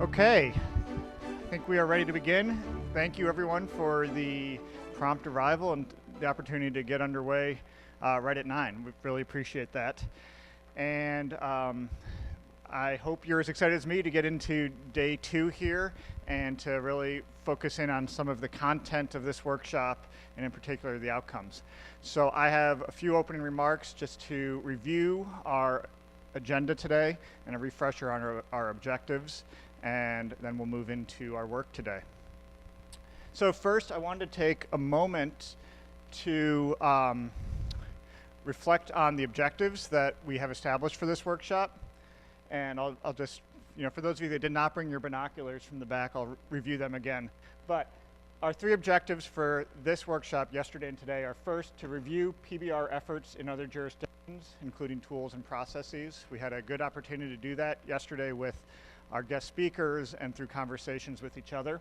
Okay, I think we are ready to begin. Thank you everyone for the prompt arrival and the opportunity to get underway right at 9. We really appreciate that. And I hope you're as excited as me to get into day 2 here and to really focus in on some of the content of this workshop and in particular the outcomes. So I have a few opening remarks just to review our agenda today and a refresher on our objectives, and then we'll move into our work today. So first, I wanted to take a moment to reflect on the objectives that we have established for this workshop. And I'll just, for those of you that did not bring your binoculars from the back, I'll review them again. But our 3 objectives for this workshop yesterday and today are first, to review PBR efforts in other jurisdictions, including tools and processes. We had a good opportunity to do that yesterday with our guest speakers and through conversations with each other.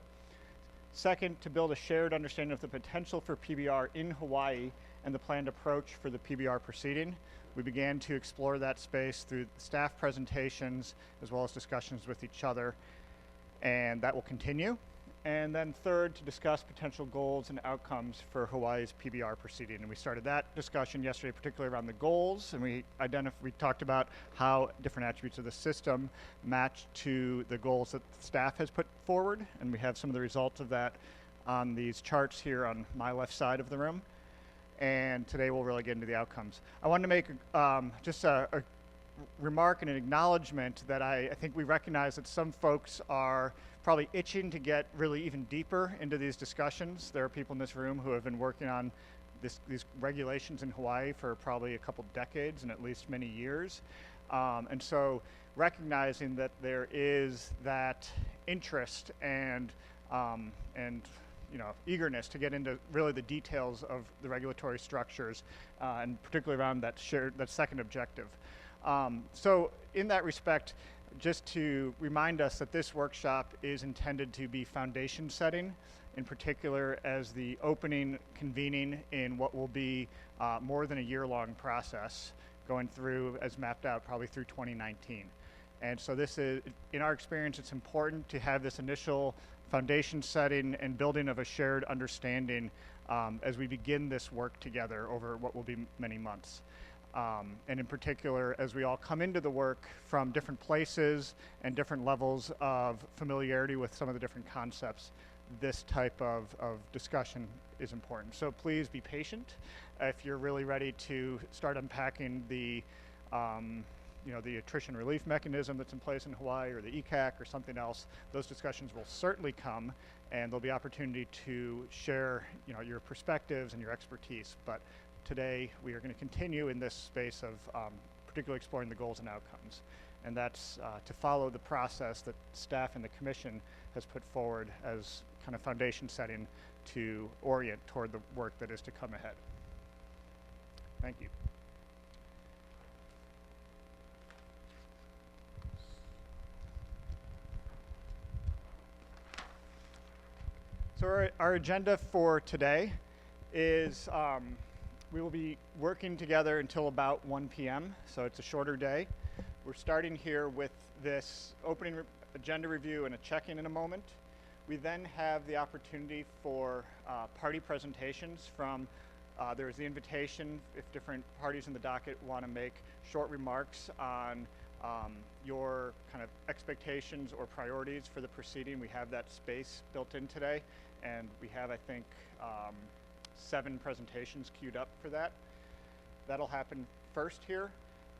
Second, to build a shared understanding of the potential for PBR in Hawaii and the planned approach for the PBR proceeding. We began to explore that space through staff presentations as well as discussions with each other, and that will continue. And then third, to discuss potential goals and outcomes for Hawaii's PBR proceeding. And we started that discussion yesterday, particularly around the goals, and we talked about how different attributes of the system match to the goals that the staff has put forward, and we have some of the results of that on these charts here on my left side of the room. And today we'll really get into the outcomes. I wanted to make just a remark and an acknowledgement that I think we recognize that some folks are probably itching to get really even deeper into these discussions. There are people in this room who have been working on these regulations in Hawaii for probably a couple decades and at least many years. And so recognizing that there is that interest and eagerness to get into really the details of the regulatory structures, and particularly around that second objective. So in that respect, just to remind us that this workshop is intended to be foundation setting, in particular as the opening convening in what will be more than a year-long process going through, as mapped out, probably through 2019. And so this is, in our experience, it's important to have this initial foundation setting and building of a shared understanding as we begin this work together over what will be many months. And in particular, as we all come into the work from different places and different levels of familiarity with some of the different concepts, this type of discussion is important. So please be patient. If you're really ready to start unpacking the attrition relief mechanism that's in place in Hawaii, or the ECAC, or something else, those discussions will certainly come, and there'll be opportunity to share, your perspectives and your expertise. But today, we are going to continue in this space of particularly exploring the goals and outcomes. And that's to follow the process that staff and the commission has put forward as kind of foundation setting to orient toward the work that is to come ahead. Thank you. So our agenda for today is we will be working together until about 1 p.m., so it's a shorter day. We're starting here with this opening agenda review and a check-in in a moment. We then have the opportunity for party presentations from, there's the invitation if different parties in the docket want to make short remarks on your kind of expectations or priorities for the proceeding. We have that space built in today, and we have, I think, 7 presentations queued up for that. That'll happen first here.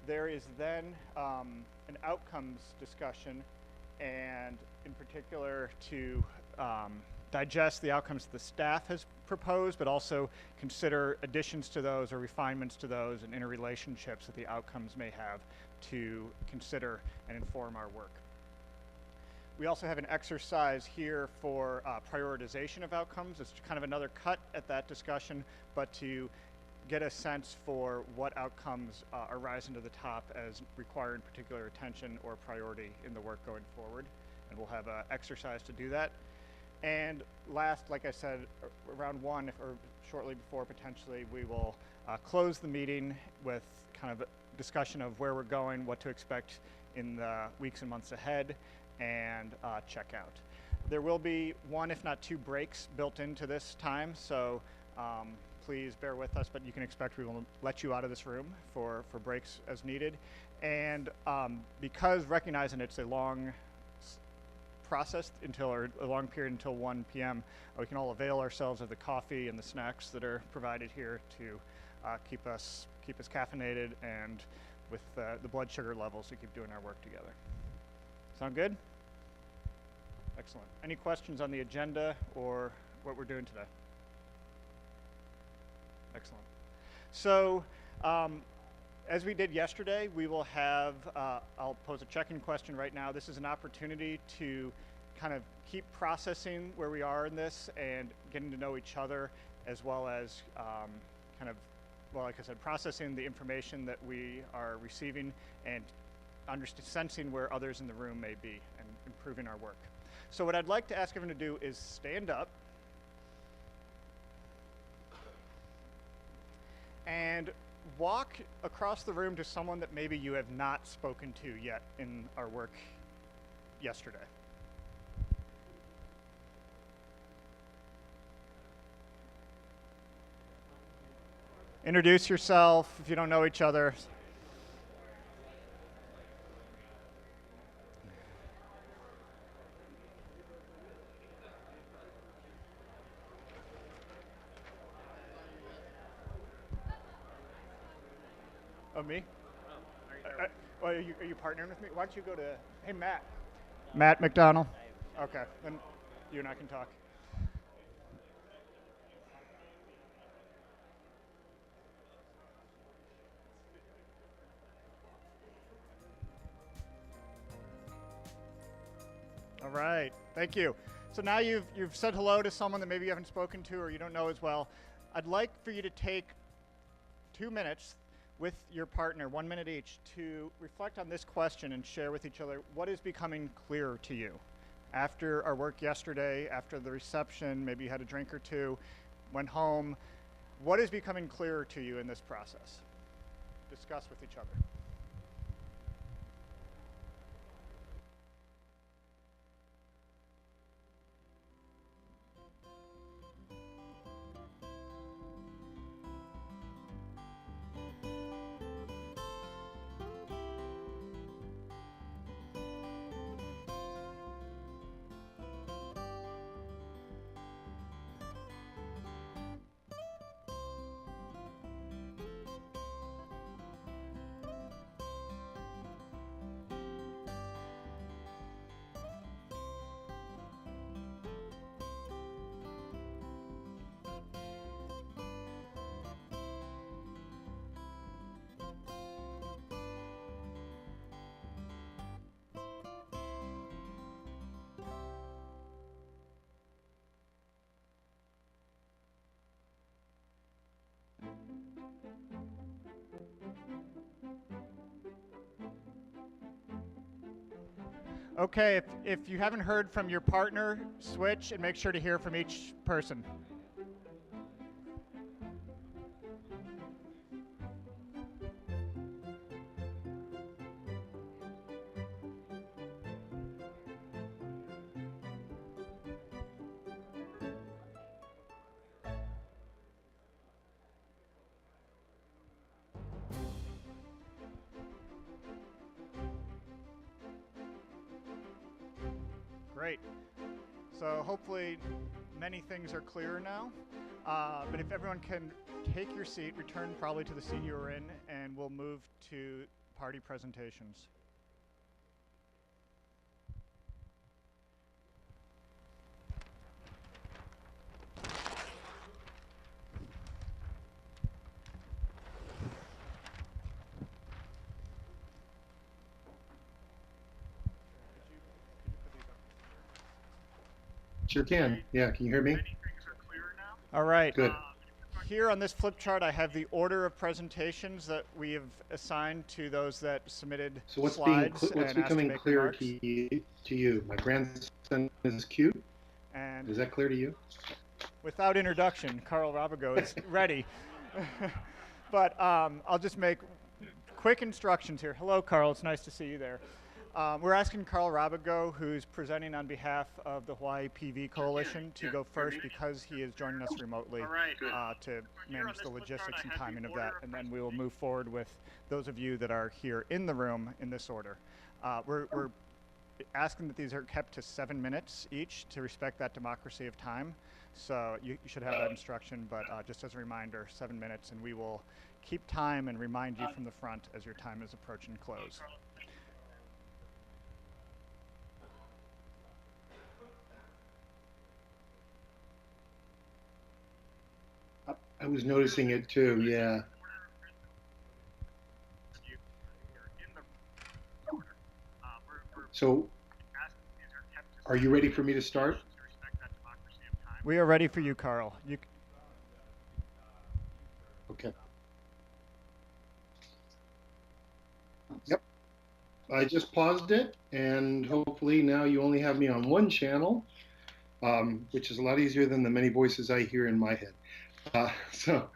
There is then an outcomes discussion, and in particular to digest the outcomes the staff has proposed, but also consider additions to those or refinements to those and interrelationships that the outcomes may have to consider and inform our work. We also have an exercise here for prioritization of outcomes. It's kind of another cut at that discussion, but to get a sense for what outcomes are rising to the top as requiring particular attention or priority in the work going forward. And we'll have an exercise to do that. And last, like I said, around 1 or shortly before potentially, we will close the meeting with kind of a discussion of where we're going, what to expect in the weeks and months ahead, and check out. There will be one, if not two, breaks built into this time, so please bear with us, but you can expect we will let you out of this room for breaks as needed. And because recognizing it's a long process or a long period until 1 p.m., we can all avail ourselves of the coffee and the snacks that are provided here to keep us caffeinated and with the blood sugar levels to keep doing our work together. Sound good? Excellent. Any questions on the agenda or what we're doing today? Excellent. So, as we did yesterday, we will have, I'll pose a check-in question right now. This is an opportunity to kind of keep processing where we are in this and getting to know each other, as well as well, like I said, processing the information that we are receiving and sensing where others in the room may be and improving our work. So what I'd like to ask everyone to do is stand up and walk across the room to someone that maybe you have not spoken to yet in our work yesterday. Introduce yourself if you don't know each other. Oh, me? Well, are you partnering with me? Why don't you go to, hey, Matt. Matt McDonald? Okay, then you and I can talk. All right, thank you. So now you've said hello to someone that maybe you haven't spoken to or you don't know as well. I'd like for you to take 2 minutes with your partner, 1 minute each, to reflect on this question and share with each other what is becoming clearer to you. After our work yesterday, after the reception, maybe you had a drink or two, went home, what is becoming clearer to you in this process? Discuss with each other. Okay, if you haven't heard from your partner, switch and make sure to hear from each person. Great. So hopefully many things are clearer now. But if everyone can take your seat, return probably to the seat you were in, and we'll move to party presentations. Sure can. Yeah, can you hear me? All right. Good. Here on this flip chart, I have the order of presentations that we have assigned to those that submitted So what's slides. becoming clearer to you? My grandson is cute. And is that clear to you? Without introduction, Carl Rabago is ready. But I'll just make quick instructions here. Hello, Carl. It's nice to see you there. We're asking Carl Rabigo, who's presenting on behalf of the Hawaii PV Coalition, to go first because he is joining us remotely to manage the logistics and timing of that. And then we will move forward with those of you that are here in the room in this order. We're asking that these are kept to 7 minutes each to respect that democracy of time. So you should have that instruction, but just as a reminder, 7 minutes, and we will keep time and remind you from the front as your time is approaching close. I was noticing it too, yeah. So, are you ready for me to start? We are ready for you, Carl. Okay. Yep. I just paused it, and hopefully now you only have me on one channel, which is a lot easier than the many voices I hear in my head. So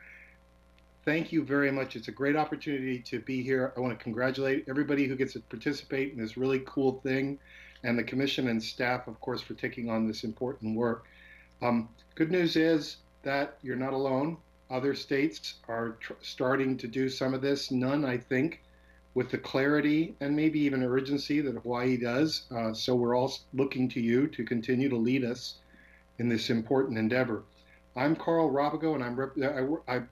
thank you very much. It's a great opportunity to be here. I want to congratulate everybody who gets to participate in this really cool thing, and the commission and staff, of course, for taking on this important work. Good news is that you're not alone. Other states are starting to do some of this. None, I think, with the clarity and maybe even urgency that Hawaii does. So we're all looking to you to continue to lead us in this important endeavor. I'm Carl Rabigo, and I'm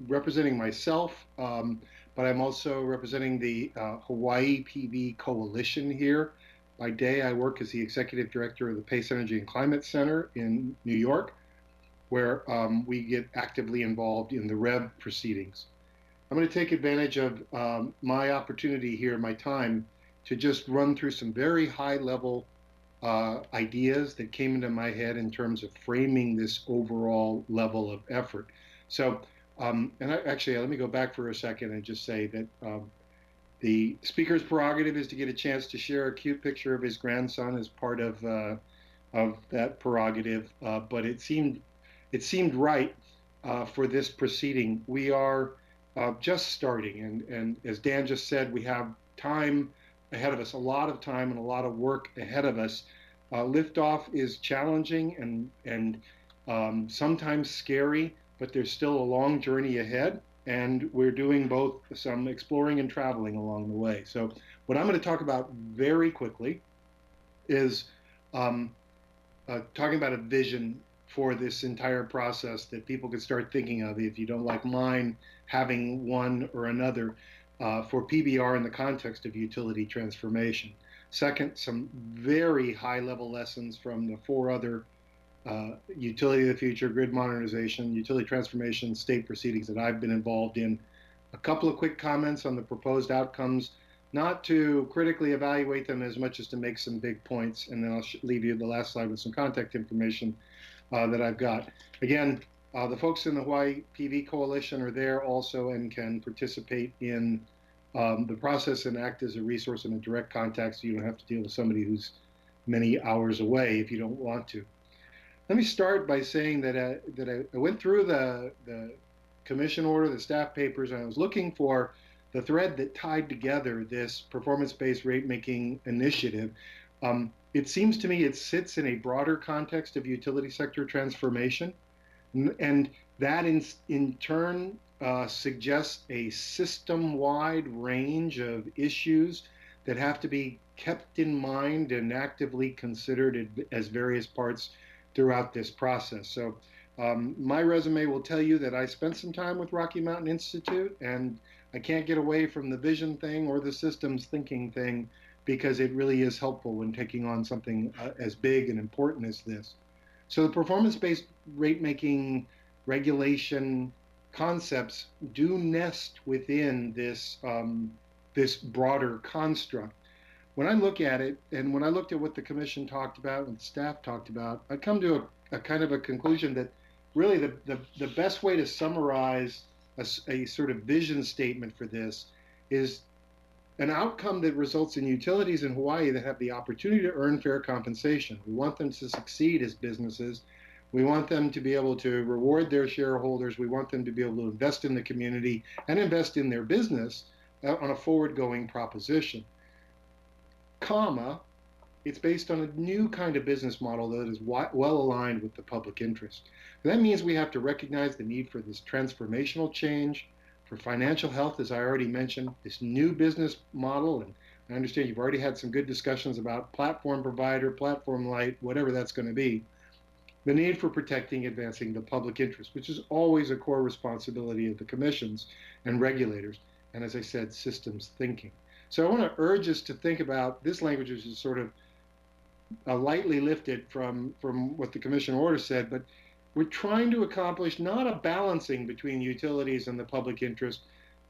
representing myself, but I'm also representing the Hawaii PV Coalition here. By day, I work as the executive director of the Pace Energy and Climate Center in New York, where we get actively involved in the REV proceedings. I'm going to take advantage of my opportunity here, my time, to just run through some very high-level ideas that came into my head in terms of framing this overall level of effort. So, actually, let me go back for a second and just say that the speaker's prerogative is to get a chance to share a cute picture of his grandson as part of that prerogative, but it seemed right for this proceeding. We are just starting, and as Dan just said, we have time ahead of us, a lot of time and a lot of work ahead of us. Liftoff is challenging and sometimes scary, but there's still a long journey ahead, and we're doing both some exploring and traveling along the way. So what I'm going to talk about very quickly is talking about a vision for this entire process that people could start thinking of, if you don't like mine, having one or another for PBR in the context of utility transformation. Second, some very high-level lessons from the 4 other utility of the future, grid modernization, utility transformation, state proceedings that I've been involved in. A couple of quick comments on the proposed outcomes, not to critically evaluate them as much as to make some big points, and then I'll leave you the last slide with some contact information that I've got. Again, the folks in the Hawaii PV Coalition are there also and can participate in the process and act as a resource and a direct contact, so you don't have to deal with somebody who's many hours away if you don't want to. Let me start by saying that I went through the commission order, the staff papers, and I was looking for the thread that tied together this performance-based rate-making initiative. It seems to me it sits in a broader context of utility sector transformation, and that in turn suggests a system-wide range of issues that have to be kept in mind and actively considered as various parts throughout this process. So my resume will tell you that I spent some time with Rocky Mountain Institute, and I can't get away from the vision thing or the systems thinking thing, because it really is helpful when taking on something as big and important as this. So the performance-based rate-making regulation concepts do nest within this, this broader construct. When I look at it, and when I looked at what the commission talked about and staff talked about, I come to a kind of a conclusion that really the best way to summarize a sort of vision statement for this is an outcome that results in utilities in Hawaii that have the opportunity to earn fair compensation. We want them to succeed as businesses. We want them to be able to reward their shareholders. We want them to be able to invest in the community and invest in their business on a forward-going proposition. comma, it's based on a new kind of business model that is well aligned with the public interest. And that means we have to recognize the need for this transformational change, for financial health, as I already mentioned, this new business model. And I understand you've already had some good discussions about platform provider, platform light, whatever that's going to be. The need for protecting, advancing the public interest, which is always a core responsibility of the commissions and regulators. And as I said, systems thinking. So I want to urge us to think about this language, which is sort of lightly lifted from what the commission order said, but we're trying to accomplish not a balancing between utilities and the public interest,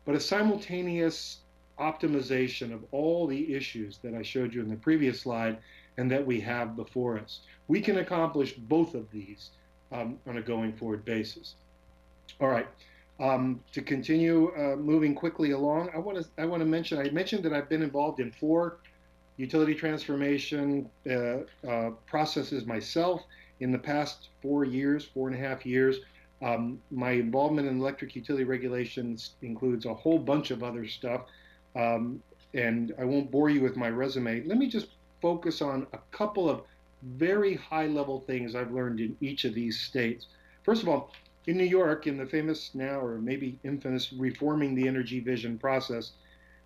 but a simultaneous optimization of all the issues that I showed you in the previous slide and that we have before us. We can accomplish both of these on a going forward basis. All right. To continue moving quickly along, I want to mention, I mentioned that I've been involved in 4 utility transformation processes myself in the past 4.5 years. My involvement in electric utility regulations includes a whole bunch of other stuff, and I won't bore you with my resume. Let me just focus on a couple of very high-level things I've learned in each of these states. First of all, in New York, in the famous now, or maybe infamous, Reforming the Energy Vision process,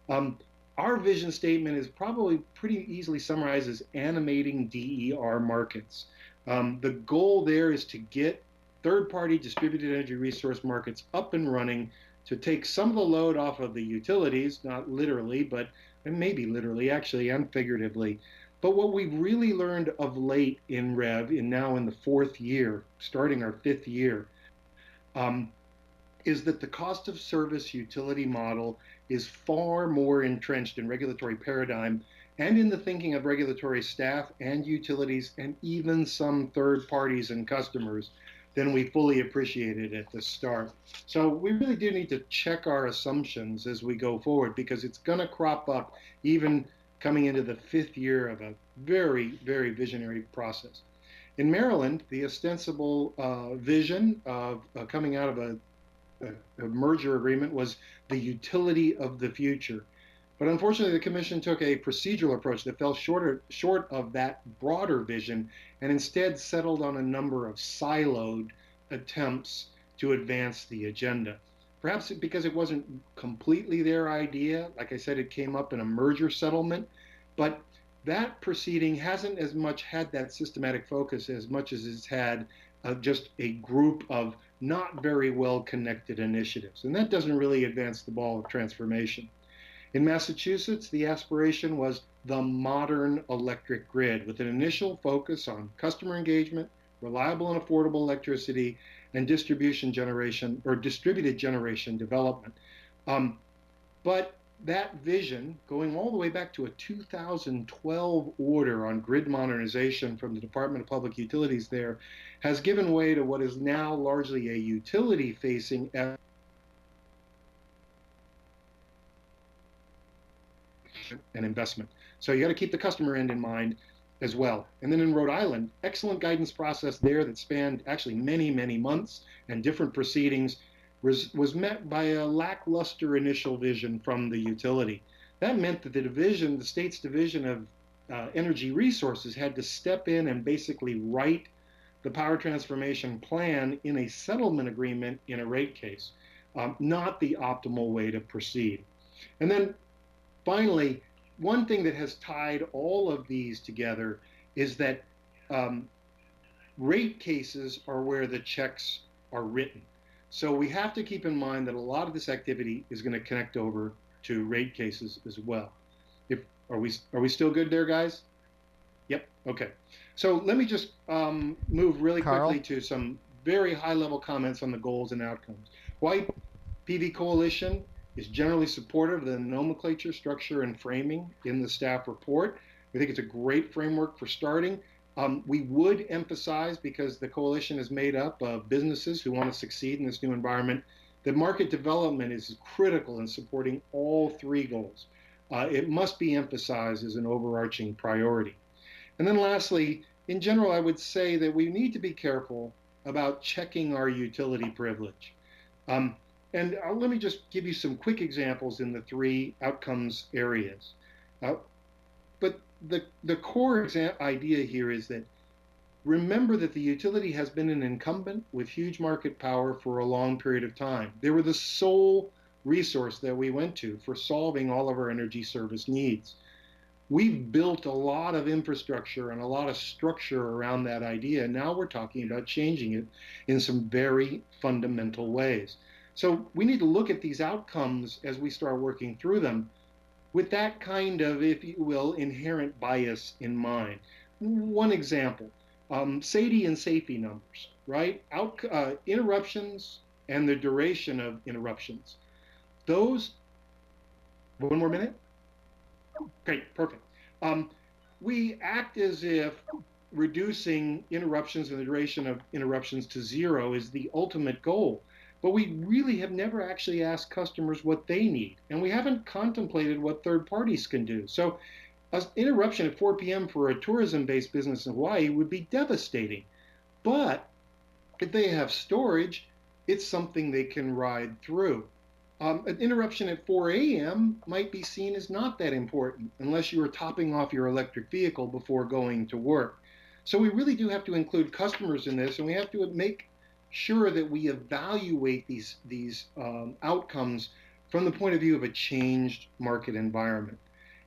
our vision statement is probably pretty easily summarized as animating DER markets. The goal there is to get third-party distributed energy resource markets up and running to take some of the load off of the utilities, not literally, but maybe literally, actually, and figuratively. But what we've really learned of late in REV, and now in the 4th year, starting our 5th year, is that the cost of service utility model is far more entrenched in regulatory paradigm and in the thinking of regulatory staff and utilities and even some third parties and customers than we fully appreciated at the start. So we really do need to check our assumptions as we go forward, because it's going to crop up even coming into the 5th year of a very, very visionary process. In Maryland, the ostensible vision of coming out of a merger agreement was the utility of the future. But unfortunately, the commission took a procedural approach that fell short of that broader vision and instead settled on a number of siloed attempts to advance the agenda. Perhaps because it wasn't completely their idea. Like I said, it came up in a merger settlement, but that proceeding hasn't as much had that systematic focus as much as it's had just a group of not very well connected initiatives. And that doesn't really advance the ball of transformation. In Massachusetts, the aspiration was the modern electric grid, with an initial focus on customer engagement, reliable and affordable electricity, and distributed generation development. But that vision, going all the way back to a 2012 order on grid modernization from the Department of Public Utilities there, has given way to what is now largely a utility-facing effort and investment. So you got to keep the customer end in mind as well. And then in Rhode Island, excellent guidance process there that spanned actually many, many months and different proceedings was met by a lackluster initial vision from the utility. That meant that the state's division of energy resources had to step in and basically write the power transformation plan in a settlement agreement in a rate case, not the optimal way to proceed. And then finally, one thing that has tied all of these together is that rate cases are where the checks are written. So we have to keep in mind that a lot of this activity is going to connect over to rate cases as well. Are we still good there, guys? Yep. Okay. So let me just move really quickly to some very high-level comments on the goals and outcomes. White PV Coalition is generally supportive of the nomenclature, structure, and framing in the staff report. We think it's a great framework for starting. We would emphasize, because the coalition is made up of businesses who want to succeed in this new environment, that market development is critical in supporting all 3 goals. It must be emphasized as an overarching priority. And then lastly, in general, I would say that we need to be careful about checking our utility privilege. And let me just give you some quick examples in the 3 outcomes areas. But the core idea here is that remember that the utility has been an incumbent with huge market power for a long period of time. They were the sole resource that we went to for solving all of our energy service needs. We've built a lot of infrastructure and a lot of structure around that idea. Now we're talking about changing it in some very fundamental ways. So we need to look at these outcomes as we start working through them with that kind of, if you will, inherent bias in mind. One example, SAIDI and SAIFI numbers, right? Interruptions and the duration of interruptions. Those, one more minute? Great, perfect. We act as if reducing interruptions and the duration of interruptions to zero is the ultimate goal. But we really have never actually asked customers what they need. And we haven't contemplated what third parties can do. So an interruption at 4 p.m. for a tourism-based business in Hawaii would be devastating. But if they have storage, it's something they can ride through. An interruption at 4 a.m. might be seen as not that important unless you are topping off your electric vehicle before going to work. So we really do have to include customers in this, and we have to make sure that we evaluate these outcomes from the point of view of a changed market environment.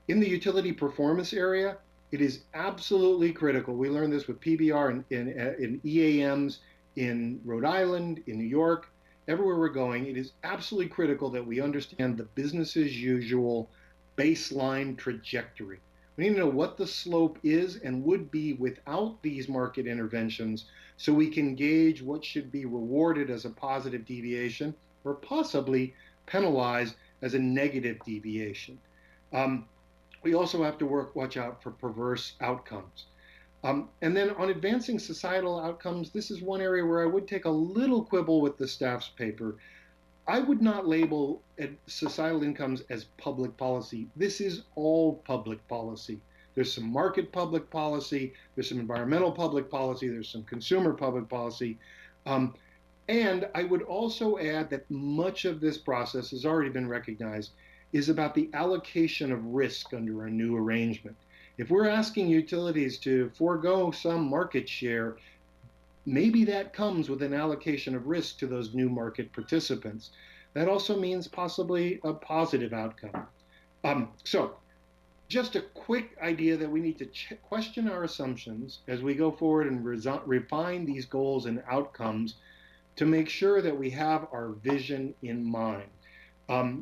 In the utility performance area, it is absolutely critical. We learned this with PBR in EAMs in Rhode Island, in New York, everywhere we're going. It is absolutely critical that we understand the business as usual baseline trajectory. We need to know what the slope is and would be without these market interventions so we can gauge what should be rewarded as a positive deviation or possibly penalized as a negative deviation. We also have to watch out for perverse outcomes. And then on advancing societal outcomes, this is one area where I would take a little quibble with the staff's paper. I would not label societal incomes as public policy. This is all public policy. There's some market public policy, there's some environmental public policy, there's some consumer public policy. And I would also add that much of this process has already been recognized is about the allocation of risk under a new arrangement. If we're asking utilities to forego some market share, maybe that comes with an allocation of risk to those new market participants. That also means possibly a positive outcome. So just a quick idea that we need to question our assumptions as we go forward and refine these goals and outcomes to make sure that we have our vision in mind.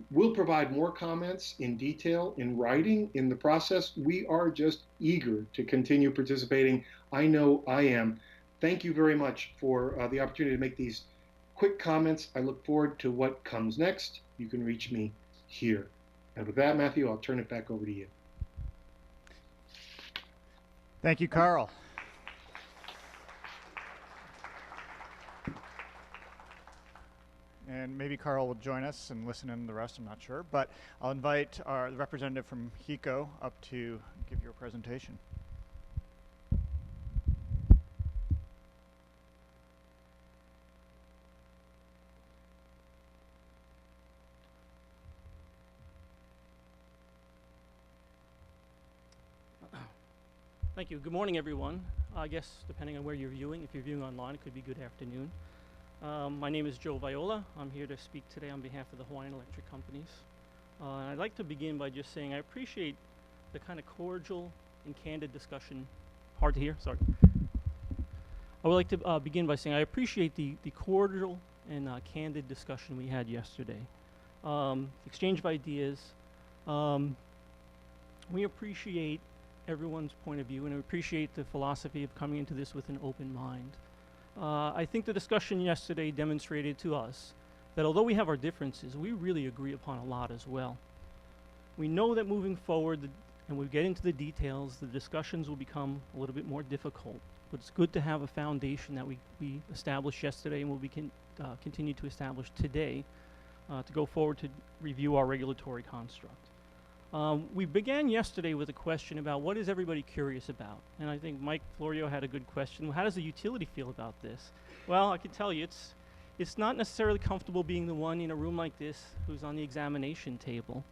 We'll provide more comments in detail in writing in the process. We are just eager to continue participating. I know I am. Thank you very much for the opportunity to make these quick comments. I look forward to what comes next. You can reach me here. And with that, Matthew, I'll turn it back over to you. Thank you, Carl. And maybe Carl will join us and listen in the rest, I'm not sure. But I'll invite the representative from HECO up to give your presentation. Thank you. Good morning, everyone. I guess depending on where you're viewing, if you're viewing online, it could be good afternoon. My name is Joe Viola. I'm here to speak today on behalf of the Hawaiian Electric Companies. I'd like to begin by just saying I appreciate the kind of cordial and candid discussion. Hard to hear? Sorry. I would like to begin by saying I appreciate the cordial and candid discussion we had yesterday. Exchange of ideas. We appreciate everyone's point of view, and I appreciate the philosophy of coming into this with an open mind. I think the discussion yesterday demonstrated to us that although we have our differences, we really agree upon a lot as well. We know that moving forward, and we get into the details, the discussions will become a little bit more difficult, but it's good to have a foundation that we established yesterday and will continue to establish today to go forward to review our regulatory construct. We began yesterday with a question about what is everybody curious about, and I think Mike Florio had a good question. How does the utility feel about this? Well, I can tell you it's not necessarily comfortable being the one in a room like this who's on the examination table,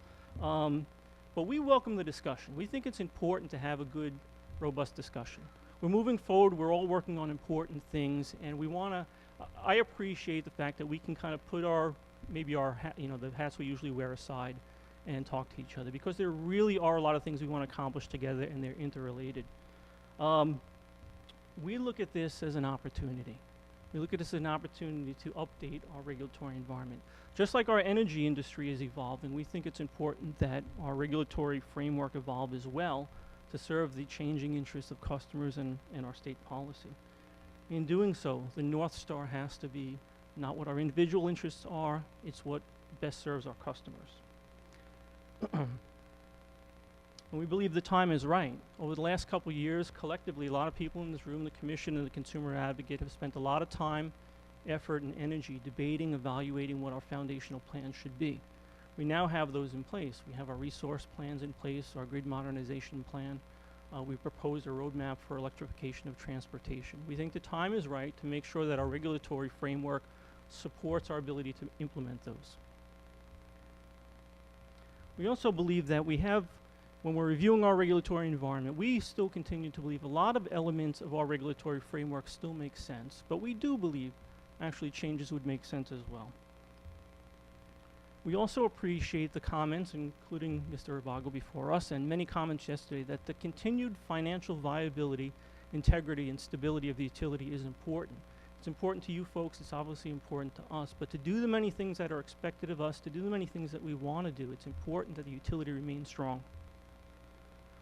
But we welcome the discussion. We think it's important to have a good, robust discussion. We're moving forward, we're all working on important things, and we want to, I appreciate the fact that we can kind of put our, maybe our, the hats we usually wear aside and talk to each other, because there really are a lot of things we want to accomplish together, and they're interrelated. We look at this as an opportunity. We look at this as an opportunity to update our regulatory environment. Just like our energy industry is evolving, we think it's important that our regulatory framework evolve as well to serve the changing interests of customers and our state policy. In doing so, the North Star has to be not what our individual interests are, it's what best serves our customers. And we believe the time is right. Over the last couple of years, collectively, a lot of people in this room, the Commission and the Consumer Advocate, have spent a lot of time, effort, and energy debating, evaluating what our foundational plans should be. We now have those in place. We have our resource plans in place, our grid modernization plan. We proposed a roadmap for electrification of transportation. We think the time is right to make sure that our regulatory framework supports our ability to implement those. We also believe that we have, when we're reviewing our regulatory environment, we still continue to believe a lot of elements of our regulatory framework still make sense, but we do believe actually changes would make sense as well. We also appreciate the comments, including Mr. Urbago before us, and many comments yesterday, that the continued financial viability, integrity, and stability of the utility is important. It's important to you folks, it's obviously important to us, but to do the many things that are expected of us, to do the many things that we want to do, it's important that the utility remains strong.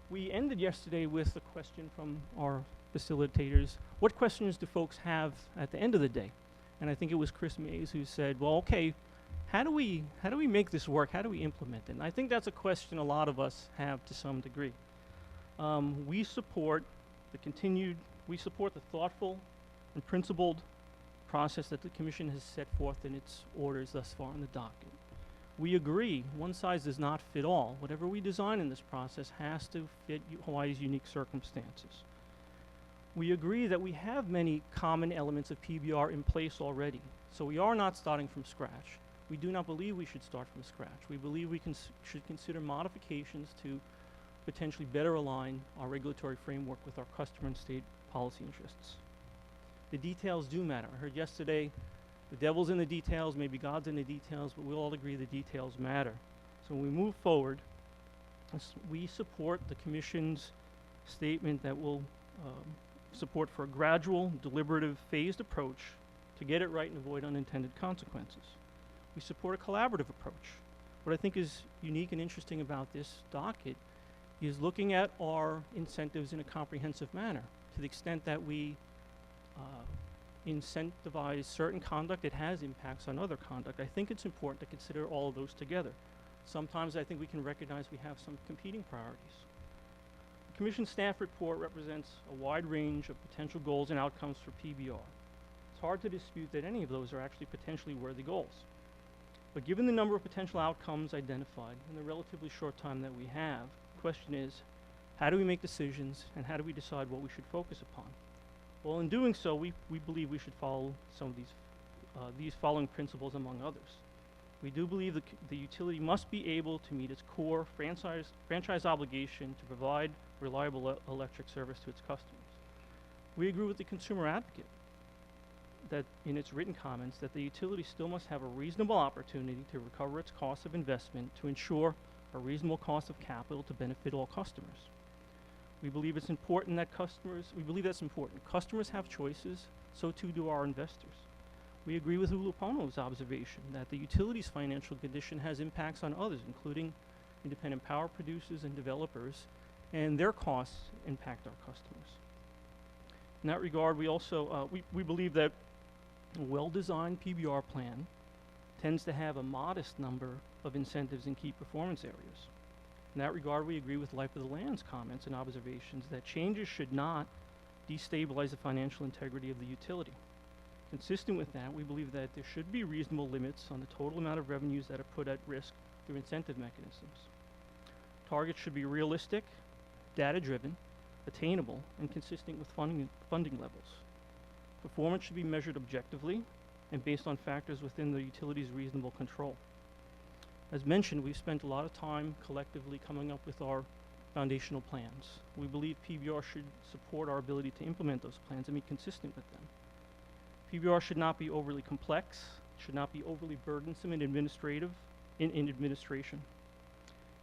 We ended yesterday with a question from our facilitators. What questions do folks have at the end of the day? And I think it was Chris Mays who said, well, okay, how do we make this work? How do we implement it? And I think that's a question a lot of us have to some degree. We support the thoughtful and principled process that the Commission has set forth in its orders thus far in the docket. We agree, one size does not fit all. Whatever we design in this process has to fit Hawaii's unique circumstances. We agree that we have many common elements of PBR in place already, so we are not starting from scratch. We do not believe we should start from scratch. We believe we should consider modifications to potentially better align our regulatory framework with our customer and state policy interests. The details do matter. I heard yesterday, the devil's in the details, maybe God's in the details, but we'll all agree the details matter. So when we move forward, we support the Commission's statement that will support for a gradual, deliberative, phased approach to get it right and avoid unintended consequences. We support a collaborative approach. What I think is unique and interesting about this docket is looking at our incentives in a comprehensive manner. To the extent that we incentivize certain conduct, it has impacts on other conduct. I think it's important to consider all of those together. Sometimes I think we can recognize we have some competing priorities. The Commission staff report represents a wide range of potential goals and outcomes for PBR. It's hard to dispute that any of those are actually potentially worthy goals. But given the number of potential outcomes identified and the relatively short time that we have, the question is, how do we make decisions and how do we decide what we should focus upon? Well, in doing so, we believe we should follow some of these following principles among others. We do believe the utility must be able to meet its core franchise obligation to provide reliable electric service to its customers. We agree with the Consumer Advocate that in its written comments that the utility still must have a reasonable opportunity to recover its cost of investment to ensure a reasonable cost of capital to benefit all customers. We believe it's important that that's important. Customers have choices, so too do our investors. We agree with Ulupono's observation that the utility's financial condition has impacts on others, including independent power producers and developers, and their costs impact our customers. In that regard, we also we believe that a well-designed PBR plan tends to have a modest number of incentives in key performance areas. In that regard, we agree with Life of the Land's comments and observations that changes should not destabilize the financial integrity of the utility. Consistent with that, we believe that there should be reasonable limits on the total amount of revenues that are put at risk through incentive mechanisms. Targets should be realistic, data-driven, attainable, and consistent with funding levels. Performance should be measured objectively and based on factors within the utility's reasonable control. As mentioned, we've spent a lot of time collectively coming up with our foundational plans. We believe PBR should support our ability to implement those plans and be consistent with them. PBR should not be overly complex, should not be overly burdensome in administration.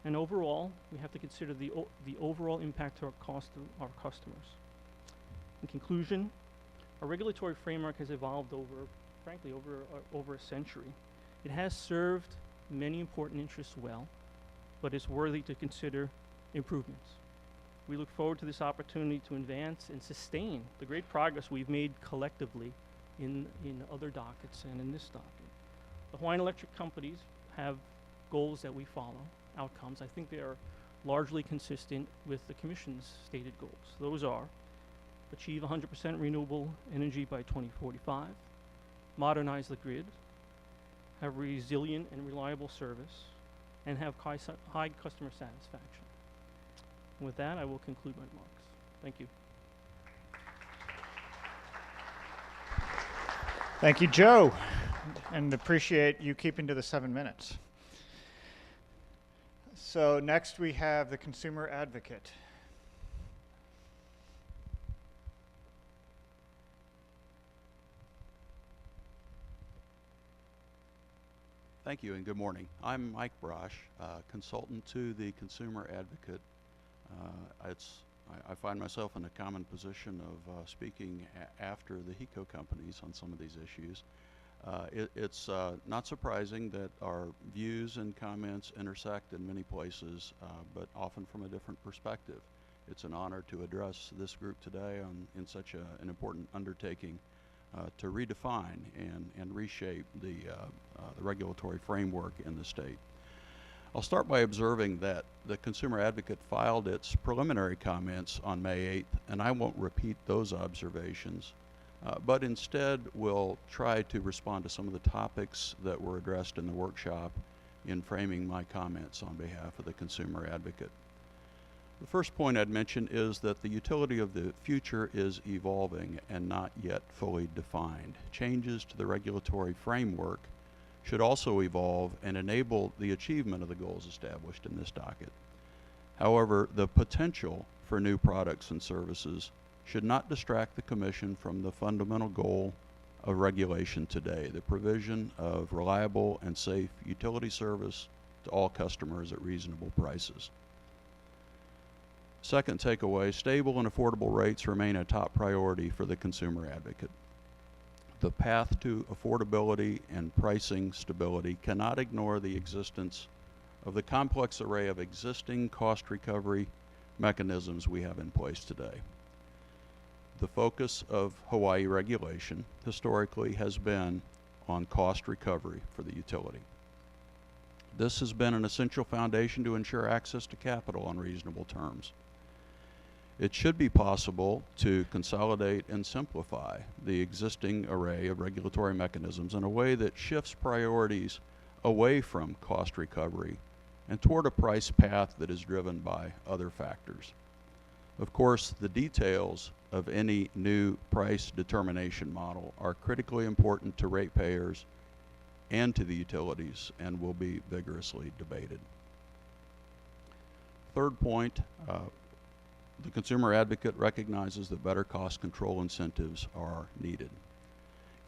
And overall, we have to consider the overall impact to our customers. In conclusion, our regulatory framework has evolved over a century. It has served many important interests well, but is worthy to consider improvements. We look forward to this opportunity to advance and sustain the great progress we've made collectively in other dockets and in this docket. The Hawaiian Electric companies have goals that we follow, outcomes. I think they are largely consistent with the Commission's stated goals. Those are achieve 100% renewable energy by 2045, modernize the grid, have resilient and reliable service, and have high customer satisfaction. With that, I will conclude my remarks. Thank you. Thank you, Joe, and appreciate you keeping to the 7 minutes. So next we have the consumer advocate. Thank you and good morning. I'm Mike Brosh, consultant to the Consumer Advocate. I find myself in a common position of speaking after the HECO companies on some of these issues. It's not surprising that our views and comments intersect in many places, but often from a different perspective. It's an honor to address this group today in such an important undertaking to redefine and reshape the regulatory framework in the state. I'll start by observing that the Consumer Advocate filed its preliminary comments on May 8th, and I won't repeat those observations, but instead will try to respond to some of the topics that were addressed in the workshop in framing my comments on behalf of the Consumer Advocate. The first point I'd mention is that the utility of the future is evolving and not yet fully defined. Changes to the regulatory framework should also evolve and enable the achievement of the goals established in this docket. However, the potential for new products and services should not distract the Commission from the fundamental goal of regulation today, the provision of reliable and safe utility service to all customers at reasonable prices. Second takeaway, stable and affordable rates remain a top priority for the Consumer Advocate. The path to affordability and pricing stability cannot ignore the existence of the complex array of existing cost recovery mechanisms we have in place today. The focus of Hawaii regulation historically has been on cost recovery for the utility. This has been an essential foundation to ensure access to capital on reasonable terms. It should be possible to consolidate and simplify the existing array of regulatory mechanisms in a way that shifts priorities away from cost recovery and toward a price path that is driven by other factors. Of course, the details of any new price determination model are critically important to ratepayers and to the utilities and will be vigorously debated. Third point, the Consumer Advocate recognizes that better cost control incentives are needed.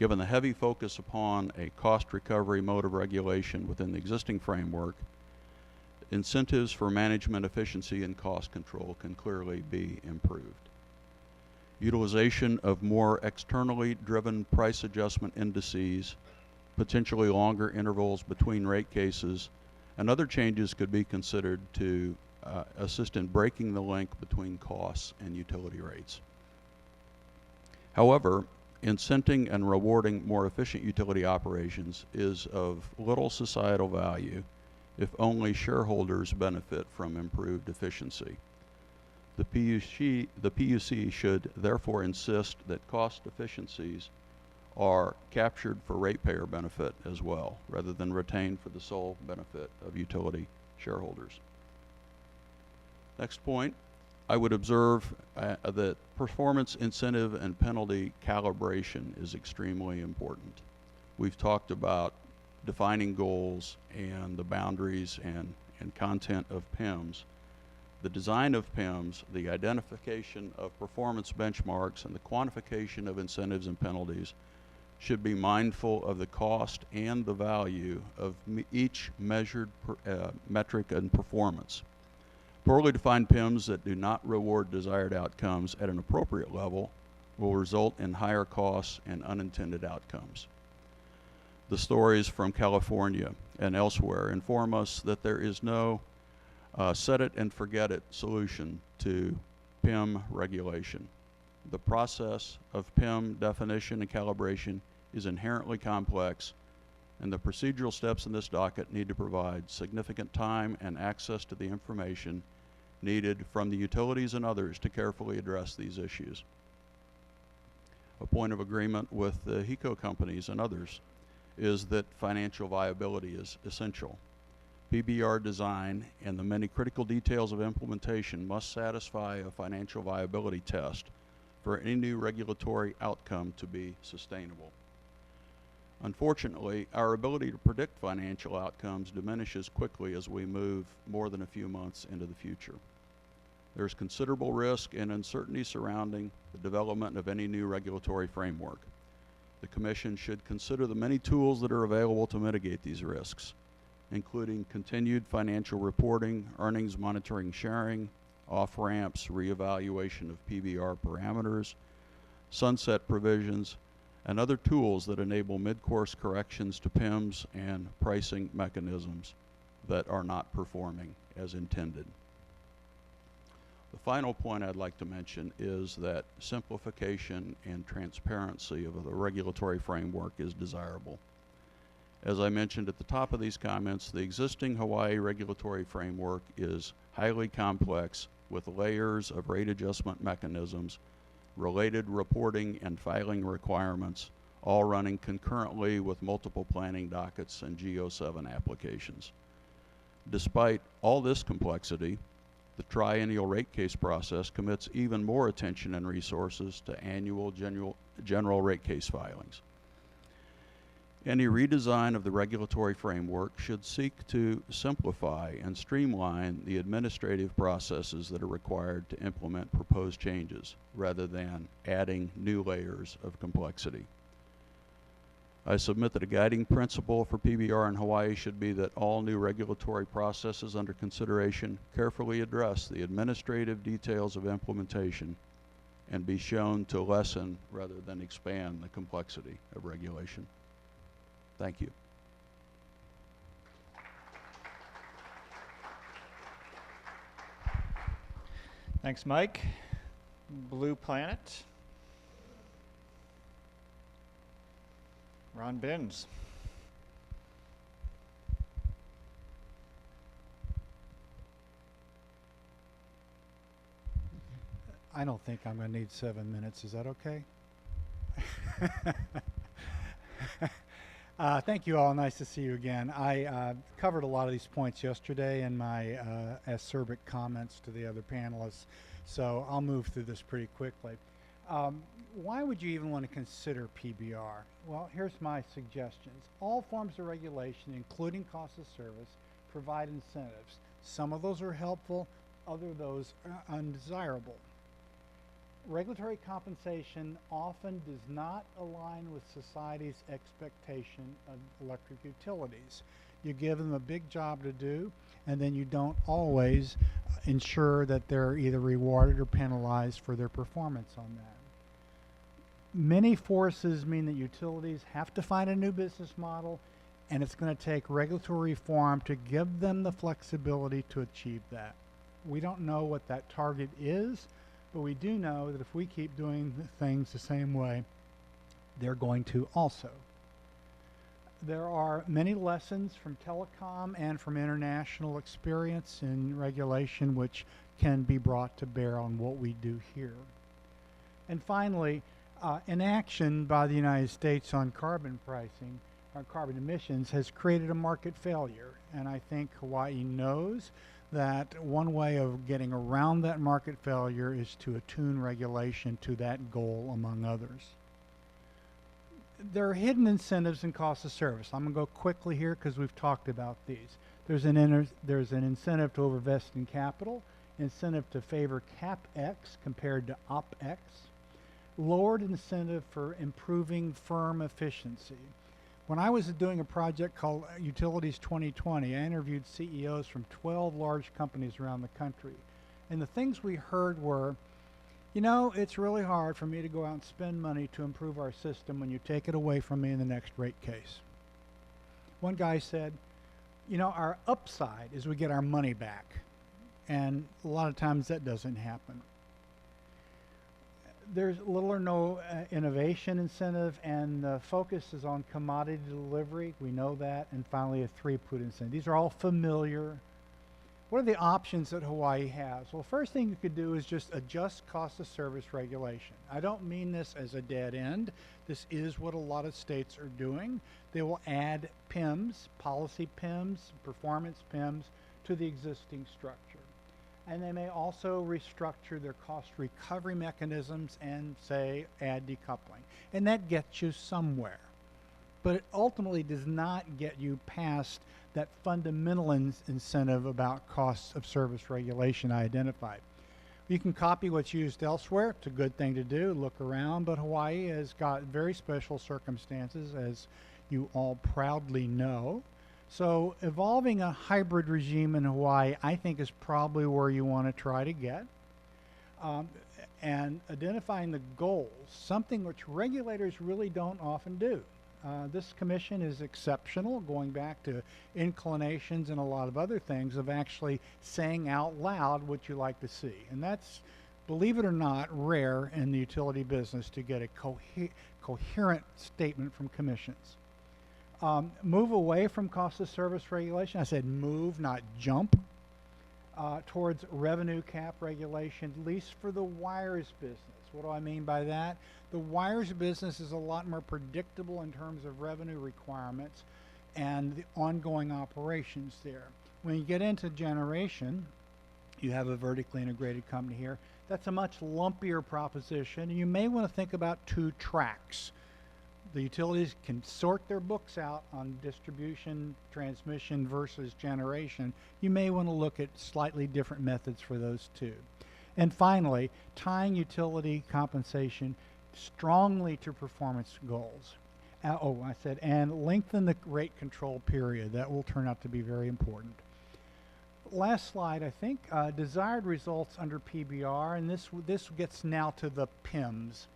Given the heavy focus upon a cost recovery mode of regulation within the existing framework, incentives for management efficiency and cost control can clearly be improved. Utilization of more externally driven price adjustment indices, potentially longer intervals between rate cases, and other changes could be considered to assist in breaking the link between costs and utility rates. However, incenting and rewarding more efficient utility operations is of little societal value if only shareholders benefit from improved efficiency. The PUC should therefore insist that cost efficiencies are captured for ratepayer benefit as well, rather than retained for the sole benefit of utility shareholders. Next point, I would observe that performance incentive and penalty calibration is extremely important. We've talked about defining goals and the boundaries and content of PIMS, the design of PIMS, the identification of performance benchmarks, and the quantification of incentives and penalties should be mindful of the cost and the value of each measured metric and performance. Poorly defined PIMS that do not reward desired outcomes at an appropriate level will result in higher costs and unintended outcomes. The stories from California and elsewhere inform us that there is no set it and forget it solution to PIM regulation. The process of PIM definition and calibration is inherently complex, and the procedural steps in this docket need to provide significant time and access to the information needed from the utilities and others to carefully address these issues. A point of agreement with the HECO companies and others is that financial viability is essential. PBR design and the many critical details of implementation must satisfy a financial viability test for any new regulatory outcome to be sustainable. Unfortunately, our ability to predict financial outcomes diminishes quickly as we move more than a few months into the future. There's considerable risk and uncertainty surrounding the development of any new regulatory framework. The Commission should consider the many tools that are available to mitigate these risks, including continued financial reporting, earnings monitoring sharing, off-ramps, reevaluation of PBR parameters, sunset provisions, and other tools that enable mid-course corrections to PIMS and pricing mechanisms that are not performing as intended. The final point I'd like to mention is that simplification and transparency of the regulatory framework is desirable. As I mentioned at the top of these comments, the existing Hawaii regulatory framework is highly complex with layers of rate adjustment mechanisms, related reporting and filing requirements, all running concurrently with multiple planning dockets and GO7 applications. Despite all this complexity, the triennial rate case process commits even more attention and resources to annual general rate case filings. Any redesign of the regulatory framework should seek to simplify and streamline the administrative processes that are required to implement proposed changes, rather than adding new layers of complexity. I submit that a guiding principle for PBR in Hawaii should be that all new regulatory processes under consideration carefully address the administrative details of implementation and be shown to lessen rather than expand the complexity of regulation. Thank you. Thanks, Mike. Blue Planet. Ron Binns. I don't think I'm going to need 7 minutes. Is that okay? Thank you all. Nice to see you again. I covered a lot of these points yesterday in my acerbic comments to the other panelists, so I'll move through this pretty quickly. Why would you even want to consider PBR? Well, here's my suggestions. All forms of regulation, including cost of service, provide incentives. Some of those are helpful, other of those are undesirable. Regulatory compensation often does not align with society's expectation of electric utilities. You give them a big job to do, and then you don't always ensure that they're either rewarded or penalized for their performance on that. Many forces mean that utilities have to find a new business model, and it's going to take regulatory reform to give them the flexibility to achieve that. We don't know what that target is, but we do know that if we keep doing things the same way, they're going to also. There are many lessons from telecom and from international experience in regulation which can be brought to bear on what we do here. And finally, inaction by the United States on carbon pricing, on carbon emissions, has created a market failure. And I think Hawaii knows that one way of getting around that market failure is to attune regulation to that goal, among others. there are hidden incentives in cost of service. I'm going to go quickly here because we've talked about these. There's an incentive to overinvest in capital, incentive to favor CapEx compared to OpEx, lowered incentive for improving firm efficiency. When I was doing a project called Utilities 2020, I interviewed CEOs from 12 large companies around the country. And the things we heard were, you know, it's really hard for me to go out and spend money to improve our system when you take it away from me in the next rate case. One guy said, you know, our upside is we get our money back. And a lot of times that doesn't happen. There's little or no innovation incentive, and the focus is on commodity delivery. We know that. And finally, a throughput incentive. These are all familiar. What are the options that Hawaii has? Well, first thing you could do is just adjust cost of service regulation. I don't mean this as a dead end. This is what a lot of states are doing. They will add PIMs, policy PIMs, performance PIMs to the existing structure. And they may also restructure their cost recovery mechanisms and, say, add decoupling. And that gets you somewhere. But it ultimately does not get you past that fundamental incentive about costs of service regulation I identified. You can copy what's used elsewhere. It's a good thing to do. Look around. But Hawaii has got very special circumstances, as you all proudly know. So evolving a hybrid regime in Hawaii, I think, is probably where you want to try to get. And identifying the goals, something which regulators really don't often do. This commission is exceptional, going back to inclinations and a lot of other things, of actually saying out loud what you like to see. And that's, believe it or not, rare in the utility business to get a coherent statement from commissions. Move away from cost of service regulation. I said move, not jump, towards revenue cap regulation, at least for the wires business. What do I mean by that? The wires business is a lot more predictable in terms of revenue requirements and the ongoing operations there. When you get into generation, you have a vertically integrated company here. That's a much lumpier proposition, and you may want to think about two tracks. The utilities can sort their books out on distribution, transmission versus generation. You may want to look at slightly different methods for those two. And finally, tying utility compensation strongly to performance goals. And lengthen the rate control period. That will turn out to be very important. Last slide, I think, desired results under PBR, and this gets now to the PIMs.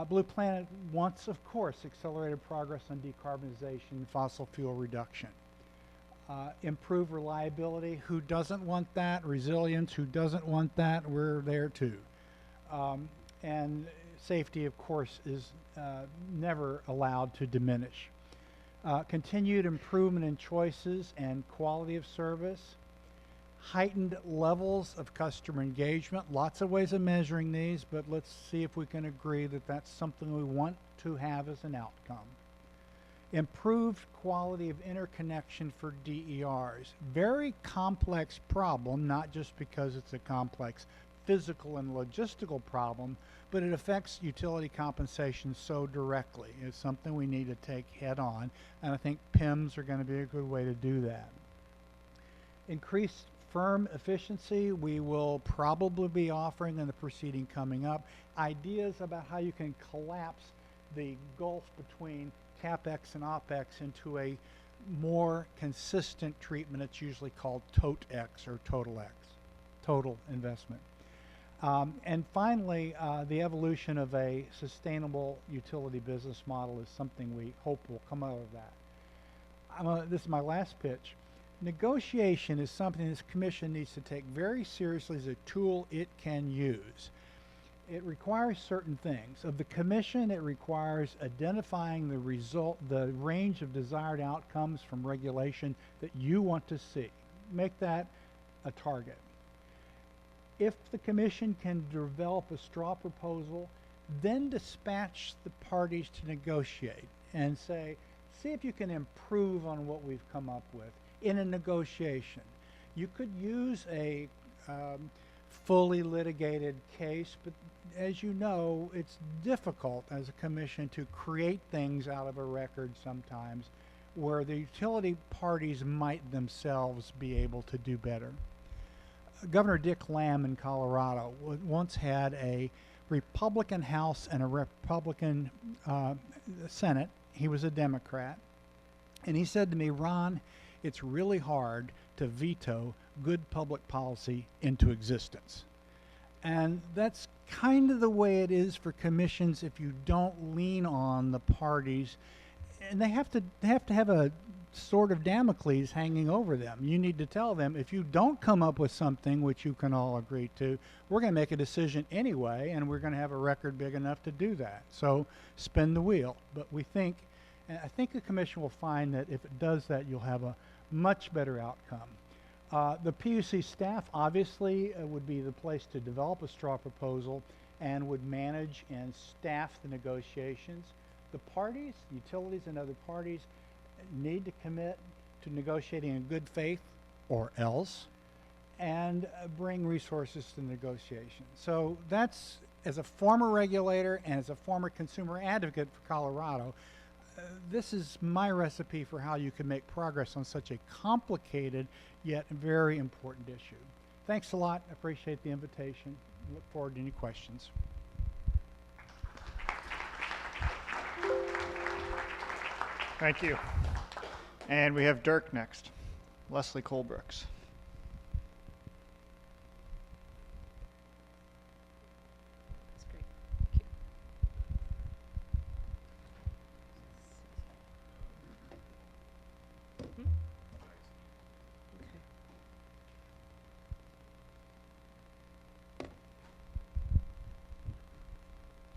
Blue Planet wants, of course, accelerated progress on decarbonization and fossil fuel reduction. Improve reliability. Who doesn't want that? Resilience. Who doesn't want that? We're there too. And safety, of course, is never allowed to diminish. Continued improvement in choices and quality of service. Heightened levels of customer engagement. Lots of ways of measuring these, but let's see if we can agree that that's something we want to have as an outcome. Improved quality of interconnection for DERs. Very complex problem, not just because it's a complex physical and logistical problem, but it affects utility compensation so directly. It's something we need to take head on, and I think PIMs are going to be a good way to do that. Increased firm efficiency. We will probably be offering in the proceeding coming up ideas about how you can collapse the gulf between CapEx and OpEx into a more consistent treatment. It's usually called TOTEX or Total X, total investment. And finally, the evolution of a sustainable utility business model is something we hope will come out of that. This is my last pitch. Negotiation is something this commission needs to take very seriously as a tool it can use. It requires certain things. Of the commission, it requires identifying the range of desired outcomes from regulation that you want to see. Make that a target. If the commission can develop a straw proposal, then dispatch the parties to negotiate and say, see if you can improve on what we've come up with in a negotiation. You could use a fully litigated case, but as you know, it's difficult as a commission to create things out of a record sometimes where the utility parties might themselves be able to do better. Governor Dick Lamb in Colorado once had a Republican House and a Republican Senate. He was a Democrat. And he said to me, Ron, it's really hard to veto good public policy into existence. And that's kind of the way it is for commissions if you don't lean on the parties. And they have to have a sort of Damocles hanging over them. You need to tell them, if you don't come up with something which you can all agree to, we're going to make a decision anyway, and we're going to have a record big enough to do that. So spin the wheel. But we think, and I think the commission will find that if it does that, you'll have a much better outcome. The PUC staff obviously would be the place to develop a straw proposal and would manage and staff the negotiations. The parties, utilities and other parties, need to commit to negotiating in good faith or else, and bring resources to negotiation. So that's, as a former regulator and as a former consumer advocate for Colorado, this is my recipe for how you can make progress on such a complicated yet very important issue. Thanks a lot. I appreciate the invitation. Look forward to any questions. Thank you. And we have Dirk next. Leslie Colbrooks. That's great. Thank you. Okay.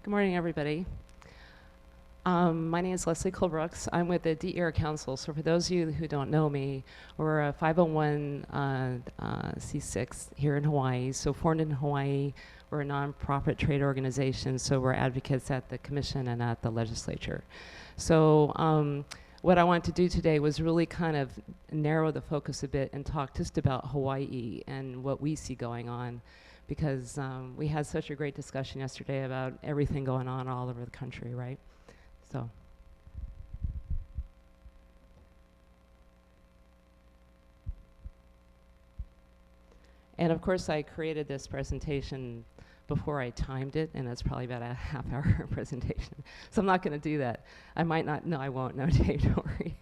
Good morning, everybody. My name is Leslie Colbrooks. I'm with the DER Council. So for those of you who don't know me, we're a 501c6 here in Hawaii. So formed in Hawaii, we're a nonprofit trade organization. So we're advocates at the commission and at the legislature. So what I wanted to do today was really kind of narrow the focus a bit and talk just about Hawaii and what we see going on, because we had such a great discussion yesterday about everything going on all over the country, right? So. And of course, I created this presentation before I timed it, and it's probably about a half-hour presentation. So I'm not going to do that. I might not. No, I won't. No, Dave, don't worry.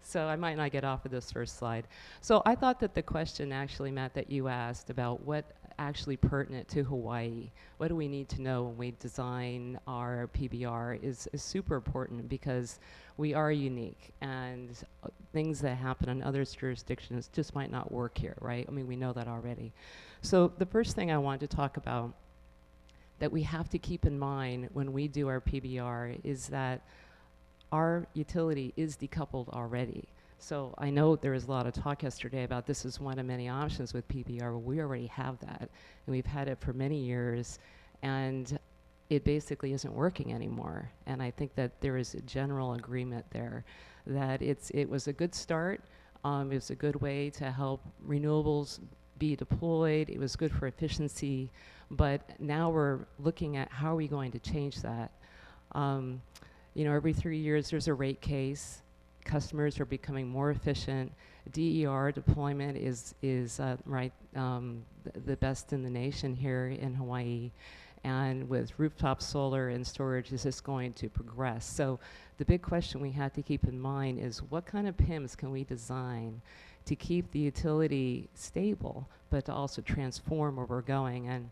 So I might not get off of this first slide. So I thought that the question, actually, Matt, that you asked about what actually pertinent to Hawaii, what do we need to know when we design our PBR is super important, because we are unique, and things that happen in other jurisdictions just might not work here, right? I mean, we know that already. So the first thing I want to talk about that we have to keep in mind when we do our PBR is that our utility is decoupled already. So I know there was a lot of talk yesterday about this is one of many options with PBR. Well, we already have that, and we've had it for many years, and it basically isn't working anymore. And I think that there is a general agreement there that it was a good start. It was a good way to help renewables be deployed. It was good for efficiency, but now we're looking at how are we going to change that. You know, every 3 years there's a rate case. Customers are becoming more efficient. DER deployment is the best in the nation here in Hawaii. And with rooftop solar and storage, is this going to progress? So the big question we have to keep in mind is what kind of PIMs can we design to keep the utility stable, but to also transform where we're going? And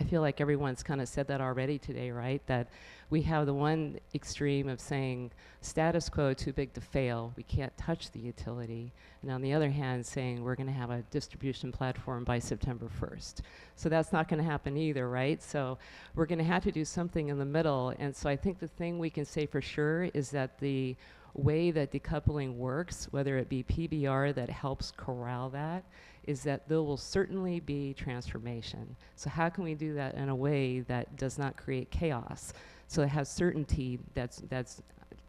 I feel like everyone's kind of said that already today, right? That we have the one extreme of saying status quo, too big to fail, we can't touch the utility. And on the other hand, saying we're going to have a distribution platform by September 1st. So that's not going to happen either, right? So we're going to have to do something in the middle. And so I think the thing we can say for sure is that the way that decoupling works, whether it be PBR that helps corral that, is that there will certainly be transformation. So how can we do that in a way that does not create chaos? So it has certainty that's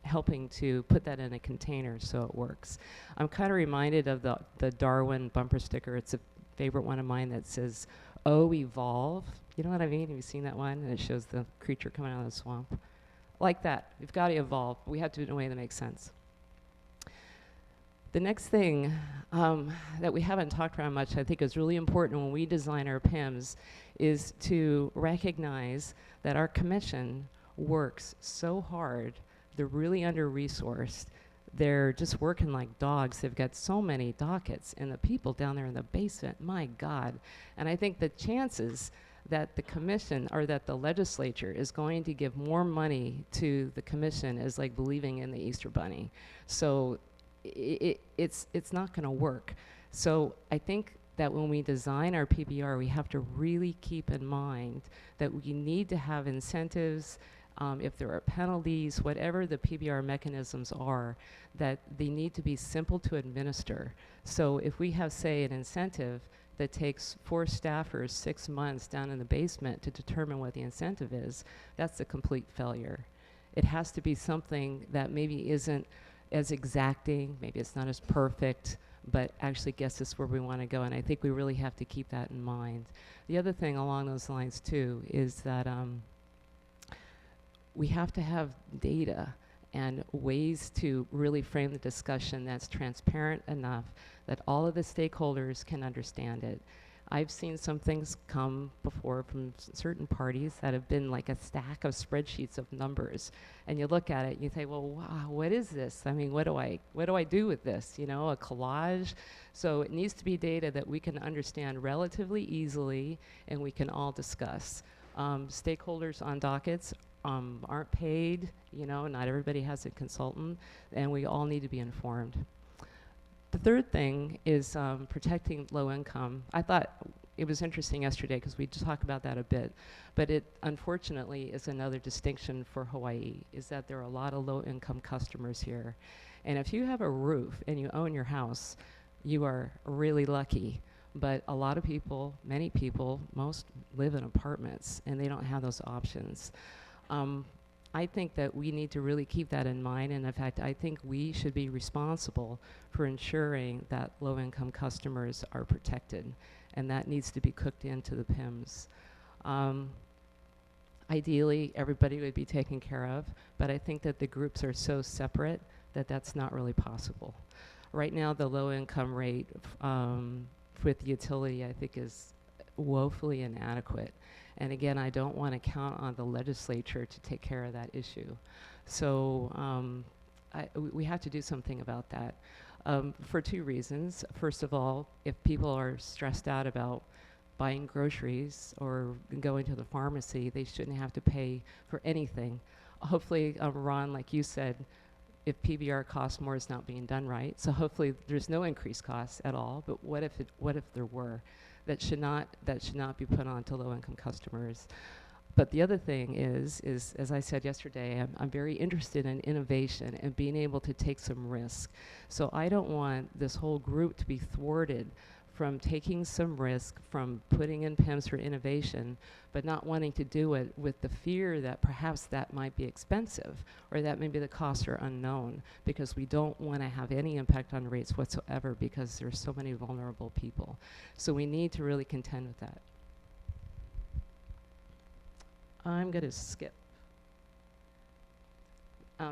helping to put that in a container so it works. I'm kind of reminded of the Darwin bumper sticker. It's a favorite one of mine that says, O evolve. You know what I mean? Have you seen that one? And it shows the creature coming out of the swamp. Like that. We've got to evolve. We have to do it in a way that makes sense. The next thing that we haven't talked about much, I think is really important when we design our PIMs, is to recognize that our commission works so hard. They're really under-resourced. They're just working like dogs. They've got so many dockets, and the people down there in the basement, my God. And I think the chances that the commission or that the legislature is going to give more money to the commission is like believing in the Easter Bunny. So it's not going to work. So I think that when we design our PBR, we have to really keep in mind that we need to have incentives. If there are penalties, whatever the PBR mechanisms are, that they need to be simple to administer. So if we have, say, an incentive that takes 4 staffers 6 months down in the basement to determine what the incentive is, that's a complete failure. It has to be something that maybe isn't as exacting, maybe it's not as perfect, but actually gets us where we want to go, and I think we really have to keep that in mind. The other thing along those lines, too, is that we have to have data and ways to really frame the discussion that's transparent enough that all of the stakeholders can understand it. I've seen some things come before from certain parties that have been like a stack of spreadsheets of numbers, and you look at it and you say, well, wow, what is this? I mean, what do I do with this? You know, a collage? So it needs to be data that we can understand relatively easily and we can all discuss. Stakeholders on dockets aren't paid, you know, not everybody has a consultant, and we all need to be informed. The third thing is protecting low income. I thought it was interesting yesterday because we talked about that a bit, but it unfortunately is another distinction for Hawaii, is that there are a lot of low income customers here. And if you have a roof and you own your house, you are really lucky. But a lot of people, many people, most live in apartments and they don't have those options. I think that we need to really keep that in mind, and in fact, I think we should be responsible for ensuring that low-income customers are protected, and that needs to be cooked into the PIMs. Ideally, everybody would be taken care of, but I think that the groups are so separate that that's not really possible. Right now, the low-income rate with utility, I think, is woefully inadequate. And again, I don't want to count on the legislature to take care of that issue. So we have to do something about that for 2 reasons. First of all, if people are stressed out about buying groceries or going to the pharmacy, they shouldn't have to pay for anything. Hopefully, Ron, like you said, if PBR costs more, it's not being done right. So hopefully there's no increased costs at all, but what if there were? That should not be put on to low-income customers. But the other thing is as I said yesterday, I'm very interested in innovation and being able to take some risk. So I don't want this whole group to be thwarted from taking some risk, from putting in PIMs for innovation, but not wanting to do it with the fear that perhaps that might be expensive or that maybe the costs are unknown, because we don't want to have any impact on rates whatsoever because there's so many vulnerable people. So we need to really contend with that. I'm going to skip.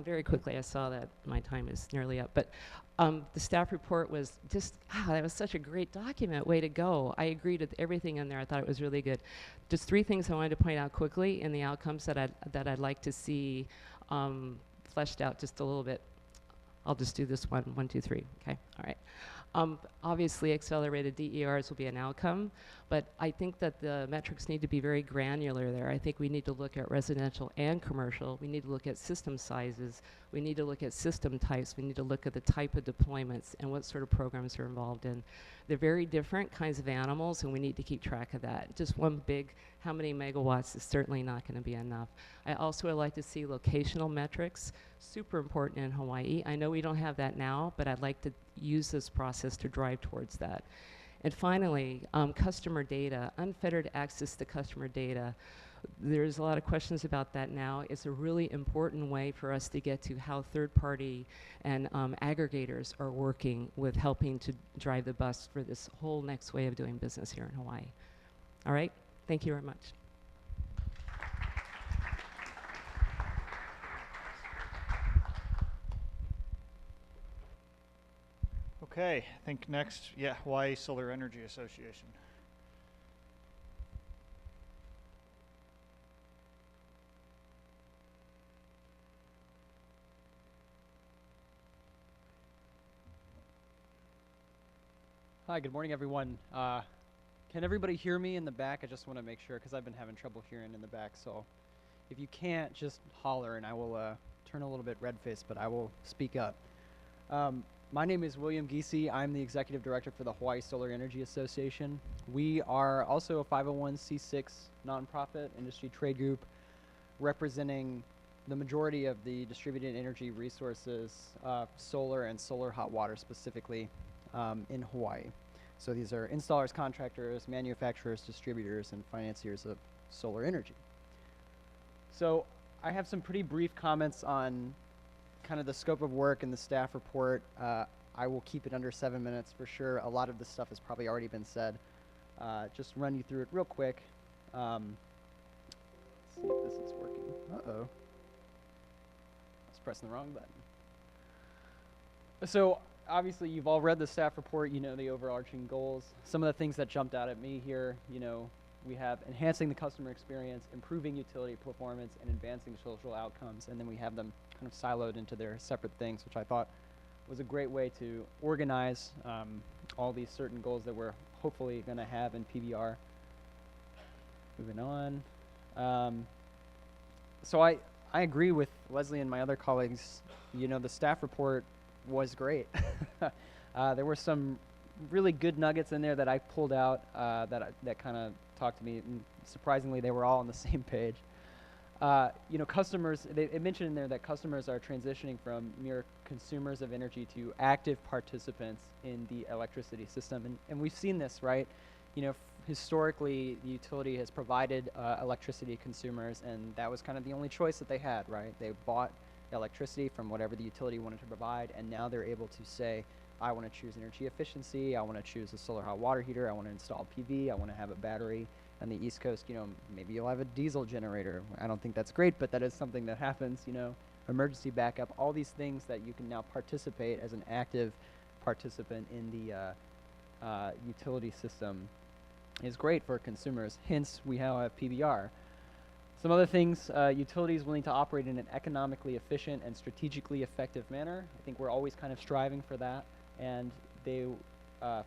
Very quickly, I saw that my time is nearly up, but the staff report was just, that was such a great document, way to go. I agreed with everything in there. I thought it was really good. Just 3 things I wanted to point out quickly in the outcomes that I'd like to see fleshed out just a little bit. I'll just do this 1, 2, 3, okay, all right. Obviously, accelerated DERs will be an outcome, but I think that the metrics need to be very granular there. I think we need to look at residential and commercial. We need to look at system sizes. We need to look at system types. We need to look at the type of deployments and what sort of programs are involved in. They're very different kinds of animals, and we need to keep track of that. Just one big, how many megawatts is certainly not going to be enough. I also would like to see locational metrics, super important in Hawaii. I know we don't have that now, but I'd like to use this process to drive towards that. And finally, customer data, unfettered access to customer data. There's a lot of questions about that now. It's a really important way for us to get to how third-party and aggregators are working with helping to drive the bus for this whole next way of doing business here in Hawaii. All right? Thank you very much. Okay, I think next, Hawaii Solar Energy Association. Hi, good morning, everyone. Can everybody hear me in the back? I just want to make sure because I've been having trouble hearing in the back. So if you can't, just holler and I will turn a little bit red-faced, but I will speak up. My name is William Giese. I'm the Executive Director for the Hawaii Solar Energy Association. We are also a 501c6 nonprofit industry trade group representing the majority of the distributed energy resources, solar and solar hot water specifically, in Hawaii. So these are installers, contractors, manufacturers, distributors, and financiers of solar energy. So I have some pretty brief comments on kind of the scope of work and the staff report. I will keep it under 7 minutes for sure. A lot of this stuff has probably already been said. Just run you through it real quick. Let's see if this is working. Uh-oh. I was pressing the wrong button. So obviously you've all read the staff report, you know the overarching goals. Some of the things that jumped out at me here, you know, we have enhancing the customer experience, improving utility performance, and advancing social outcomes, and then we have them kind of siloed into their separate things, which I thought was a great way to organize all these certain goals that we're hopefully going to have in PBR. Moving on. So I agree with Leslie and my other colleagues. You know, the staff report was great. There were some really good nuggets in there that I pulled out that kind of talked to me, and surprisingly they were all on the same page. You know, customers, it mentioned in there that customers are transitioning from mere consumers of energy to active participants in the electricity system, and we've seen this, right? You know, historically the utility has provided electricity consumers, and that was kind of the only choice that they had, right? They bought electricity from whatever the utility wanted to provide, and now they're able to say, I want to choose energy efficiency, I want to choose a solar hot water heater, I want to install PV, I want to have a battery. On the East Coast, you know, maybe you'll have a diesel generator. I don't think that's great, but that is something that happens, you know, emergency backup, all these things that you can now participate as an active participant in the utility system is great for consumers. Hence, we now have PBR. Some other things, utilities willing to operate in an economically efficient and strategically effective manner. I think we're always kind of striving for that, and they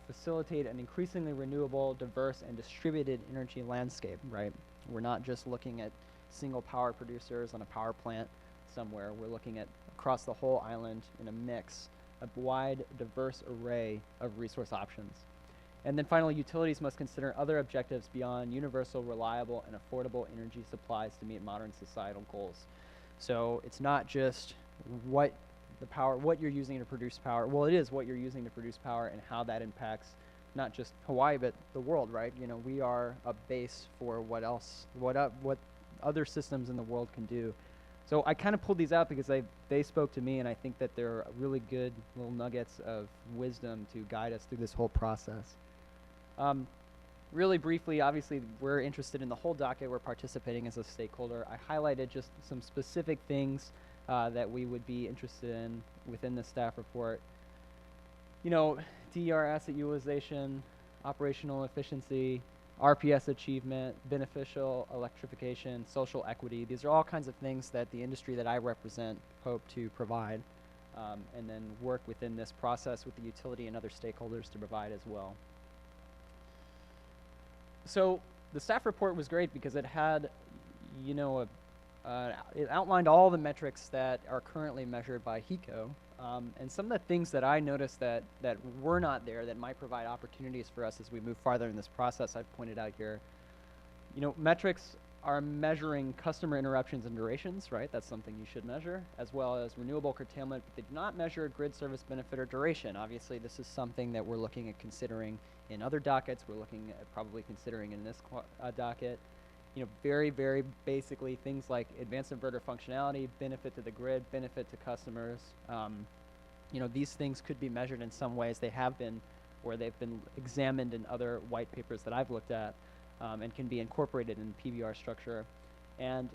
facilitate an increasingly renewable, diverse, and distributed energy landscape, right? We're not just looking at single power producers on a power plant somewhere. We're looking at across the whole island in a mix, a wide, diverse array of resource options. And then finally, utilities must consider other objectives beyond universal, reliable, and affordable energy supplies to meet modern societal goals. So it's not just what you're using to produce power. Well, it is what you're using to produce power and how that impacts not just Hawaii, but the world, right? You know, we are a base for what other systems in the world can do. So I kind of pulled these out because they spoke to me, and I think that they're really good little nuggets of wisdom to guide us through this whole process. Really briefly, obviously, we're interested in the whole docket. We're participating as a stakeholder. I highlighted just some specific things that we would be interested in within the staff report. You know, DER asset utilization, operational efficiency, RPS achievement, beneficial electrification, social equity. These are all kinds of things that the industry that I represent hope to provide, and then work within this process with the utility and other stakeholders to provide as well. So the staff report was great because it had, you know, it outlined all the metrics that are currently measured by HECO, and some of the things that I noticed that were not there that might provide opportunities for us as we move farther in this process, I've pointed out here. You know, metrics are measuring customer interruptions and durations, right? That's something you should measure, as well as renewable curtailment, but they do not measure grid service benefit or duration. Obviously, this is something that we're looking at considering in other dockets. We're looking at probably considering in this docket. You know, very, very basically things like advanced inverter functionality, benefit to the grid, benefit to customers. You know, these things could be measured in some ways. They have been, or they've been examined in other white papers that I've looked at. and can be incorporated in PBR structure. And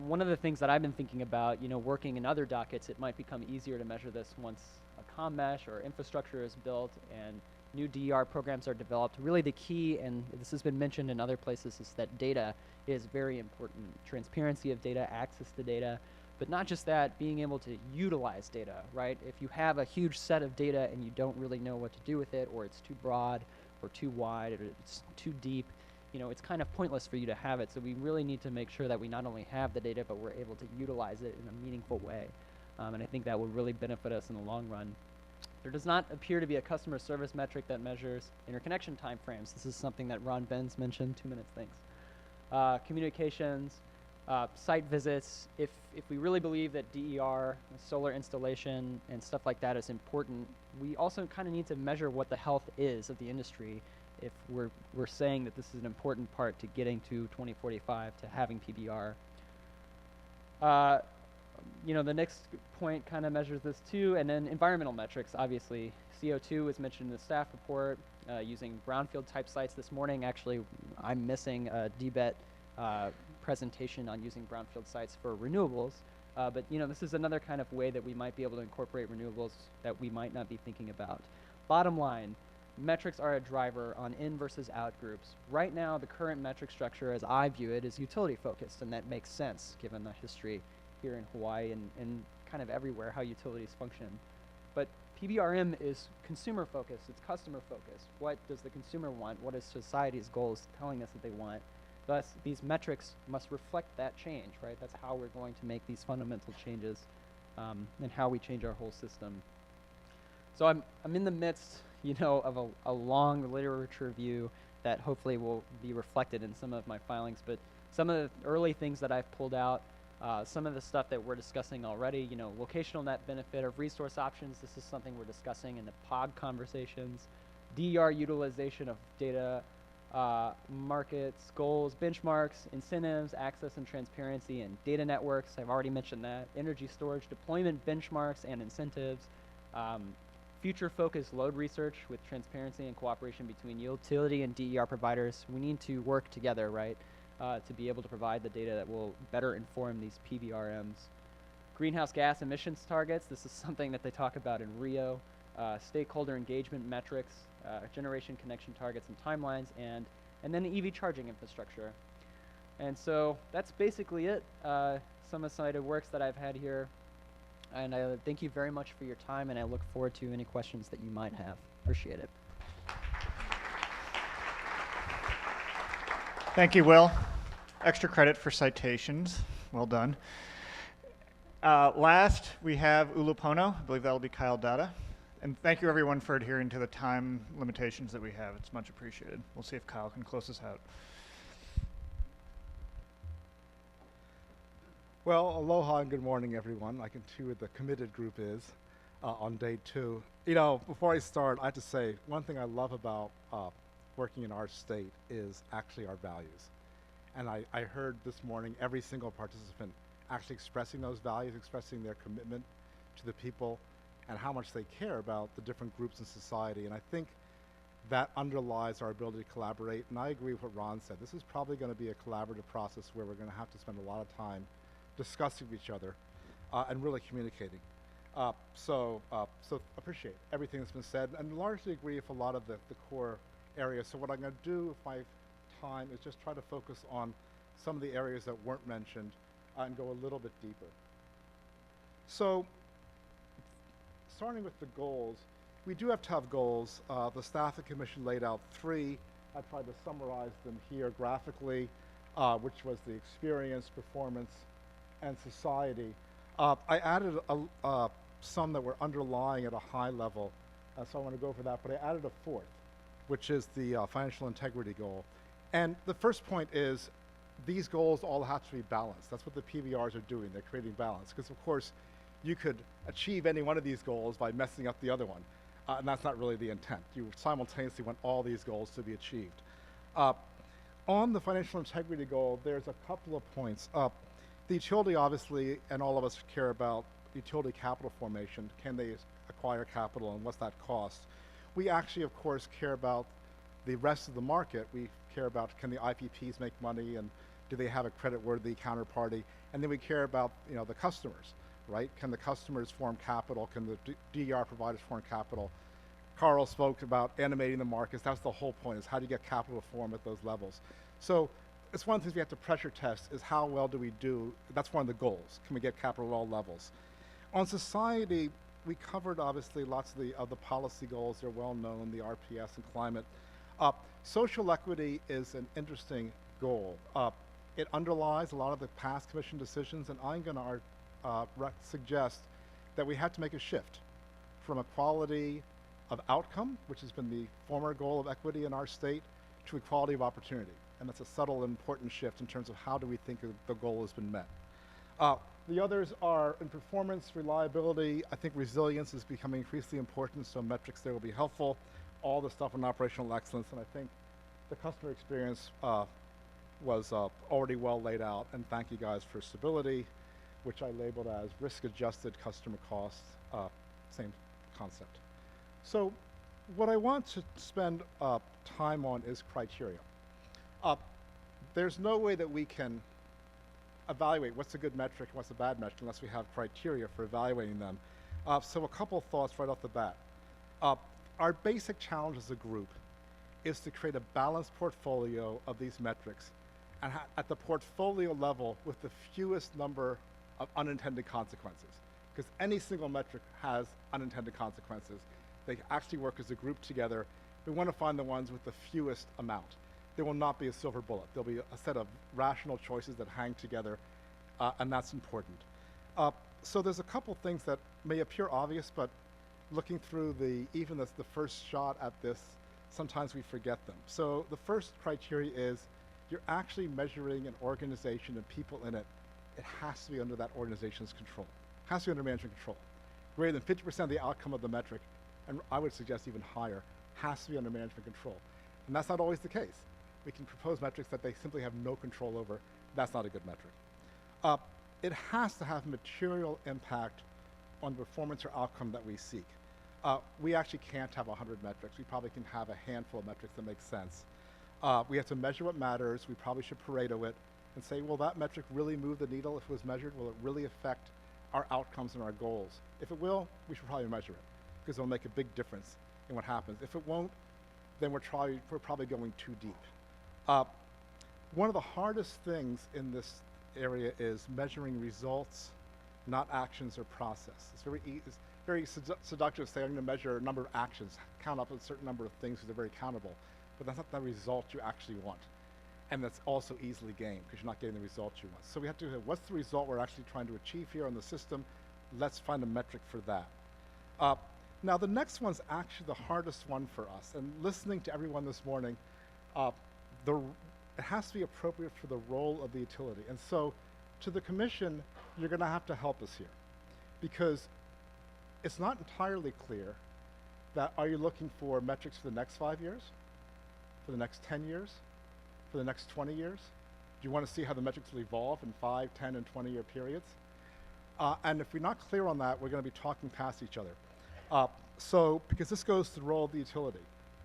one of the things that I've been thinking about, working in other dockets, it might become easier to measure this once a comm mesh or infrastructure is built and new DER programs are developed. Really the key, and this has been mentioned in other places, is that data is very important. Transparency of data, access to data, but not just that, being able to utilize data, right? If you have a huge set of data and you don't really know what to do with it, or it's too broad or too wide or it's too deep, it's kind of pointless for you to have it. So we really need to make sure that we not only have the data, but we're able to utilize it in a meaningful way. And I think that will really benefit us in the long run. There does not appear to be a customer service metric that measures interconnection timeframes. This is something that Ron Benz mentioned. 2 minutes, thanks. Communications, site visits. If we really believe that DER, solar installation, and stuff like that is important, we also kind of need to measure what the health is of the industry if we're saying that this is an important part to getting to 2045, to having PBR. The next point kind of measures this too, and then environmental metrics, obviously. CO2 was mentioned in the staff report, using brownfield type sites this morning. Actually, I'm missing a DBET presentation on using brownfield sites for renewables. But this is another kind of way that we might be able to incorporate renewables that we might not be thinking about. Bottom line, metrics are a driver on in versus out groups. Right now, the current metric structure, as I view it, is utility focused, and that makes sense given the history here in Hawaii and kind of everywhere how utilities function. But PBRM is consumer focused, it's customer focused. What does the consumer want? What is society's goals telling us that they want? Thus, these metrics must reflect that change, right? That's how we're going to make these fundamental changes and how we change our whole system. So I'm in the midst, of a long literature review that hopefully will be reflected in some of my filings. But some of the early things that I've pulled out, some of the stuff that we're discussing already, locational net benefit of resource options. This is something we're discussing in the POG conversations. DER utilization of data, markets, goals, benchmarks, incentives, access and transparency, and data networks. I've already mentioned that. Energy storage, deployment benchmarks and incentives. Future-focused load research with transparency and cooperation between utility and DER providers. We need to work together, right, to be able to provide the data that will better inform these PBRMs. Greenhouse gas emissions targets. This is something that they talk about in Rio. Stakeholder engagement metrics, generation connection targets and timelines, and then EV charging infrastructure. And so that's basically it. Some of the cited works that I've had here. And I thank you very much for your time, and I look forward to any questions that you might have. Appreciate it. Thank you, Will. Extra credit for citations. Well done. Last, we have Ulupono. I believe that will be Kyle Dada. And thank you, everyone, for adhering to the time limitations that we have. It's much appreciated. We'll see if Kyle can close us out. Well, aloha and good morning, everyone. I can see what the committed group is on day 2. Before I start, I have to say, one thing I love about working in our state is actually our values. And I heard this morning every single participant actually expressing those values, expressing their commitment to the people and how much they care about the different groups in society. And I think that underlies our ability to collaborate. And I agree with what Ron said. This is probably going to be a collaborative process where we're going to have to spend a lot of time discussing with each other and really communicating. So appreciate everything that's been said and largely agree with a lot of the core areas. So what I'm going to do with my time is just try to focus on some of the areas that weren't mentioned and go a little bit deeper. So starting with the goals, we do have to have goals. The staff and commission laid out 3. I tried to summarize them here graphically, which was the experience, performance, and society. I added some that were underlying at a high level, so I want to go for that, but I added a 4th, which is the financial integrity goal. And the first point is these goals all have to be balanced. That's what the PBRs are doing. They're creating balance, because of course you could achieve any one of these goals by messing up the other one, and that's not really the intent. You simultaneously want all these goals to be achieved. On the financial integrity goal, there's a couple of points. The utility, obviously, and all of us care about utility capital formation. Can they acquire capital and what's that cost? We actually, of course, care about The rest of the market, we care about, can the IPPs make money, and do they have a credit-worthy counterparty? And then we care about, the customers, right? Can the customers form capital? Can the DER providers form capital? Carl spoke about animating the markets. That's the whole point, is how do you get capital to form at those levels? So it's one of the things we have to pressure test, is how well do we do? That's one of the goals. Can we get capital at all levels? On society, we covered obviously lots of the policy goals. They're well known, the RPS and climate. Social equity is an interesting goal. It underlies a lot of the past commission decisions, and I'm going to suggest that we had to make a shift from equality of outcome, which has been the former goal of equity in our state, to equality of opportunity. And that's a subtle and important shift in terms of how do we think the goal has been met. The others are in performance, reliability. I think resilience is becoming increasingly important, so metrics there will be helpful. All the stuff on operational excellence, and I think the customer experience was already well laid out, and thank you guys for stability, which I labeled as risk-adjusted customer costs, same concept. So what I want to spend time on is criteria. There's no way that we can evaluate what's a good metric and what's a bad metric unless we have criteria for evaluating them. So a couple of thoughts right off the bat. Our basic challenge as a group is to create a balanced portfolio of these metrics, and at the portfolio level with the fewest number of unintended consequences, because any single metric has unintended consequences. They actually work as a group together. We want to find the ones with the fewest amount. There will not be a silver bullet. There'll be a set of rational choices that hang together, and that's important. So there's a couple things that may appear obvious, but looking through even the first shot at this, sometimes we forget them. So the first criteria is you're actually measuring an organization and people in it. It has to be under that organization's control. It has to be under management control. Greater than 50% of the outcome of the metric, and I would suggest even higher, has to be under management control. And that's not always the case. We can propose metrics that they simply have no control over. That's not a good metric. It has to have material impact on the performance or outcome that we seek. We actually can't have 100 metrics. We probably can have a handful of metrics that make sense. We have to measure what matters. We probably should Pareto it and say, will that metric really move the needle if it was measured? Will it really affect our outcomes and our goals? If it will, we should probably measure it, because it'll make a big difference in what happens. If it won't, then we're probably going too deep. One of the hardest things in this area is measuring results, not actions or process. It's very seductive to say I'm going to measure a number of actions, count up a certain number of things because they're very countable, but that's not the result you actually want. And that's also easily gained because you're not getting the results you want. So we have to say, what's the result we're actually trying to achieve here on the system? Let's find a metric for that. Now the next one's actually the hardest one for us. And listening to everyone this morning, it has to be appropriate for the role of the utility. And so to the commission, you're going to have to help us here, because it's not entirely clear that are you looking for metrics for the next 5 years, for the next 10 years, for the next 20 years? Do you want to see how the metrics will evolve in 5, 10, and 20-year periods? And if we're not clear on that, we're going to be talking past each other. So, because this goes to the role of the utility.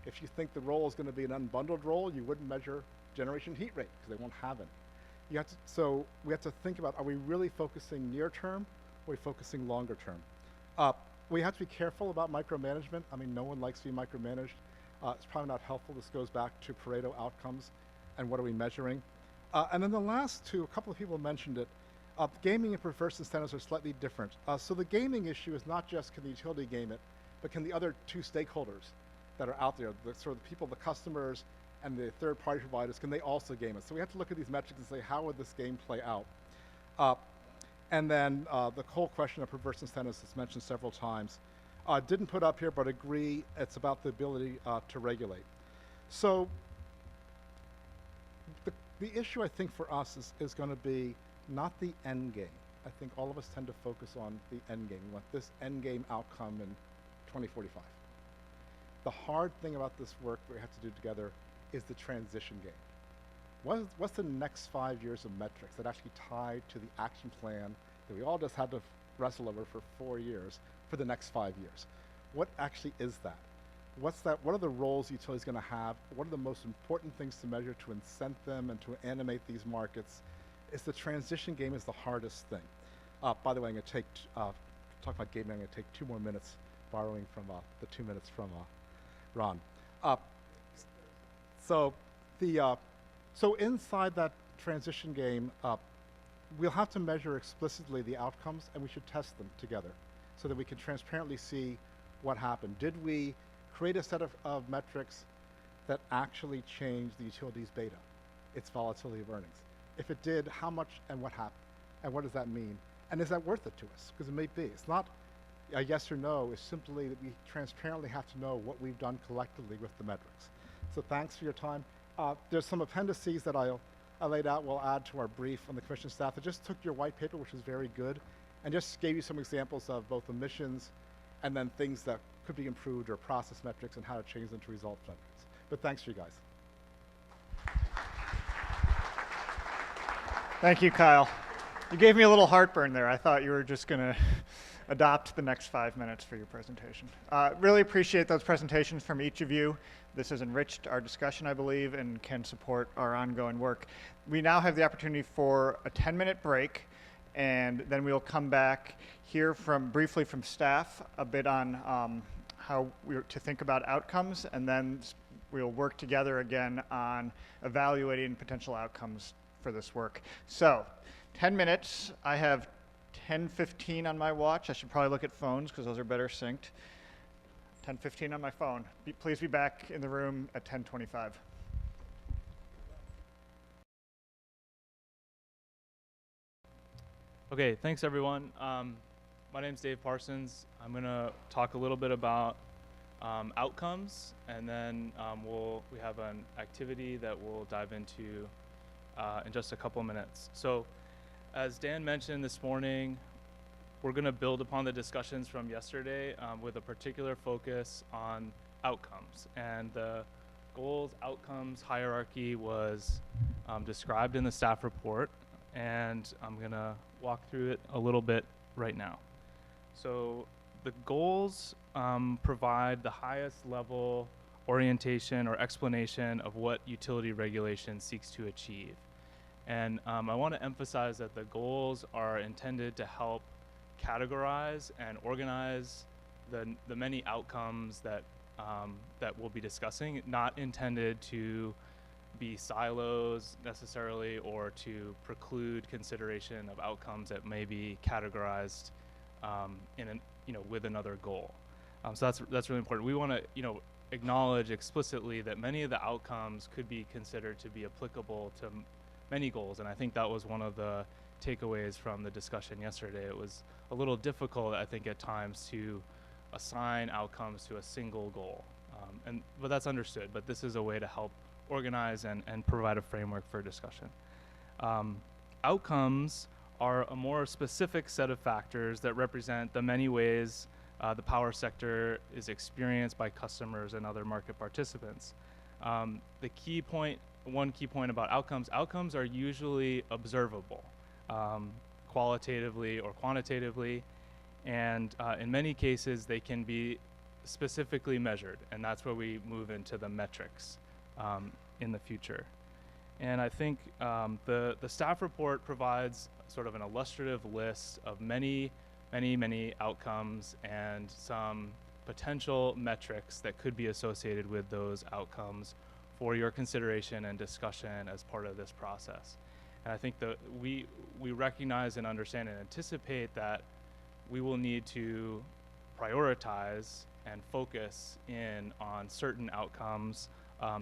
If you think the role is going to be an unbundled role, you wouldn't measure generation heat rate because they won't have any. So we have to think about, are we really focusing near term, or are we focusing longer term? We have to be careful about micromanagement. I mean, no one likes to be micromanaged. It's probably not helpful. This goes back to Pareto outcomes and what are we measuring. And then the last two, a couple of people mentioned it. Gaming and perverse incentives are slightly different. So the gaming issue is not just can the utility game it, but can the other two stakeholders that are out there, the sort of the people, the customers, and the third-party providers, can they also game it? So we have to look at these metrics and say, how would this game play out? And then the whole question of perverse incentives is mentioned several times. Didn't put up here, but agree it's about the ability to regulate. So the issue I think for us is going to be not the end game. I think all of us tend to focus on the end game. We want this end game outcome in 2045. The hard thing about this work we have to do together is the transition game. What's the next 5 years of metrics that actually tie to the action plan that we all just had to wrestle over for 4 years for the next 5 years? What actually is that? what are the roles utilities going to have? What are the most important things to measure to incent them and to animate these markets? Is the transition game is the hardest thing. By the way, I'm going to take, talk about gaming, I'm going to take 2 more minutes, borrowing from the 2 minutes from Ron. So inside that transition game, we'll have to measure explicitly the outcomes, and we should test them together so that we can transparently see what happened. Did we create a set of metrics that actually changed the utility's beta, its volatility of earnings? If it did, how much and what happened? And what does that mean? And is that worth it to us? Because it may be. It's not a yes or no, it's simply that we transparently have to know what we've done collectively with the metrics. So thanks for your time. There's some appendices that I laid out, we'll add to our brief on the commission staff. I just took your white paper, which is very good, and just gave you some examples of both emissions and then things that could be improved or process metrics and how to change them to result metrics. But thanks to you guys. Thank you, Kyle. You gave me a little heartburn there. I thought you were just going to adopt the next 5 minutes for your presentation. Really appreciate those presentations from each of you. This has enriched our discussion, I believe, and can support our ongoing work. We now have the opportunity for a 10-minute break, and then we'll come back, hear briefly from staff a bit on how we're to think about outcomes, and then we'll work together again on evaluating potential outcomes for this work. So, 10 minutes. I have 10:15 on my watch. I should probably look at phones because those are better synced. 10:15 on my phone. Please be back in the room at 10:25. Okay, thanks everyone. My name's Dave Parsons. I'm gonna talk a little bit about outcomes, and then we have an activity that we'll dive into in just a couple minutes. So, as Dan mentioned this morning, we're going to build upon the discussions from yesterday with a particular focus on outcomes. And the goals outcomes hierarchy was described in the staff report, and I'm going to walk through it a little bit right now. So the goals provide the highest level orientation or explanation of what utility regulation seeks to achieve. And I want to emphasize that the goals are intended to help categorize and organize the many outcomes that we'll be discussing, not intended to be silos necessarily or to preclude consideration of outcomes that may be categorized with another goal. So that's really important. We want to acknowledge explicitly that many of the outcomes could be considered to be applicable to many goals, and I think that was one of the takeaways from the discussion yesterday. It was a little difficult, I think, at times to assign outcomes to a single goal, but that's understood. But this is a way to help organize and provide a framework for discussion. Outcomes are a more specific set of factors that represent the many ways the power sector is experienced by customers and other market participants. One key point about outcomes are usually observable, qualitatively or quantitatively, and in many cases they can be specifically measured, and that's where we move into the metrics in the future. And I think the staff report provides sort of an illustrative list of many outcomes and some potential metrics that could be associated with those outcomes for your consideration and discussion as part of this process. And I think that we recognize and understand and anticipate that we will need to prioritize and focus in on certain outcomes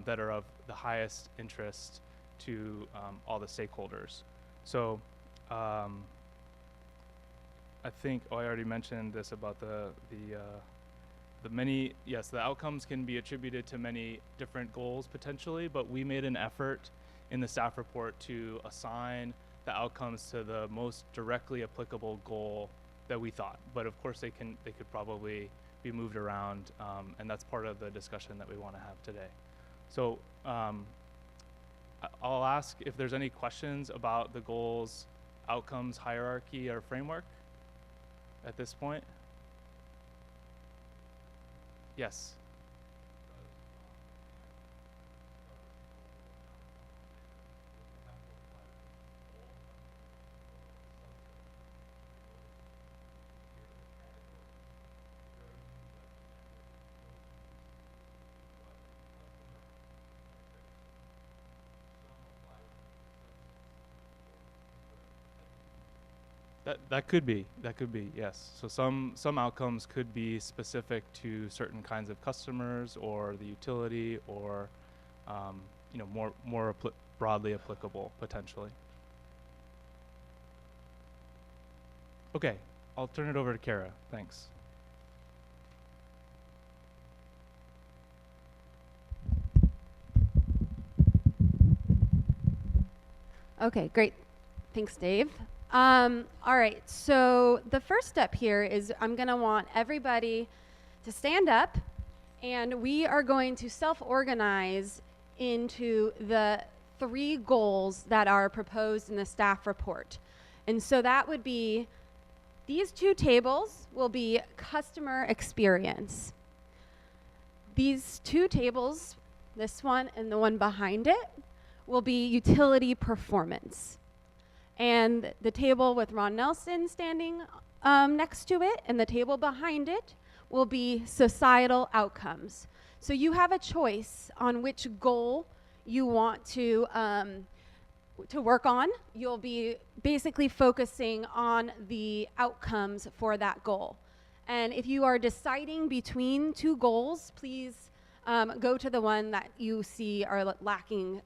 that are of the highest interest to all the stakeholders. So I think, I already mentioned this about the outcomes can be attributed to many different goals potentially, but we made an effort in the staff report to assign the outcomes to the most directly applicable goal that we thought. But of course they could probably be moved around, and that's part of the discussion that we want to have today. So I'll ask if there's any questions about the goals outcomes hierarchy or framework at this point. Yes. That could be yes. So some outcomes could be specific to certain kinds of customers or the utility, or more broadly applicable potentially. Okay, I'll turn it over to Kara. Thanks. Okay, great. Thanks, Dave. All right, so the first step here is I'm going to want everybody to stand up, and we are going to self-organize into the 3 goals that are proposed in the staff report. And so that would be, these 2 tables will be customer experience. These 2 tables, this one and the one behind it, will be utility performance. And the table with Ron Nelson standing next to it and the table behind it will be societal outcomes. So you have a choice on which goal you want to work on. You'll be basically focusing on the outcomes for that goal. And if you are deciding between 2 goals, please go to the one that you see are lacking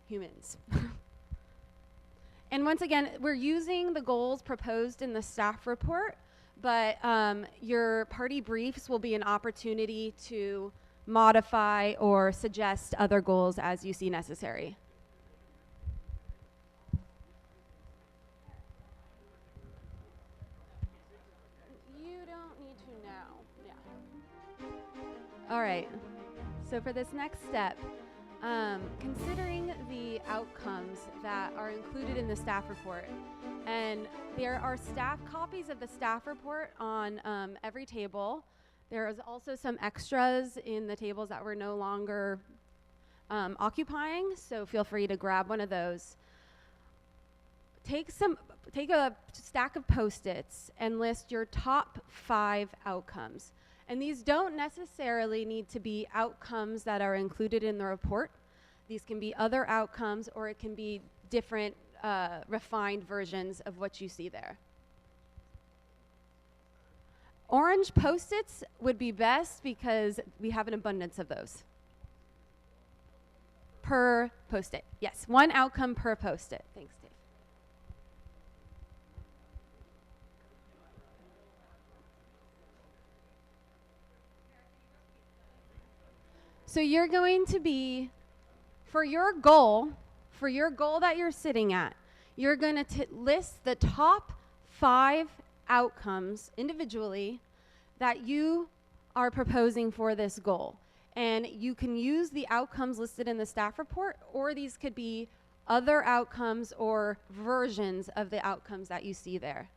humans. And once again, we're using the goals proposed in the staff report, but your party briefs will be an opportunity to modify or suggest other goals as you see necessary. You don't need to now. Yeah. All right. So for this next step, considering the outcomes that are included in the staff report, and there are staff copies of the staff report on every table. There is also some extras in the tables that we're no longer occupying, so feel free to grab one of those. Take a stack of Post-its and list your top 5 outcomes. And these don't necessarily need to be outcomes that are included in the report. These can be other outcomes, or it can be different refined versions of what you see there. Orange Post-its would be best because we have an abundance of those. Per Post-it. Yes, 1 outcome per Post-it. Thanks, Dave. So you're going to be, for your goal that you're sitting at, you're going to list the top 5 outcomes individually that you are proposing for this goal. And you can use the outcomes listed in the staff report, or these could be other outcomes or versions of the outcomes that you see there.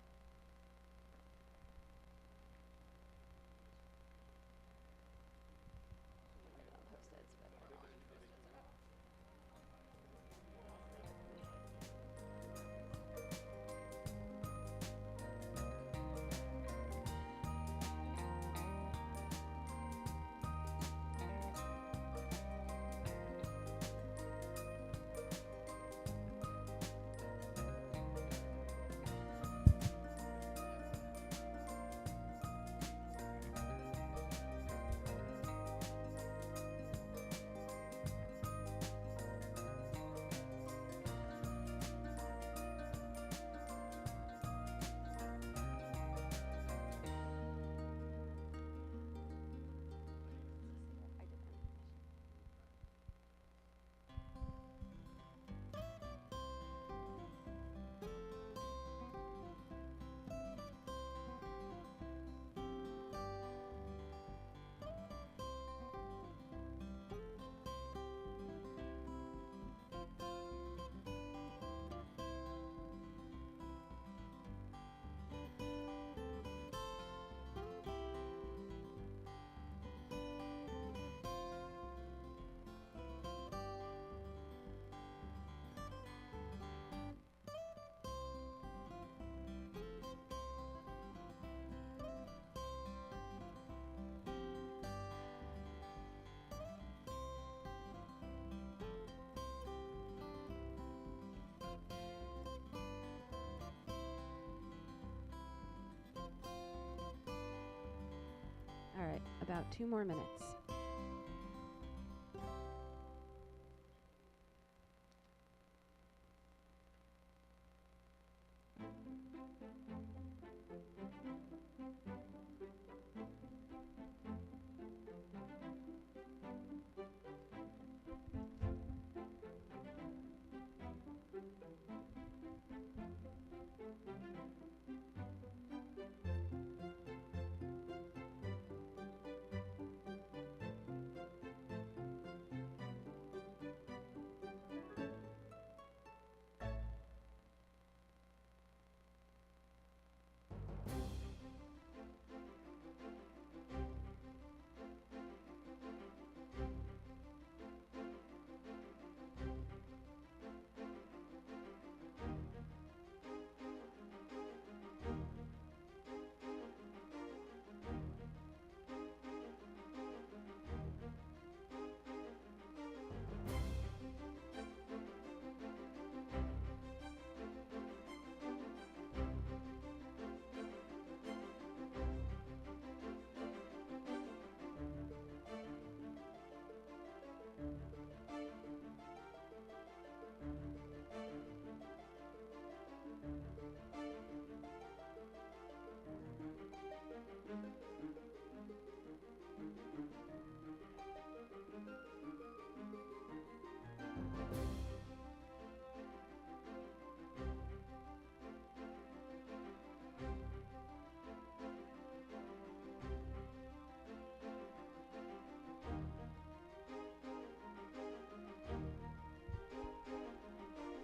about 2 more minutes.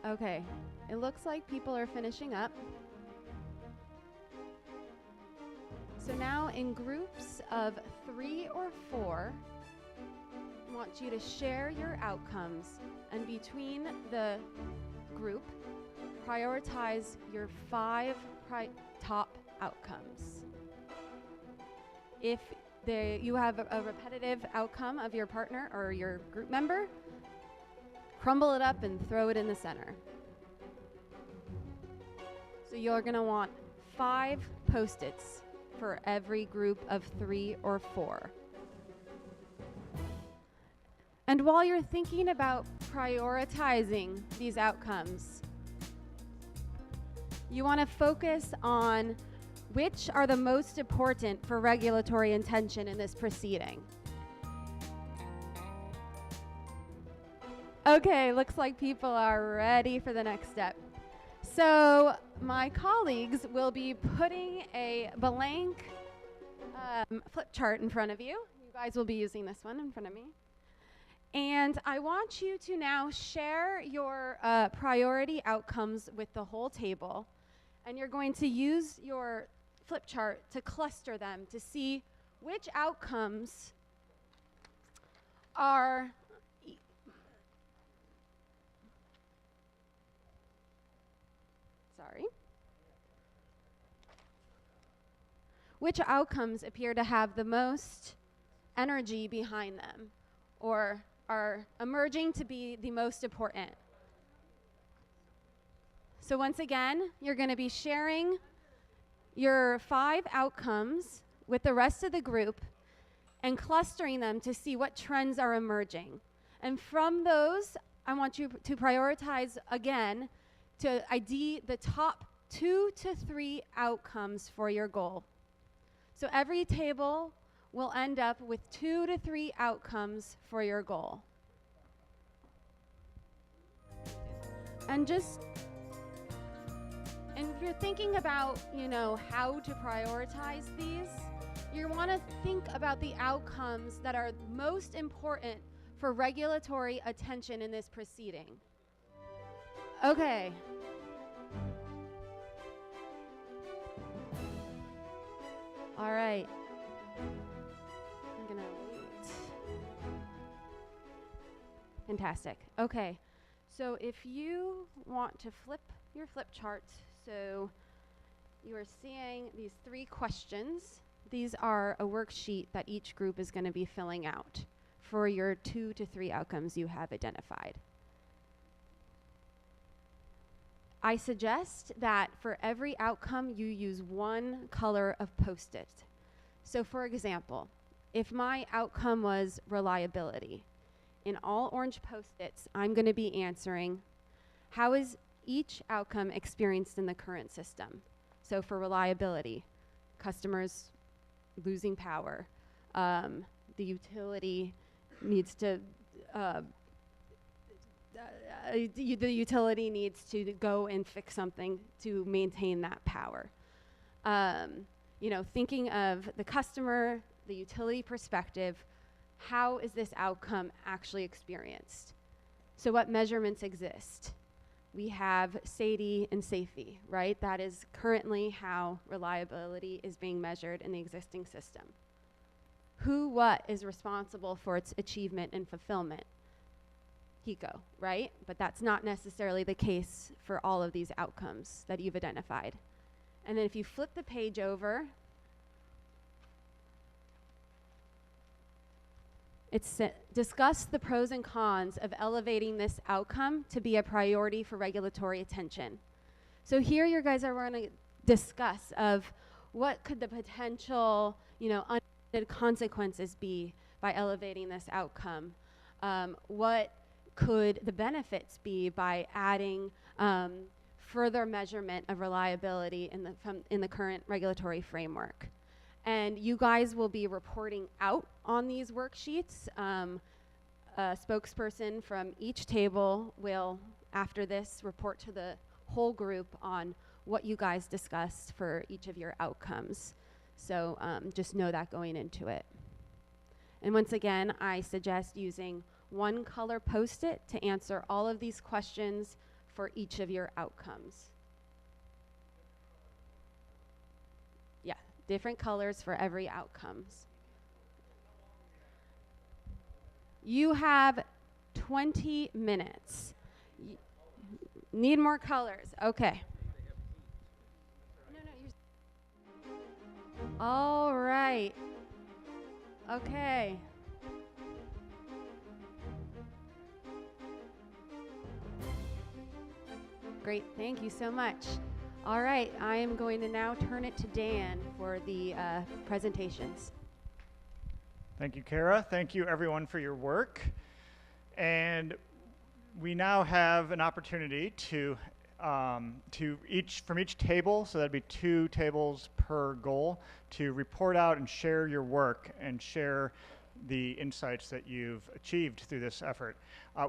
Okay, it looks like people are finishing up. So now in groups of 3 or 4, I want you to share your outcomes, and between the group, prioritize your 5 top outcomes. If you have a repetitive outcome of your partner or your group member, crumble it up and throw it in the center. So you're going to want 5 Post-its for every group of 3 or 4. And while you're thinking about prioritizing these outcomes, you want to focus on which are the most important for regulatory intention in this proceeding. Okay, looks like people are ready for the next step. So my colleagues will be putting a blank flip chart in front of you. You guys will be using this one in front of me. And I want you to now share your priority outcomes with the whole table. And you're going to use your flip chart to cluster them to see which outcomes are which outcomes appear to have the most energy behind them or are emerging to be the most important. So once again, you're going to be sharing your 5 outcomes with the rest of the group and clustering them to see what trends are emerging. And from those, I want you to prioritize again to ID the top 2 to 3 outcomes for your goal. So every table will end up with 2 to 3 outcomes for your goal. And if you're thinking about, how to prioritize these, you want to think about the outcomes that are most important for regulatory attention in this proceeding. Okay. All right. I'm going to wait. Fantastic. Okay. So if you want to flip your flip chart, so you are seeing these 3 questions. These are a worksheet that each group is going to be filling out for your 2 to 3 outcomes you have identified. I suggest that for every outcome you use one color of Post-it. So for example, if my outcome was reliability, in all orange Post-its, I'm going to be answering, how is each outcome experienced in the current system? So for reliability, customers losing power, the utility needs to, the utility needs to go and fix something to maintain that power. You know, thinking of the customer, the utility perspective, how is this outcome actually experienced? So what measurements exist? We have SAIDI and SAFE, right? That is currently how reliability is being measured in the existing system. Who, what is responsible for its achievement and fulfillment? HECO, right? But that's not necessarily the case for all of these outcomes that you've identified. And then if you flip the page over, it's discuss the pros and cons of elevating this outcome to be a priority for regulatory attention. So here you guys are going to discuss of what could the potential, you know, unintended consequences be by elevating this outcome. What could the benefits be by adding further measurement of reliability in the current regulatory framework? And you guys will be reporting out on these worksheets. A spokesperson from each table will, after this, report to the whole group on what you guys discussed for each of your outcomes. So just know that going into it. And once again, I suggest using one color Post-it to answer all of these questions for each of your outcomes. Yeah, different colors for every outcomes. You have 20 minutes. Need more colors. Okay. All right. Okay. Great, thank you so much. All right, I am going to now turn it to Dan for the presentations. Thank you, Kara. Thank you, everyone, for your work. And we now have an opportunity from each table, so that'd be 2 tables per goal, to report out and share your work and share the insights that you've achieved through this effort.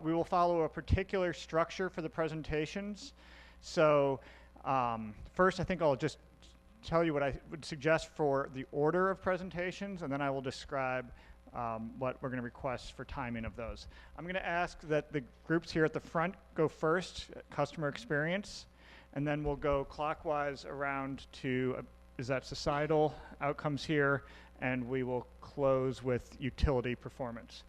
We will follow a particular structure for the presentations. So first, I think I'll just tell you what I would suggest for the order of presentations, and then I will describe what we're going to request for timing of those. I'm going to ask that the groups here at the front go first, customer experience, and then we'll go clockwise around to, is that societal outcomes here, and we will close with utility performance.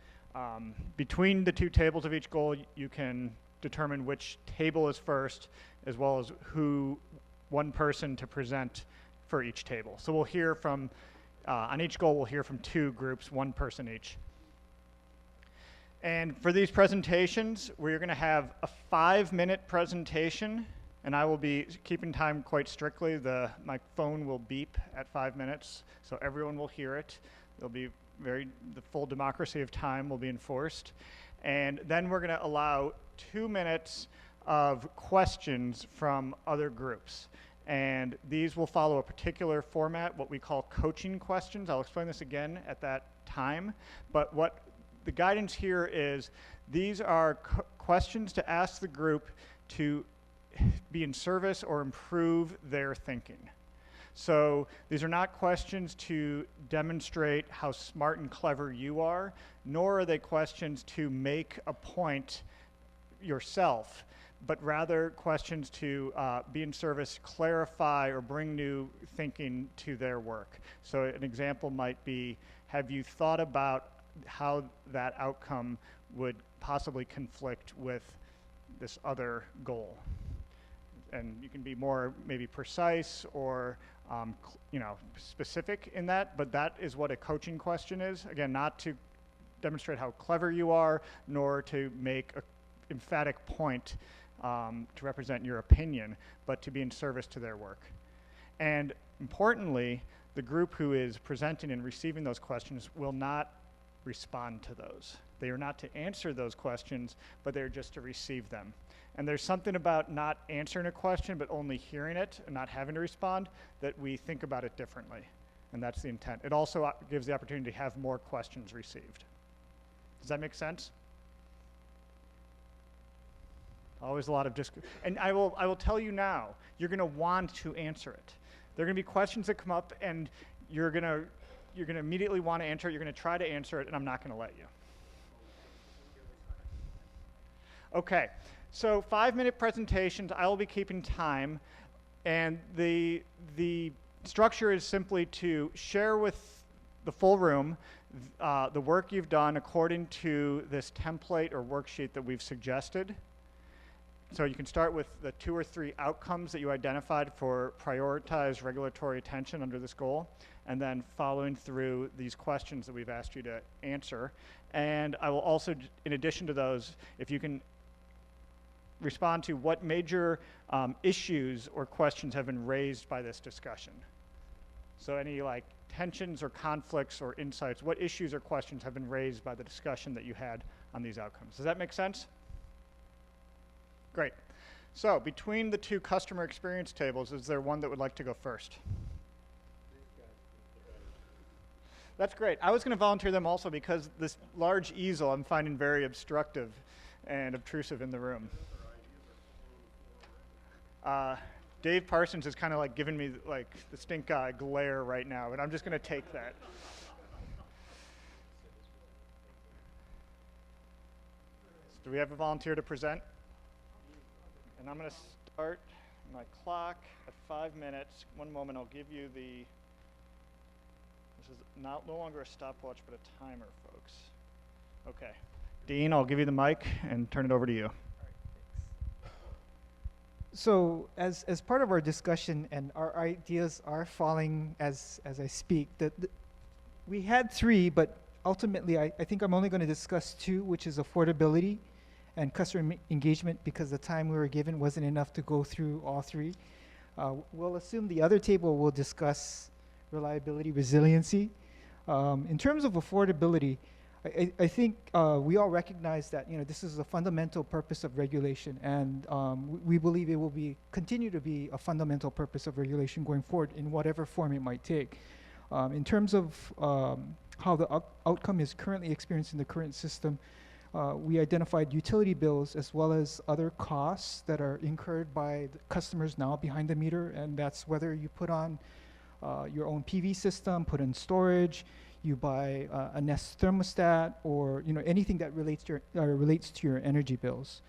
Between the 2 tables of each goal, you can determine which table is first, as well as one person to present for each table. So we'll hear from, on each goal, we'll hear from 2 groups, 1 person each. And for these presentations, we're going to have a 5-minute presentation, and I will be keeping time quite strictly. My phone will beep at 5 minutes, so everyone will hear it. There'll be the full democracy of time will be enforced. And then we're going to allow 2 minutes of questions from other groups. And these will follow a particular format, what we call coaching questions. I'll explain this again at that time. But what the guidance here is, these are questions to ask the group to be in service or improve their thinking. So these are not questions to demonstrate how smart and clever you are, nor are they questions to make a point yourself, but rather questions to be in service, clarify, or bring new thinking to their work. So an example might be, have you thought about how that outcome would possibly conflict with this other goal? And you can be more maybe precise or specific in that, but that is what a coaching question is. Again, not to demonstrate how clever you are, nor to make an emphatic point to represent your opinion, but to be in service to their work. And importantly, the group who is presenting and receiving those questions will not respond to those. They are not to answer those questions, but they're just to receive them. And there's something about not answering a question, but only hearing it and not having to respond, that we think about it differently. And that's the intent. It also gives the opportunity to have more questions received. Does that make sense? Always a lot of and I will tell you now, you're going to want to answer it. There are going to be questions that come up, and you're going to immediately want to answer it. You're going to try to answer it, and I'm not going to let you. Okay, so 5-minute presentations. I will be keeping time, and the structure is simply to share with the full room the work you've done according to this template or worksheet that we've suggested. So you can start with the 2 or 3 outcomes that you identified for prioritized regulatory attention under this goal, and then following through these questions that we've asked you to answer. And I will also, in addition to those, if you can respond to what major issues or questions have been raised by this discussion. So any like tensions or conflicts or insights, what issues or questions have been raised by the discussion that you had on these outcomes? Does that make sense? Great. So between the 2 customer experience tables, is there one that would like to go first? That's great. I was going to volunteer them also because this large easel I'm finding very obstructive and obtrusive in the room. Dave Parsons is kind of like giving me like the stink eye glare right now, and I'm just going to take that. Do we have a volunteer to present? And I'm going to start my clock at 5 minutes. One moment, I'll give you the, this is no longer a stopwatch, but a timer, folks. Okay. Dean, I'll give you the mic and turn it over to you. So as part of our discussion, and our ideas are falling as I speak, we had 3, but ultimately I think I'm only going to discuss 2, which is affordability and customer engagement, because the time we were given wasn't enough to go through all 3. We'll assume the other table will discuss reliability, resiliency. In terms of affordability, I think we all recognize that this is a fundamental purpose of regulation, and we believe it will continue to be a fundamental purpose of regulation going forward in whatever form it might take. In terms of how the outcome is currently experienced in the current system, we identified utility bills as well as other costs that are incurred by the customers now behind the meter, and that's whether you put on your own PV system, put in storage, you buy a Nest thermostat, or anything that relates to your energy bills.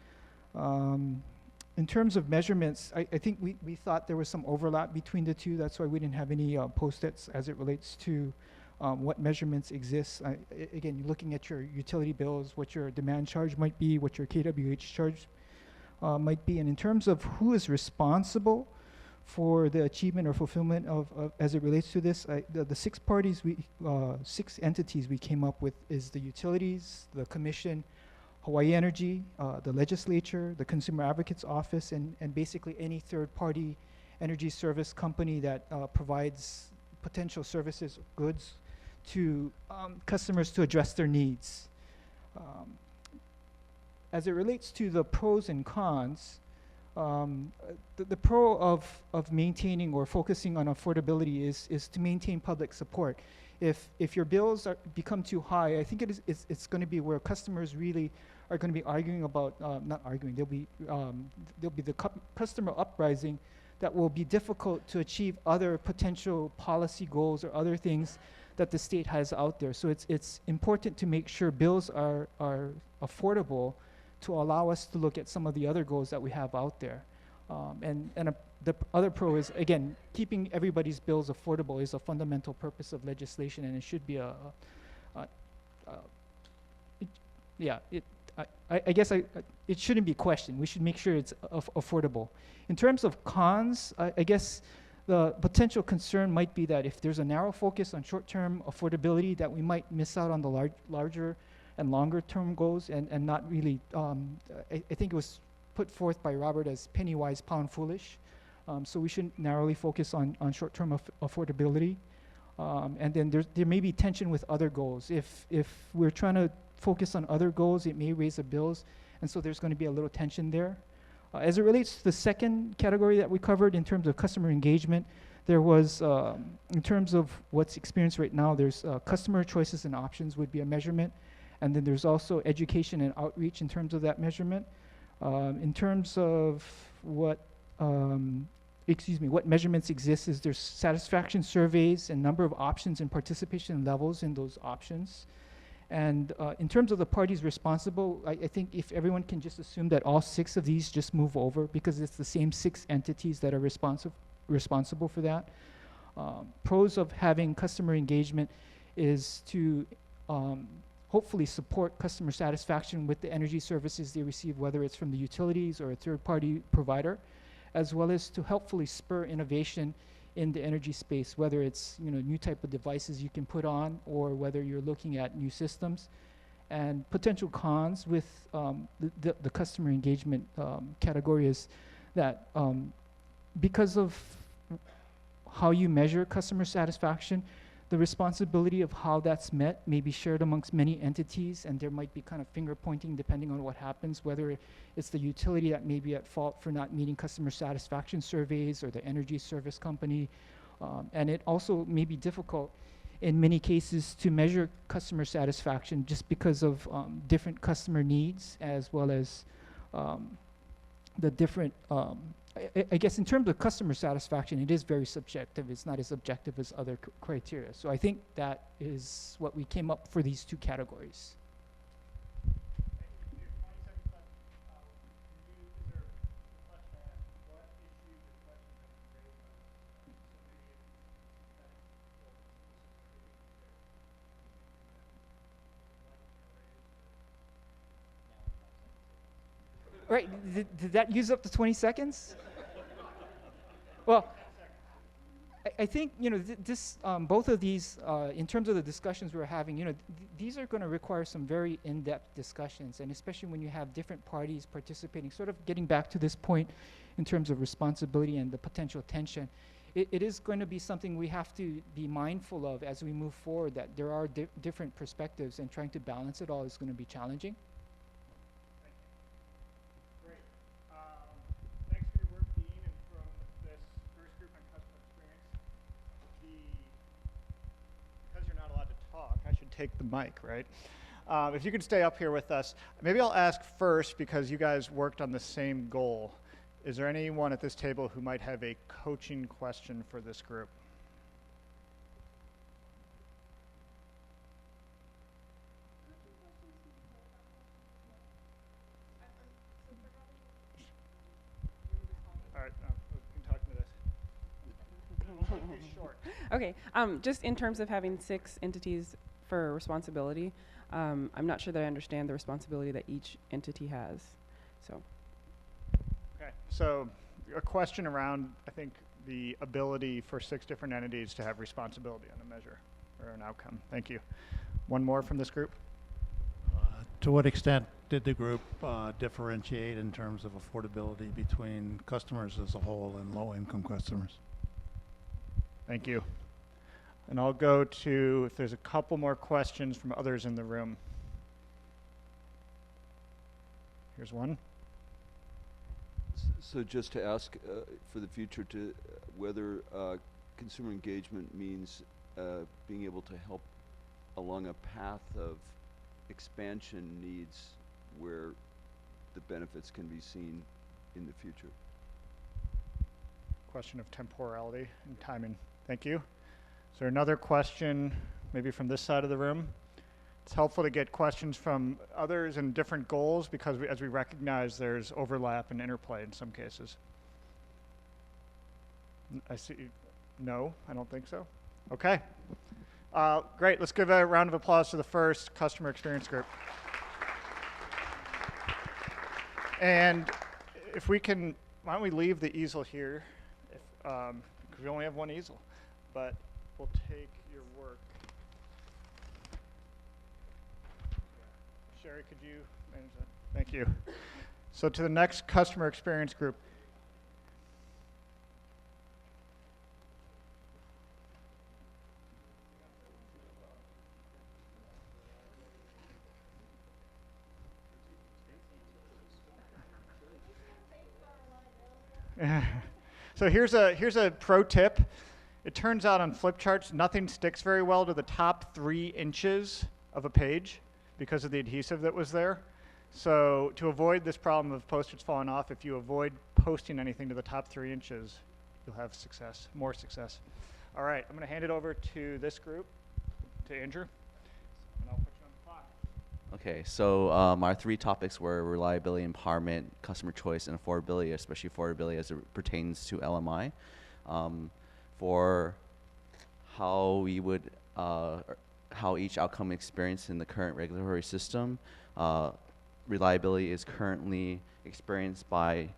In terms of measurements, I think we thought there was some overlap between the 2. That's why we didn't have any post-its as it relates to what measurements exist. Again, you're looking at your utility bills, what your demand charge might be, what your kWh charge might be. And in terms of who is responsible for the achievement or fulfillment of as it relates to this, the 6 parties, 6 entities we came up with is the utilities, the commission, Hawaii Energy, the legislature, the Consumer Advocate's Office, and basically any third-party energy service company that provides potential services, goods to customers to address their needs. As it relates to the pros and cons, the pro of maintaining or focusing on affordability is to maintain public support. If your bills become too high, I think it's going to be where customers really are going to be arguing about, not arguing, there'll be the customer uprising that will be difficult to achieve other potential policy goals or other things that the state has out there. So it's important to make sure bills are affordable to allow us to look at some of the other goals that we have out there. The other pro is, again, keeping everybody's bills affordable is a fundamental purpose of legislation, and it should be I guess it shouldn't be questioned. We should make sure it's affordable. In terms of cons, I guess the potential concern might be that if there's a narrow focus on short-term affordability, that we might miss out on the larger and longer-term goals, and not really, I think it was put forth by Robert as penny wise, pound foolish. So we shouldn't narrowly focus on short-term affordability. And then there may be tension with other goals. If we're trying to focus on other goals, it may raise the bills, and so there's going to be a little tension there. As it relates to the second category that we covered in terms of customer engagement, there was, in terms of what's experienced right now, there's customer choices and options would be a measurement, and then there's also education and outreach in terms of that measurement. In terms of what measurements exist is there's satisfaction surveys and number of options and participation levels in those options. And in terms of the parties responsible, I think if everyone can just assume that all 6 of these just move over because it's the same 6 entities that are responsible for that. Pros of having customer engagement is to hopefully support customer satisfaction with the energy services they receive, whether it's from the utilities or a third-party provider, as well as to helpfully spur innovation in the energy space, whether it's new type of devices you can put on or whether you're looking at new systems. And potential cons with the customer engagement category is that because of how you measure customer satisfaction, the responsibility of how that's met may be shared amongst many entities, and there might be kind of finger pointing depending on what happens, whether it's the utility that may be at fault for not meeting customer satisfaction surveys or the energy service company. And it also may be difficult in many cases to measure customer satisfaction just because of different customer needs, as well as the different I guess in terms of customer satisfaction, it is very subjective. It's not as objective as other criteria. So I think that is what we came up for these 2 categories. Right, did that use up the 20 seconds? Well, I think, both of these, in terms of the discussions we're having, these are going to require some very in-depth discussions, and especially when you have different parties participating, sort of getting back to this point in terms of responsibility and the potential tension. It is going to be something we have to be mindful of as we move forward, that there are different perspectives, and trying to balance it all is going to be challenging. Take the mic, right? If you could stay up here with us, maybe I'll ask first, because you guys worked on the same goal. Is there anyone at this table who might have a coaching question for this group? All right, we can talk to this. Short. Okay, just in terms of having 6 entities for responsibility, I'm not sure that I understand the responsibility that each entity has. So. Okay, so a question around, I think, the ability for 6 different entities to have responsibility on a measure or an outcome. Thank you. One more from this group. To what extent did the group differentiate in terms of affordability between customers as a whole and low-income customers? Thank you. And I'll go to, if there's a couple more questions from others in the room. Here's one. So just to ask for the future, to whether consumer engagement means being able to help along a path of expansion needs where the benefits can be seen in the future. Question of temporality and timing. Thank you. Is there another question, maybe from this side of the room? It's helpful to get questions from others and different goals, because as we recognize there's overlap and interplay in some cases. I see. No, I don't think so. Okay. Great. Let's give a round of applause to the first customer experience group. And if we can, why don't we leave the easel here? Because we only have one easel. But we'll take your work. Sherry, could you manage that? Thank you. So to the next customer experience group. So here's a pro tip. It turns out on flip charts, nothing sticks very well to the top 3 inches of a page because of the adhesive that was there. So to avoid this problem of posters falling off, if you avoid posting anything to the top 3 inches, you'll have success, more success. All right, I'm going to hand it over to this group, to Andrew, and I'll put you on the clock. Okay, so our 3 topics were reliability, empowerment, customer choice, and affordability, especially affordability as it pertains to LMI. For how we would, how each outcome experienced in the current regulatory system, reliability is currently experienced by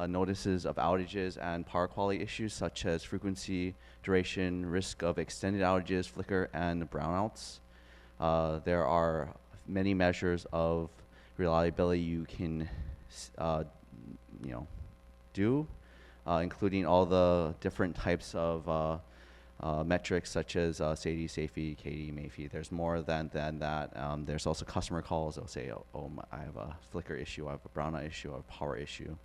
notices of outages and power quality issues such as frequency, duration, risk of extended outages, flicker, and brownouts. There are many measures of reliability you can do, including all the different types of metrics such as SAIDI, SAIFI, KD, MAFI. There's more than that. There's also customer calls. They'll say, I have a flicker issue, I have a brownout issue, I have a power issue.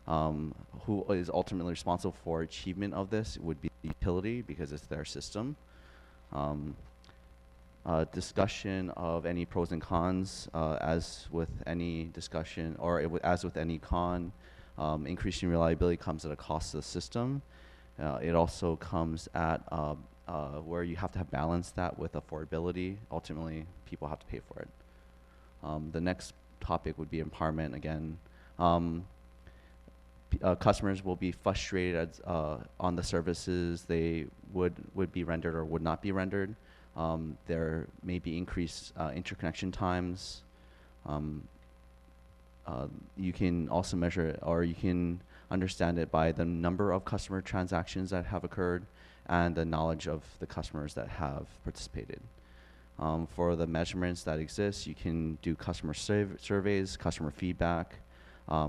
Who is ultimately responsible for achievement of this would be the utility because it's their system. Discussion of any pros and cons, as with any discussion, or as with any con, increasing reliability comes at a cost to the system. It also comes at where you have to have balanced that with affordability. Ultimately, people have to pay for it. The next topic would be empowerment again. Customers will be frustrated on the services they would be rendered or would not be rendered. There may be increased interconnection times. You can also measure it, or you can understand it by the number of customer transactions that have occurred and the knowledge of the customers that have participated. For the measurements that exist, you can do customer surveys, customer feedback,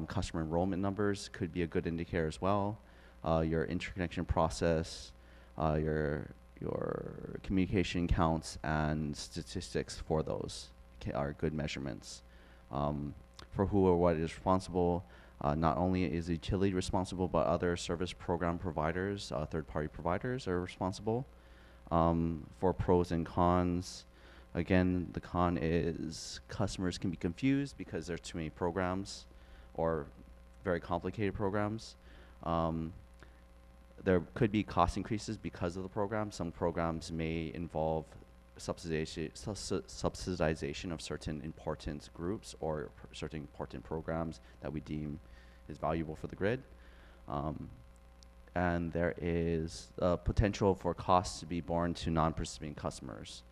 customer enrollment numbers could be a good indicator as well. Your interconnection process, your communication counts and statistics for those are good measurements. For who or what is responsible, not only is the utility responsible, but other service program providers, third-party providers are responsible. For pros and cons, again, the con is customers can be confused because there's too many programs or very complicated programs. There could be cost increases because of the program. Some programs may involve subsidization of certain important groups or certain important programs that we deem is valuable for the grid. And there is potential for costs to be borne to non-participating customers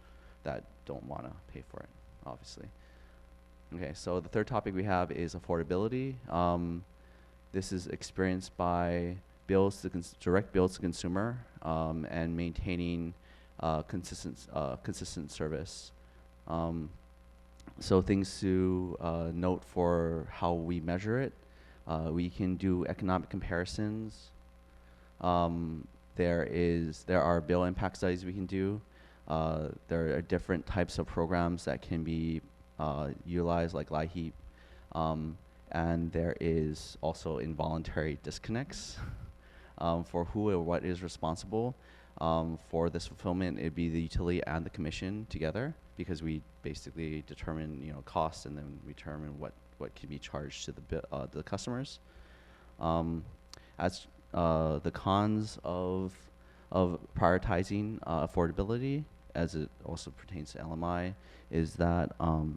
that don't want to pay for it, obviously. Okay, so the third topic we have is affordability. This is experienced by direct bills to consumer and maintaining consistent service. So things to note for how we measure it. We can do economic comparisons. There are bill impact studies we can do. There are different types of programs that can be utilized, like LIHEAP. And there is also involuntary disconnects. For who or what is responsible for this fulfillment, it'd be the utility and the commission together, because we basically determine costs and then we determine what can be charged to the customers. As the cons of prioritizing affordability, as it also pertains to LMI, is that okay,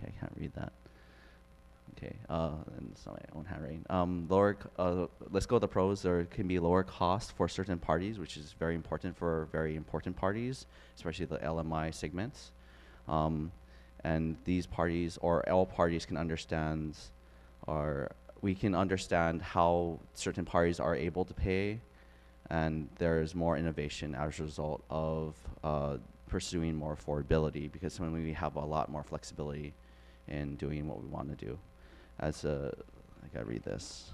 I can't read that. Okay, and it's not my own handwriting. Let's go to the pros. There can be lower cost for certain parties, which is very important for very important parties, especially the LMI segments. And these parties, or all parties, can understand, or we can understand how certain parties are able to pay, and there's more innovation as a result of pursuing more affordability, because when we have a lot more flexibility in doing what we want to do. I gotta read this.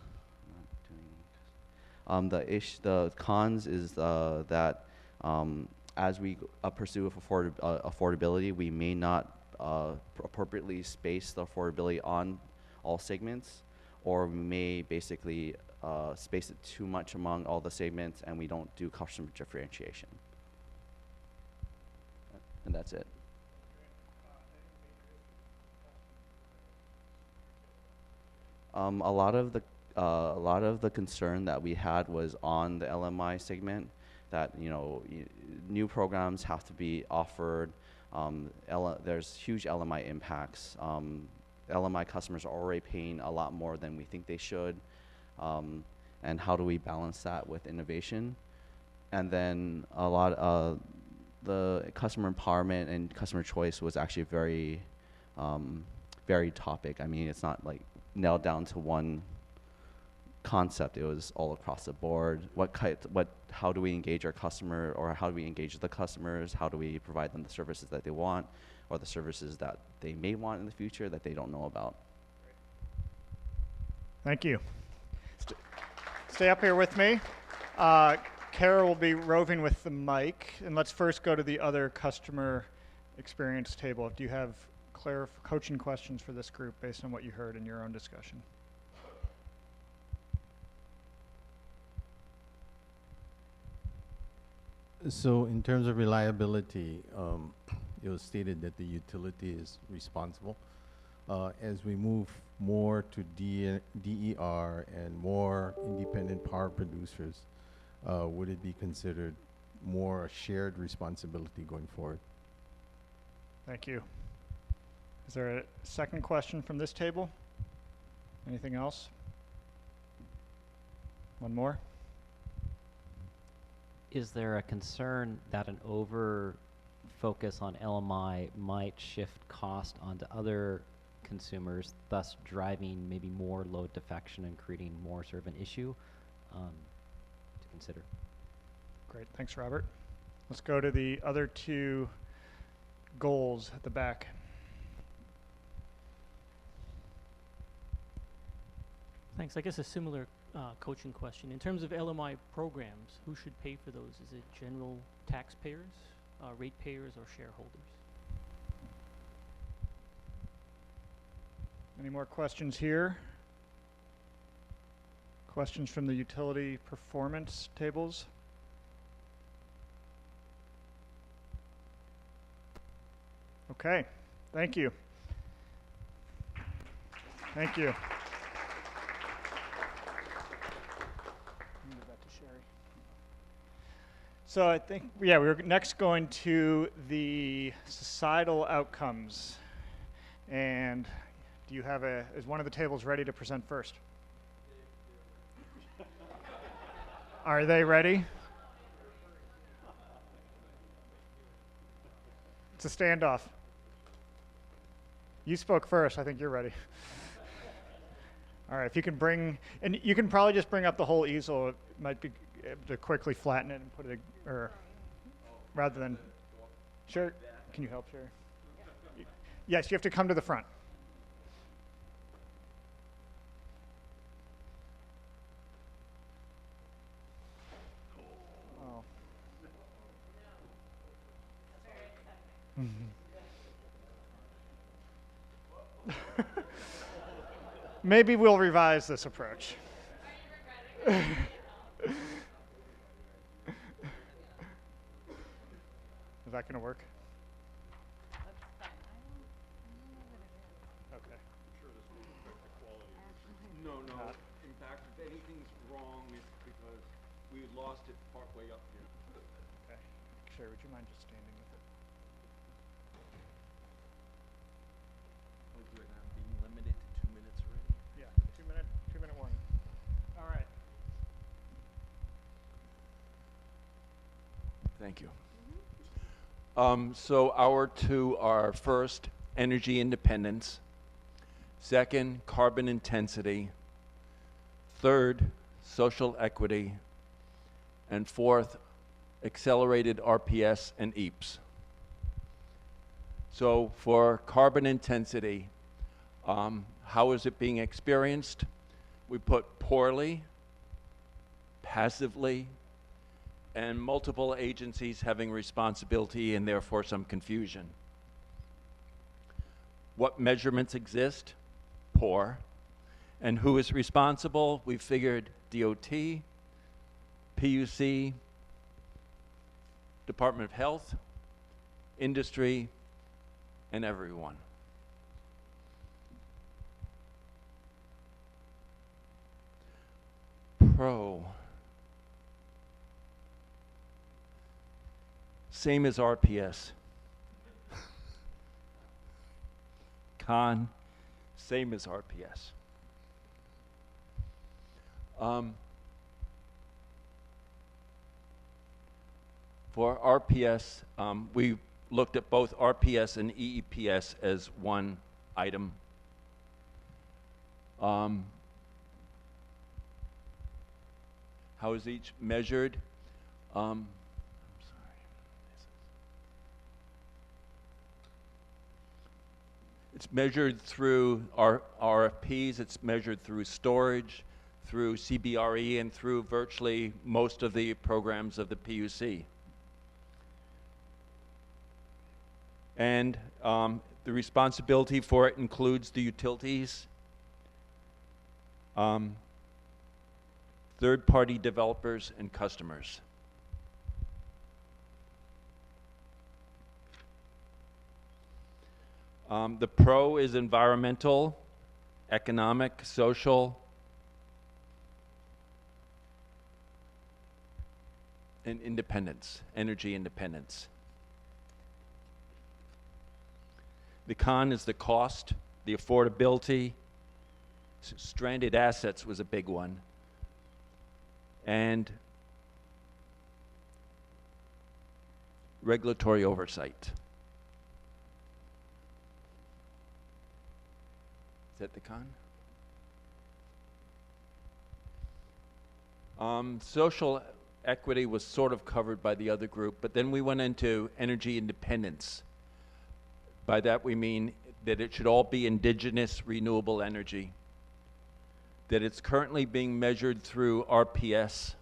The cons is that as we pursue affordability, we may not appropriately space the affordability on all segments, or we may basically space it too much among all the segments and we don't do customer differentiation. And that's it. A lot of the concern that we had was on the LMI segment, that new programs have to be offered. There's huge LMI impacts. LMI customers are already paying a lot more than we think they should, and how do we balance that with innovation? And then a lot of the customer empowerment and customer choice was actually very varied topic. I mean, it's not like nailed down to one concept. It was all across the board. How do we engage our customer, or how do we engage the customers? How do we provide them the services that they want, or the services that they may want in the future that they don't know about? Thank you. Stay up here with me. Kara will be roving with the mic, and let's first go to the other customer experience table. Do you have coaching questions for this group based on what you heard in your own discussion? So in terms of reliability, it was stated that the utility is responsible. As we move more to DER and more independent power producers, would it be considered more a shared responsibility going forward? Thank you. Is there a second question from this table? Anything else? One more? Is there a concern that an over focus on LMI might shift cost onto other consumers, thus driving maybe more load defection and creating more sort of an issue to consider? Great, thanks, Robert. Let's go to the other two goals at the back. Thanks. I guess a similar coaching question. In terms of LMI programs, who should pay for those? Is it general taxpayers, ratepayers, or shareholders? Any more questions here? Questions from the utility performance tables? Okay, thank you. Thank you. So I think, yeah, we're next going to the societal outcomes. And do you have is one of the tables ready to present first? Are they ready? It's a standoff. You spoke first. I think you're ready. All right, if you can bring, and you can probably just bring up the whole easel. It might be to quickly flatten it and put it, or rather than, sure, can you help, Sherry? Yes, you have to come to the front. Oh. Maybe we'll revise this approach. Is that going to work? Okay. I'm sure this will affect the quality of the No. In fact, if anything's wrong, it's because we lost it partway up here. Okay. Sherry, would you mind just standing with it? We're being limited to 2 minutes already. Yeah, 2 minute warning. All right. Thank you. So our two are first, energy independence, second, carbon intensity, third, social equity, and fourth, accelerated RPS and EAPS. So for carbon intensity, how is it being experienced? We put poorly, passively, and multiple agencies having responsibility and therefore some confusion. What measurements exist? Poor. And who is responsible? We figured DOT, PUC, Department of Health, industry, and everyone. Pro. Same as RPS. Con, same as RPS. For RPS, we looked at both RPS and EEPS as one item. How is each measured? I'm sorry. It's measured through our RFPs. It's measured through storage, through CBRE, and through virtually most of the programs of the PUC. And the responsibility for it includes the utilities, third-party developers, and customers. The pro is environmental, economic, social, and independence, energy independence. The con is the cost, the affordability. Stranded assets was a big one. And regulatory oversight. Is that the con? Social equity was sort of covered by the other group, but then we went into energy independence. By that we mean that it should all be indigenous renewable energy, that it's currently being measured through RPS,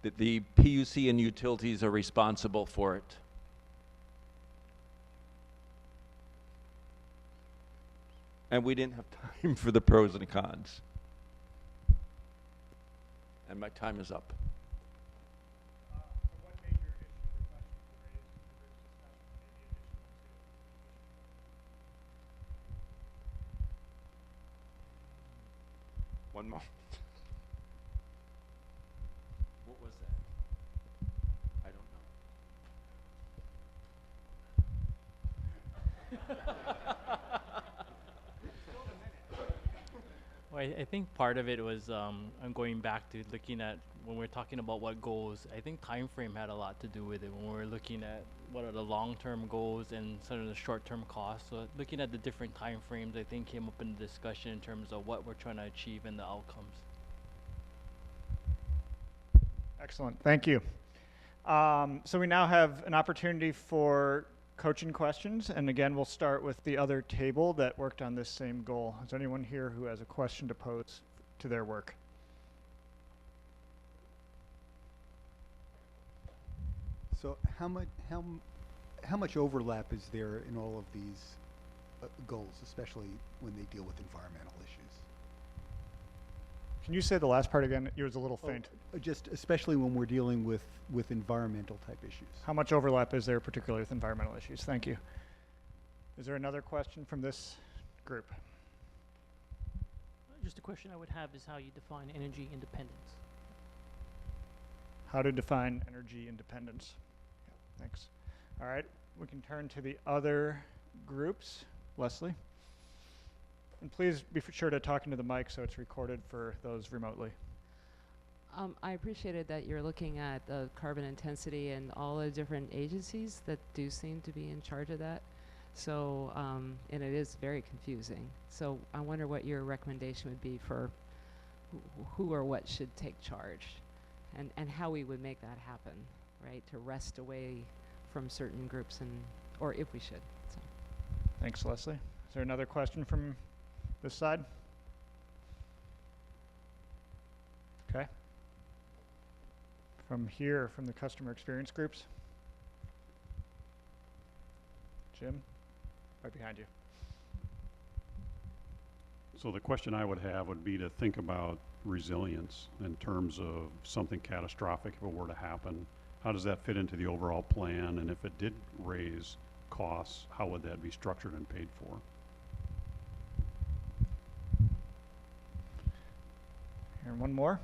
that the PUC and utilities are responsible for it. And we didn't have time for the pros and cons. And my time is up. One moment. What was that? I don't know. Well, I think part of it was I'm going back to looking at when we're talking about what goals. I think time frame had a lot to do with it when we're looking at what are the long-term goals and sort of the short-term costs. So looking at the different time frames, I think came up in the discussion in terms of what we're trying to achieve and the outcomes. Excellent, thank you. So we now have an opportunity for coaching questions, and again, we'll start with the other table that worked on this same goal. Is there anyone here who has a question to pose to their work? So how much overlap is there in all of these goals, especially when they deal with environmental issues? Can you say the last part again? It was a little faint. Just especially when we're dealing with environmental type issues. How much overlap is there, particularly with environmental issues? Thank you. Is there another question from this group? Just a question I would have is how you define energy independence. How to define energy independence. Yeah, thanks. All right, we can turn to the other groups. Leslie? And please be sure to talk into the mic so it's recorded for those remotely. I appreciated that you're looking at the carbon intensity and all the different agencies that do seem to be in charge of that. So, and it is very confusing. So I wonder what your recommendation would be for who or what should take charge and how we would make that happen, right? To wrest away from certain groups or if we should. So. Thanks, Leslie. Is there another question from this side? Okay. From here, from the customer experience groups? Jim, right behind you. So the question I would have would be to think about resilience in terms of something catastrophic if it were to happen. How does that fit into the overall plan? And if it did raise costs, how would that be structured and paid for? And one more.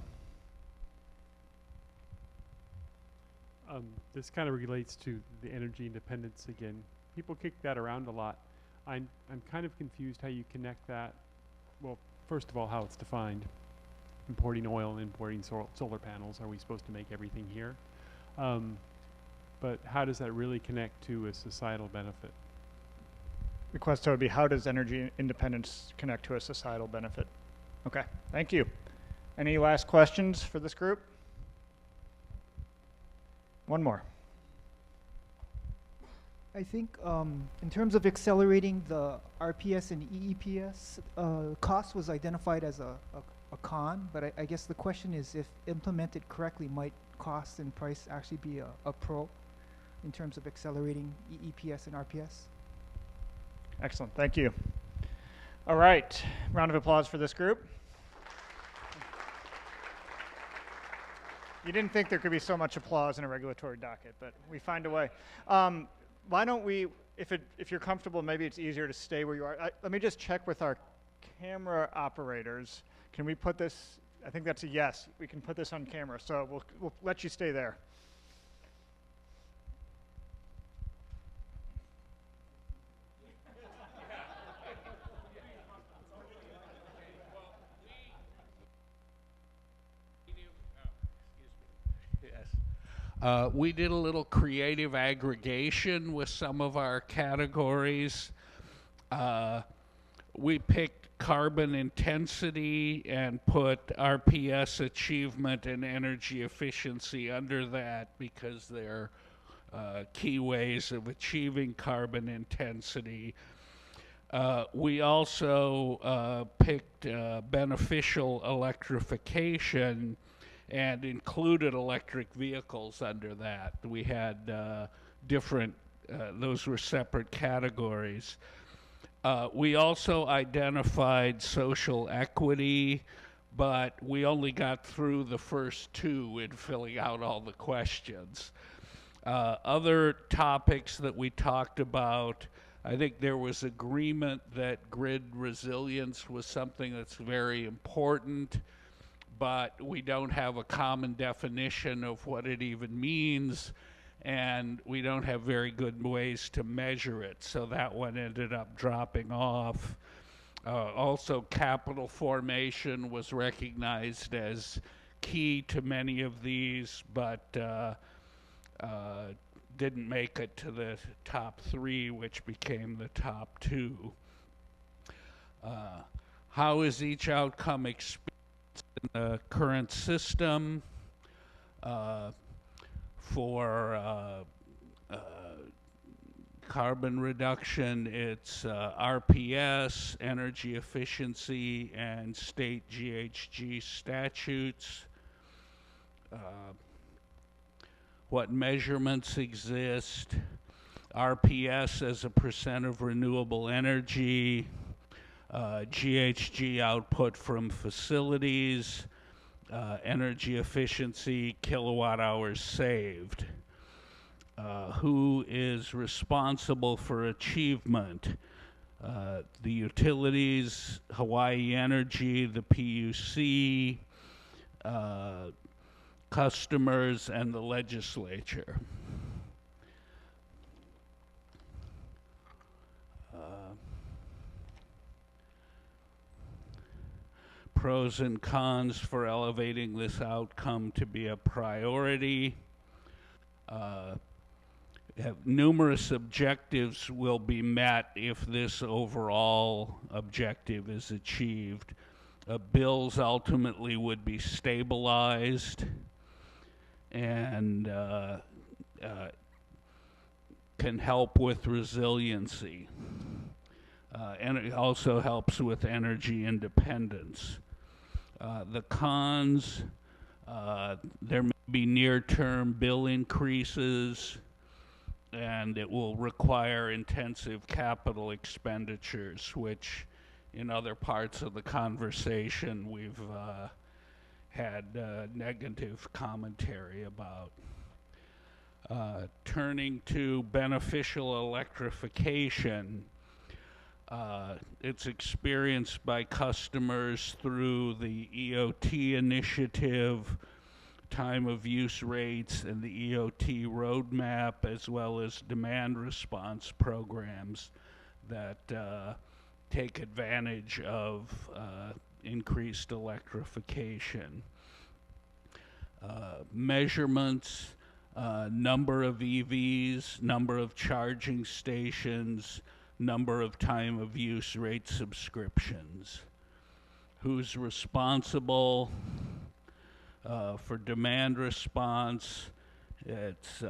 This kind of relates to the energy independence again. People kick that around a lot. I'm kind of confused how you connect that. Well, first of all, how it's defined. Importing oil and importing solar panels. Are we supposed to make everything here? But how does that really connect to a societal benefit? The question would be, how does energy independence connect to a societal benefit? Okay, thank you. Any last questions for this group? One more. I think in terms of accelerating the RPS and EEPS, cost was identified as a con, but I guess the question is if implemented correctly, might cost and price actually be a pro in terms of accelerating EEPS and RPS? Excellent, thank you. All right, round of applause for this group. You didn't think there could be so much applause in a regulatory docket, but we find a way. Why don't we, if you're comfortable, maybe it's easier to stay where you are. Let me just check with our camera operators. Can we put this, I think that's a yes. We can put this on camera, so we'll let you stay there. We did a little creative aggregation with some of our categories. We picked carbon intensity and put RPS achievement and energy efficiency under that because they're key ways of achieving carbon intensity. We also picked beneficial electrification and included electric vehicles under that. We had different, those were separate categories. We also identified social equity, but we only got through the first two in filling out all the questions. Other topics that we talked about, I think there was agreement that grid resilience was something that's very important, but we don't have a common definition of what it even means, and we don't have very good ways to measure it, so that one ended up dropping off. Also, capital formation was recognized as key to many of these, but didn't make it to the top three, which became the top two. How is each outcome experienced in the current system? For carbon reduction, it's RPS, energy efficiency, and state GHG statutes. What measurements exist? RPS as a percent of renewable energy, GHG output from facilities, energy efficiency, kilowatt hours saved. Who is responsible for achievement? The utilities, Hawaii Energy, the PUC, customers, and the legislature. Pros and cons for elevating this outcome to be a priority. Numerous objectives will be met if this overall objective is achieved. Bills ultimately would be stabilized and can help with resiliency. And it also helps with energy independence. The cons, there may be near-term bill increases, and it will require intensive capital expenditures, which in other parts of the conversation we've had negative commentary about. Turning to beneficial electrification, it's experienced by customers through the EOT initiative, time of use rates, and the EOT roadmap, as well as demand response programs that take advantage of increased electrification. Measurements, number of EVs, number of charging stations, number of time of use rate subscriptions. Who's responsible for demand response? It's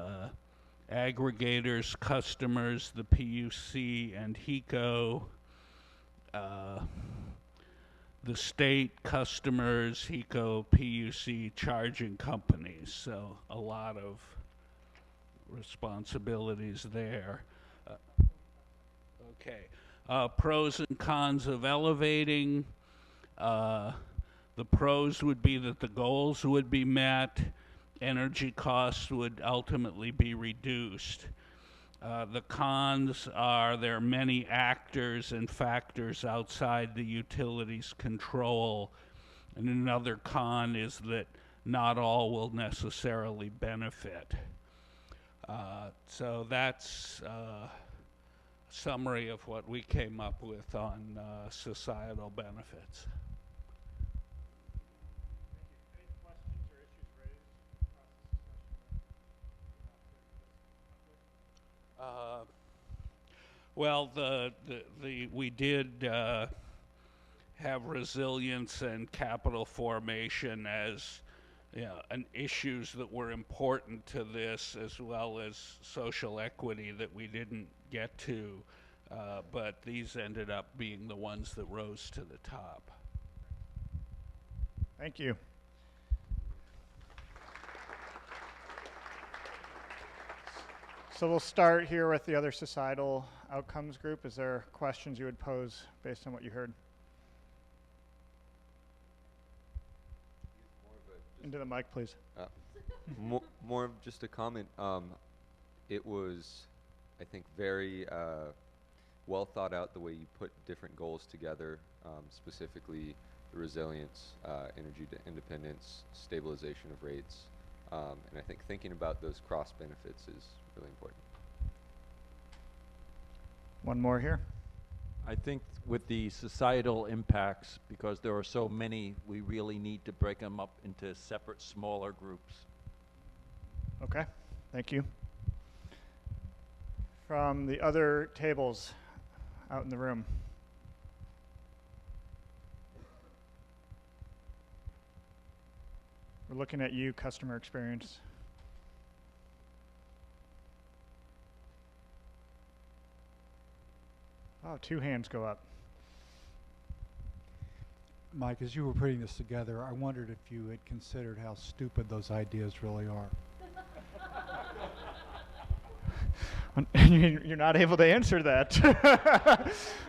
aggregators, customers, the PUC and HECO, the state, customers, HECO, PUC, charging companies. So a lot of responsibilities there. Okay. Pros and cons of elevating. The pros would be that the goals would be met, energy costs would ultimately be reduced. The cons are there are many actors and factors outside the utility's control, and another con is that not all will necessarily benefit. So that's a summary of what we came up with on societal benefits. Well, we did have resilience and capital formation as issues that were important to this, as well as social equity that we didn't get to, but these ended up being the ones that rose to the top. Thank you. So we'll start here with the other societal outcomes group. Is there questions you would pose based on what you heard? Into the mic, please. More of just a comment. It was, I think, very well thought out the way you put different goals together, specifically the resilience, energy independence, stabilization of rates. And I think thinking about those cross benefits is really important. One more here. I think with the societal impacts, because there are so many, we really need to break them up into separate, smaller groups. Okay, thank you. From the other tables out in the room. We're looking at you, customer experience. Oh, 2 hands go up. Mike, as you were putting this together, I wondered if you had considered how stupid those ideas really are. You're not able to answer that.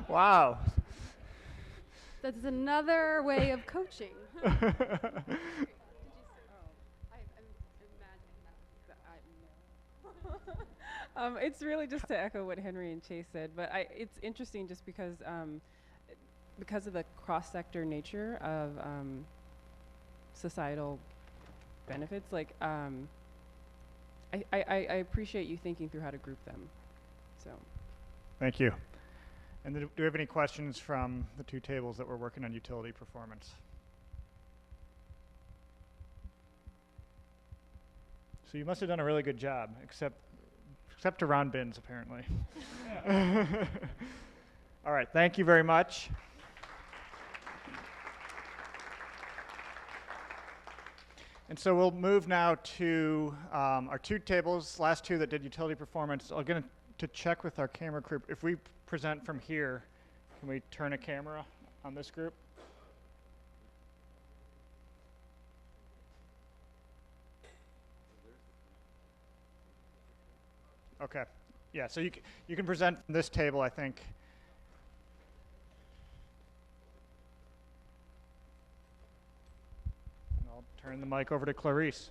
Wow. That's another way of coaching. It's really just to echo what Henry and Chase said, but it's interesting just because of the cross-sector nature of societal benefits. Like, I appreciate you thinking through how to group them. So. Thank you. And do we have any questions from the 2 tables that we're working on utility performance? So you must have done a really good job, except around bins, apparently. All right, thank you very much. And so we'll move now to our 2 tables, last 2 that did utility performance. I'm going to check with our camera group. If we present from here, can we turn a camera on this group? Okay, Yeah, so you can present from this table, I think. And I'll turn the mic over to Clarice.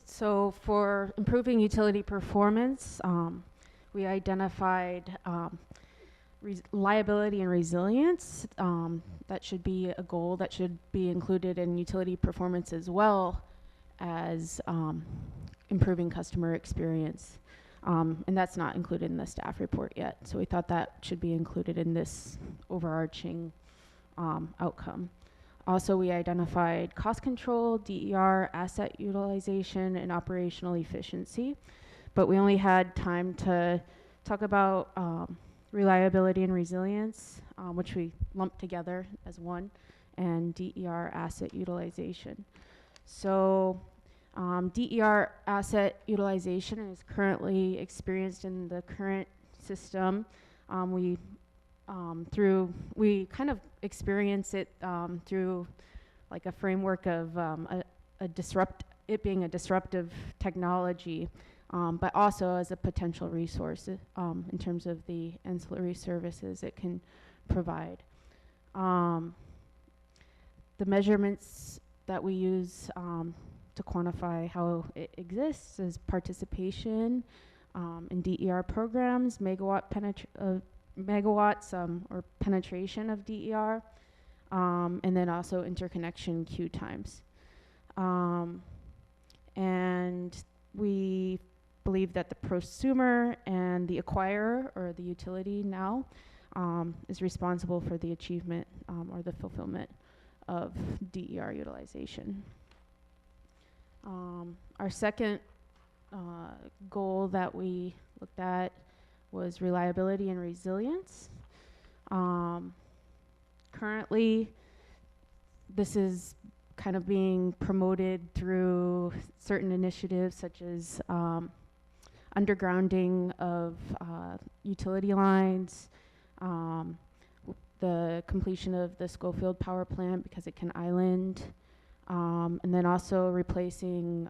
So for improving utility performance, we identified reliability and resilience. That should be a goal that should be included in utility performance as well as improving customer experience. And that's not included in the staff report yet. So we thought that should be included in this overarching outcome. Also, we identified cost control, DER, asset utilization, and operational efficiency. But we only had time to talk about reliability and resilience, which we lumped together as one, and DER, asset utilization. So DER asset utilization is currently experienced in the current system. We kind of experience it through like a framework of it being a disruptive technology, but also as a potential resource in terms of the ancillary services it can provide. The measurements that we use to quantify how it exists is participation in DER programs, megawatts or penetration of DER, and then also interconnection queue times. And we believe that the prosumer and the acquirer, or the utility now, is responsible for the achievement or the fulfillment of DER utilization. Our second goal that we looked at was reliability and resilience. Currently, this is kind of being promoted through certain initiatives such as undergrounding of utility lines, the completion of the Schofield power plant because it can island, and then also replacing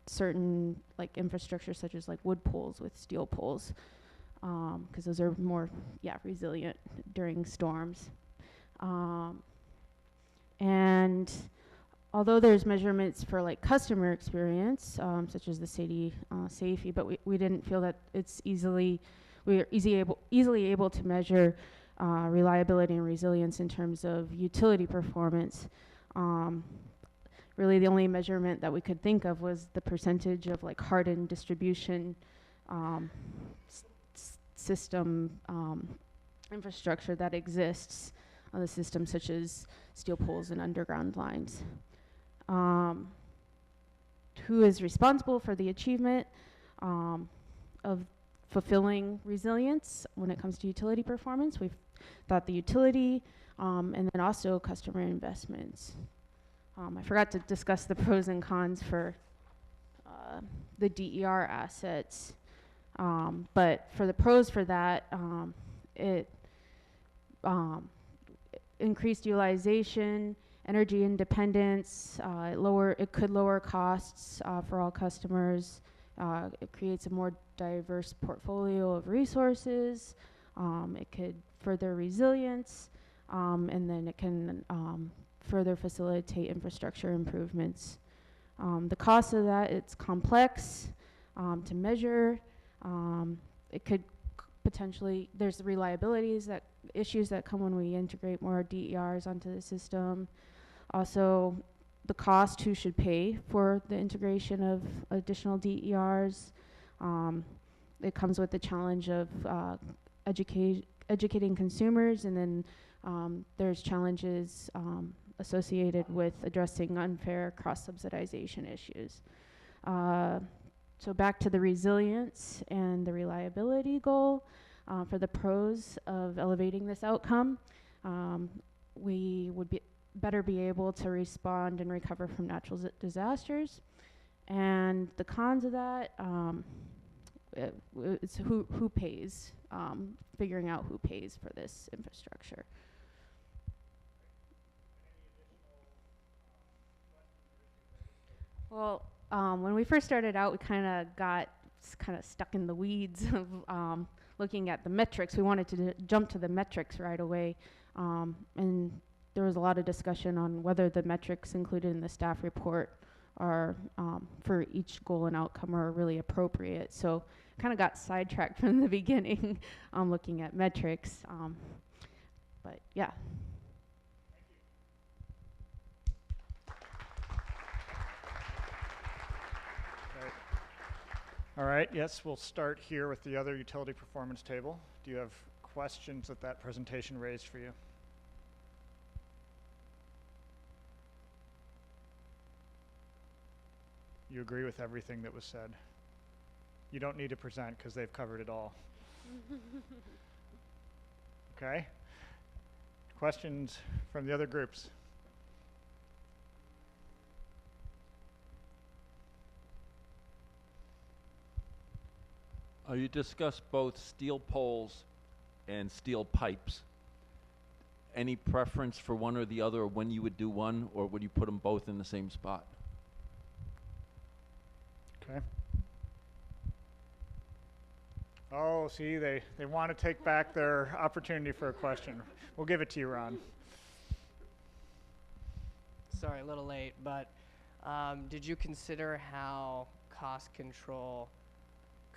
certain like infrastructure such as like wood poles with steel poles, because those are more resilient during storms. And although there's measurements for like customer experience, such as the city safety, but we didn't feel that it's easily able to measure reliability and resilience in terms of utility performance. Really the only measurement that we could think of was the percentage of like hardened distribution system infrastructure that exists on the system, such as steel poles and underground lines. Who is responsible for the achievement of fulfilling resilience when it comes to utility performance? We've thought the utility and then also customer investments. I forgot to discuss the pros and cons for the DER assets, but for the pros for that, it increased utilization, energy independence, it could lower costs for all customers. It creates a more diverse portfolio of resources. It could further resilience, and then it can further facilitate infrastructure improvements. The cost of that, it's complex to measure. It could potentially, there's the issues that come when we integrate more DERs onto the system. Also, the cost, who should pay for the integration of additional DERs. It comes with the challenge of educating consumers, and then there's challenges associated with addressing unfair cross-subsidization issues. So back to the resilience and the reliability goal. For the pros of elevating this outcome, we would better be able to respond and recover from natural disasters. And the cons of that, it's who pays, figuring out who pays for this infrastructure. Well, when we first started out, we kind of got kind of stuck in the weeds of looking at the metrics. We wanted to jump to the metrics right away, and there was a lot of discussion on whether the metrics included in the staff report are for each goal and outcome are really appropriate. So kind of got sidetracked from the beginning looking at metrics. But yeah. All right, yes, we'll start here with the other utility performance table. Do you have questions that presentation raised for you? You agree with everything that was said? You don't need to present because they've covered it all. Okay? Questions from the other groups? You discussed both steel poles and steel pipes. Any preference for one or the other, or when you would do one, or would you put them both in the same spot? Okay. Oh, see, they want to take back their opportunity for a question. We'll give it to you, Ron. Sorry, a little late, but did you consider how cost control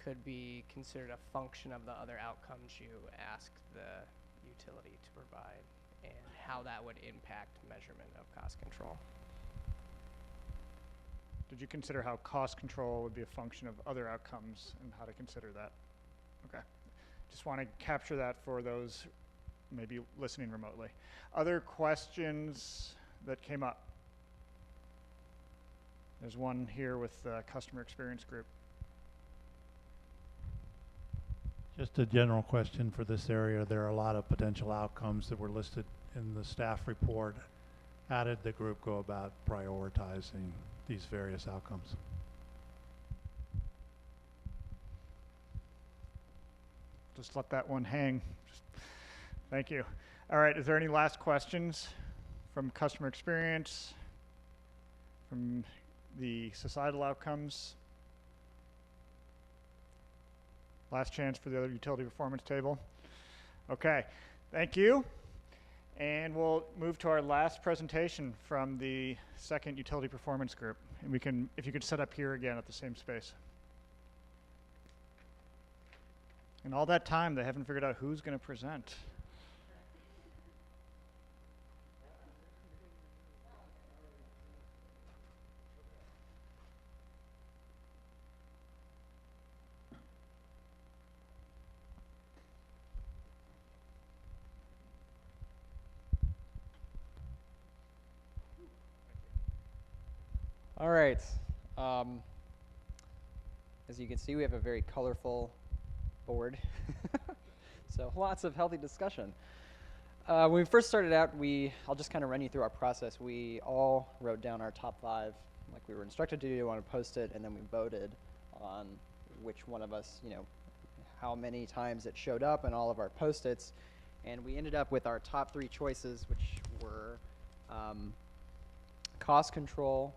could be considered a function of the other outcomes you asked the utility to provide, and how that would impact measurement of cost control? Did you consider how cost control would be a function of other outcomes and how to consider that? Okay. Just want to capture that for those maybe listening remotely. Other questions that came up? There's one here with the customer experience group. Just a general question for this area. There are a lot of potential outcomes that were listed in the staff report. How did the group go about prioritizing these various outcomes? Just let that one hang. Thank you. All right, is there any last questions from customer experience, from the societal outcomes? Last chance for the other utility performance table. Okay, thank you. And we'll move to our last presentation from the second utility performance group. And we can, if you could set up here again at the same space. And all that time, they haven't figured out who's going to present. All right. As you can see, we have a very colorful board. So lots of healthy discussion. When we first started out, I'll just kind of run you through our process. We all wrote down our top 5 like we were instructed to do on a Post-it, and then we voted on which one of us, how many times it showed up in all of our Post-its. And we ended up with our top 3 choices, which were cost control,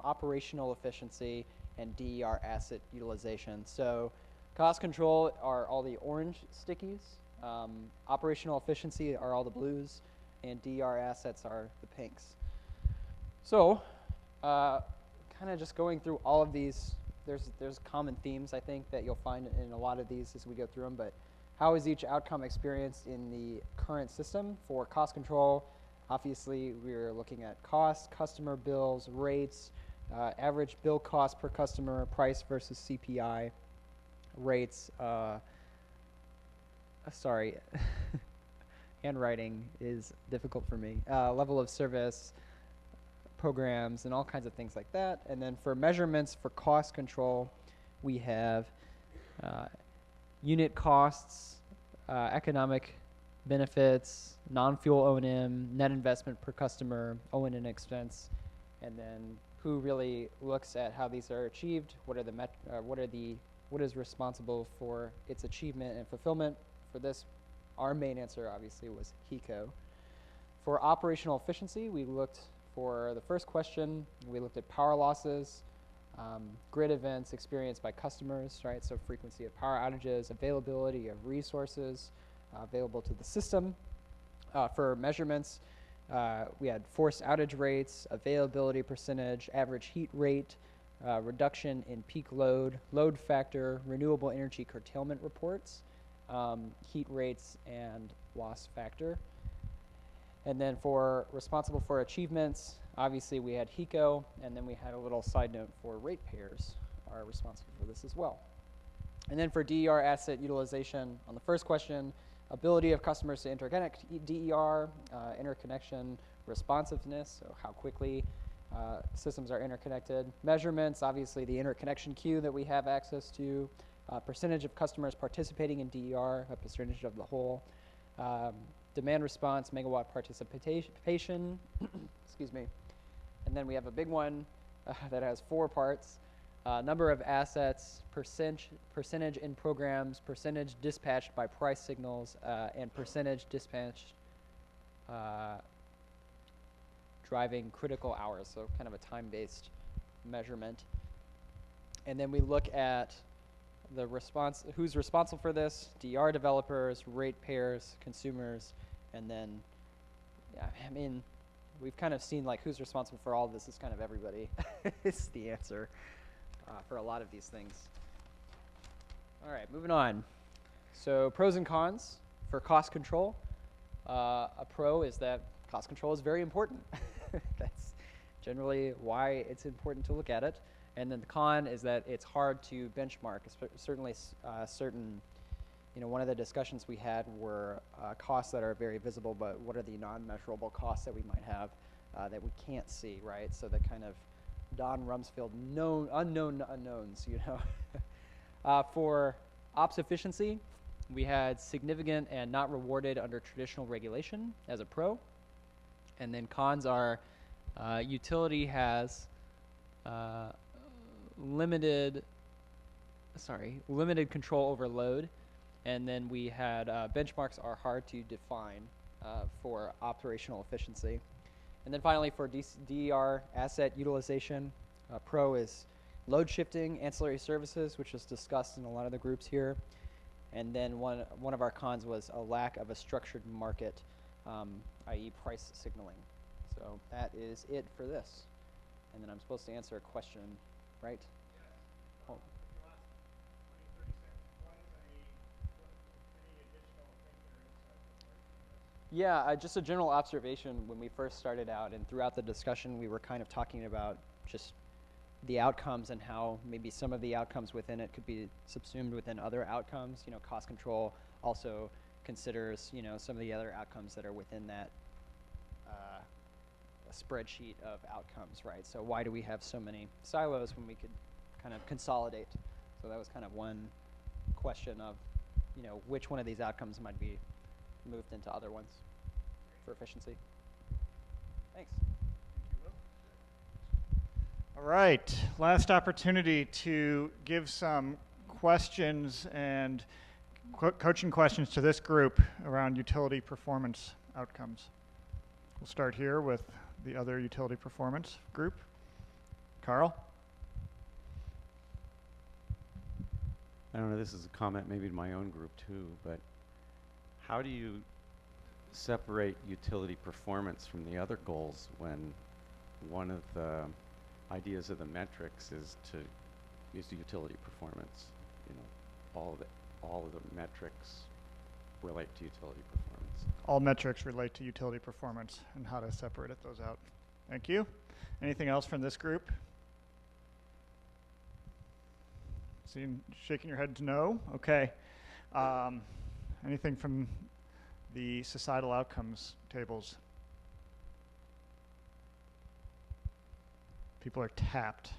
operational efficiency, and DER asset utilization. So cost control are all the orange stickies, operational efficiency are all the blues, and DER assets are the pinks. So kind of just going through all of these, there's common themes, I think, that you'll find in a lot of these as we go through them, but how is each outcome experienced in the current system? For cost control, obviously, we're looking at cost, customer bills, rates, average bill cost per customer, price versus CPI, rates, sorry, handwriting is difficult for me, level of service, programs, and all kinds of things like that. And then for measurements for cost control, we have unit costs, economic benefits, non-fuel O&M, net investment per customer, O&M expense, and then who really looks at how these are achieved, what is responsible for its achievement and fulfillment. For this, our main answer obviously was HECO. For operational efficiency, we looked for the first question, we looked at power losses, Grid events experienced by customers, right? So frequency of power outages, availability of resources available to the system. For measurements, we had forced outage rates, availability percentage, average heat rate, reduction in peak load, load factor, renewable energy curtailment reports, heat rates, and loss factor. And then for responsible for achievements, obviously we had HECO, and then we had a little side note for ratepayers are responsible for this as well. And then for DER asset utilization, on the first question, ability of customers to interconnect DER, interconnection responsiveness, so how quickly systems are interconnected. Measurements, obviously the interconnection queue that we have access to, percentage of customers participating in DER, a percentage of the whole, demand response, megawatt participation, excuse me. And then we have a big one that has 4 parts. Number of assets, percentage in programs, percentage dispatched by price signals, and percentage dispatched driving critical hours, so kind of a time-based measurement. And then we look at the response, who's responsible for this, DR developers, ratepayers, consumers, and then, yeah, I mean, we've kind of seen like who's responsible for all of this is kind of everybody is the answer for a lot of these things. All right, moving on. So pros and cons for cost control. A pro is that cost control is very important. That's generally why it's important to look at it. And then the con is that it's hard to benchmark. Certainly certain, you know, one of the discussions we had were costs that are very visible, but what are the non-measurable costs that we might have that we can't see, right? So the kind of Don Rumsfeld unknown unknowns, you know. For ops efficiency, we had significant and not rewarded under traditional regulation as a pro. And then cons are utility has limited control over load, and then we had benchmarks are hard to define for operational efficiency. And then finally for DER asset utilization, pro is load shifting, ancillary services, which was discussed in a lot of the groups here. And then one of our cons was a lack of a structured market, i.e. price signaling. So that is it for this. And then I'm supposed to answer a question, right? Yes. Oh. Yeah, just a general observation when we first started out and throughout the discussion we were kind of talking about just the outcomes and how maybe some of the outcomes within it could be subsumed within other outcomes. You know, cost control also considers, you know, some of the other outcomes that are within that spreadsheet of outcomes, right? So why do we have so many silos when we could kind of consolidate? So that was kind of one question of, you know, which one of these outcomes might be moved into other ones for efficiency. Thanks. All right, last opportunity to give some questions and coaching questions to this group around utility performance outcomes. We'll start here with the other utility performance group. Carl? I don't know, this is a comment maybe to my own group too, but how do you separate utility performance from the other goals when one of the ideas of the metrics is utility performance? You know, all of the metrics relate to utility performance. All metrics relate to utility performance and how to separate those out. Thank you. Anything else from this group? Seeing, shaking your head no? Okay. Anything from the societal outcomes tables? People are tapped.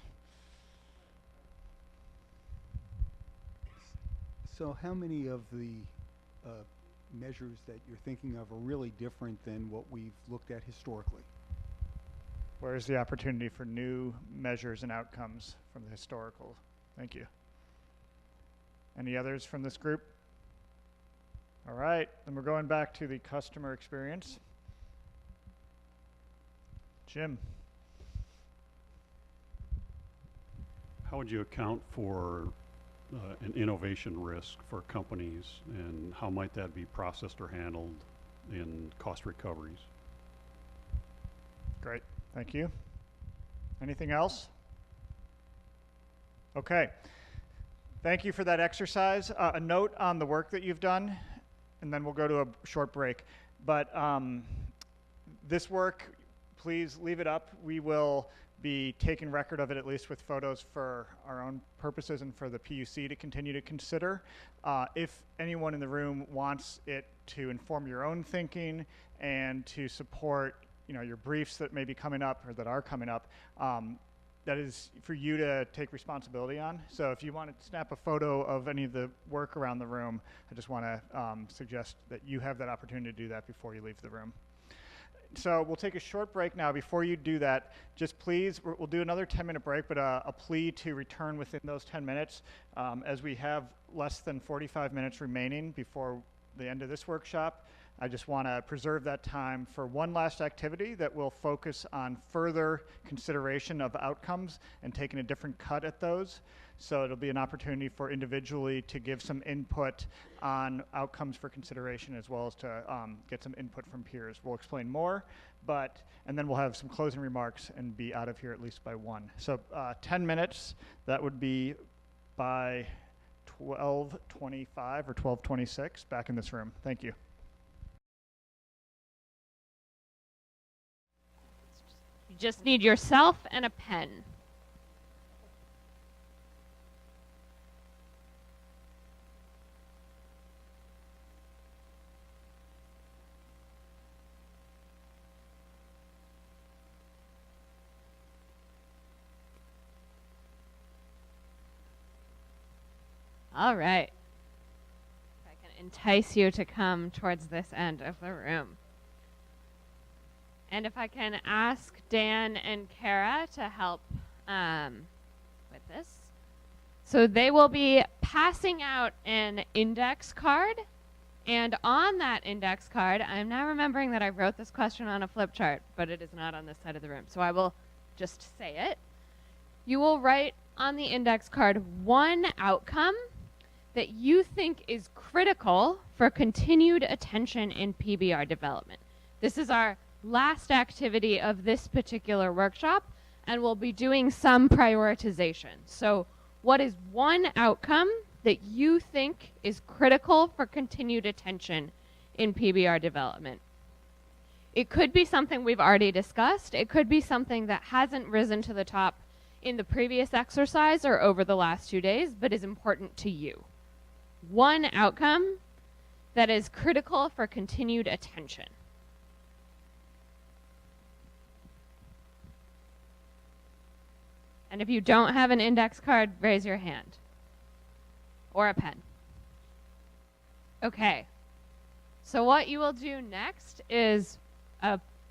So how many of the measures that you're thinking of are really different than what we've looked at historically? Where's the opportunity for new measures and outcomes from the historical? Thank you. Any others from this group? All right, then we're going back to the customer experience. Jim. how would you account for an innovation risk for companies, and how might that be processed or handled in cost recoveries? Great, thank you. Anything else? Okay, thank you for that exercise. A note on the work that you've done, and then we'll go to a short break. But this work, please leave it up. We will be taking record of it, at least with photos for our own purposes and for the PUC to continue to consider. If anyone in the room wants it to inform your own thinking and to support, your briefs that may be coming up or that are coming up, that is for you to take responsibility on. So if you want to snap a photo of any of the work around the room, I just want to suggest that you have that opportunity to do that before you leave the room. So we'll take a short break now. Before you do that, just please, we'll do another 10-minute break, but a plea to return within those 10 minutes. As we have less than 45 minutes remaining before the end of this workshop, I just want to preserve that time for one last activity that will focus on further consideration of outcomes and taking a different cut at those. So it'll be an opportunity for individually to give some input on outcomes for consideration, as well as to get some input from peers. We'll explain more, and then we'll have some closing remarks and be out of here at least by 1. So 10 minutes, that would be by 12:25 or 12:26 back in this room. Thank you. You just need yourself and a pen. All right. If I can entice you to come towards this end of the room. And if I can ask Dan and Kara to help with this. So they will be passing out an index card. And on that index card, I'm now remembering that I wrote this question on a flip chart, but it is not on this side of the room. So I will just say it. You will write on the index card one outcome that you think is critical for continued attention in PBR development. This is our last activity of this particular workshop, and we'll be doing some prioritization. So what is one outcome that you think is critical for continued attention in PBR development? It could be something we've already discussed. It could be something that hasn't risen to the top in the previous exercise or over the last 2 days, but is important to you. One outcome that is critical for continued attention. And if you don't have an index card, raise your hand. Or a pen. Okay. So what you will do next is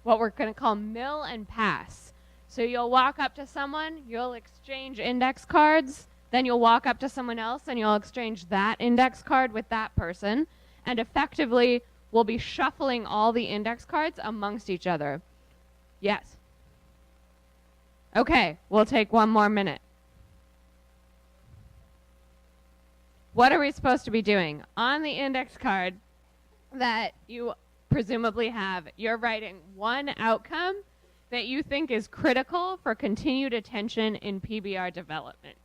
what we're going to call mill and pass. So you'll walk up to someone, you'll exchange index cards, then you'll walk up to someone else and you'll exchange that index card with that person, and effectively we'll be shuffling all the index cards amongst each other. Yes. Okay, we'll take 1 more minute. What are we supposed to be doing? On the index card that you presumably have, you're writing one outcome that you think is critical for continued attention in PBR development.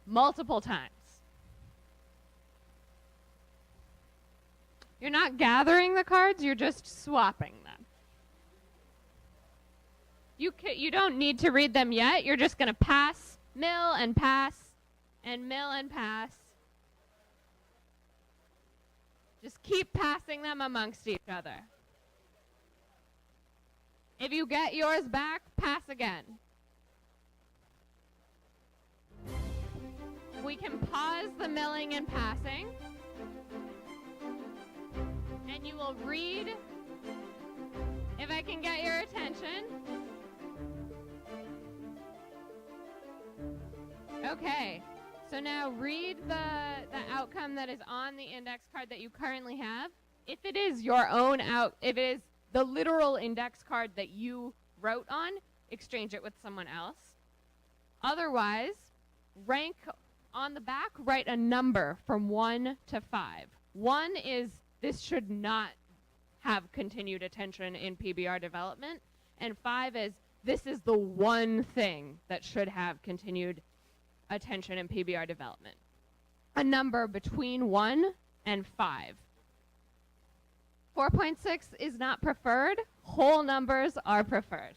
Multiple times. You're not gathering the cards, you're just swapping them. You don't need to read them yet. You're just going to pass, mill, and pass, and mill and pass. Just keep passing them amongst each other. If you get yours back, pass again. We can pause the milling and passing. And you will read, if I can get your attention. Okay, so now read the outcome that is on the index card that you currently have. If it is your own if it is the literal index card that you wrote on, exchange it with someone else. Otherwise, rank on the back, write a number from 1 to 5. 1 is this should not have continued attention in PBR development, and 5 is this is the one thing that should have continued attention in PBR development. A number between 1 and 5. 4.6 is not preferred. Whole numbers are preferred.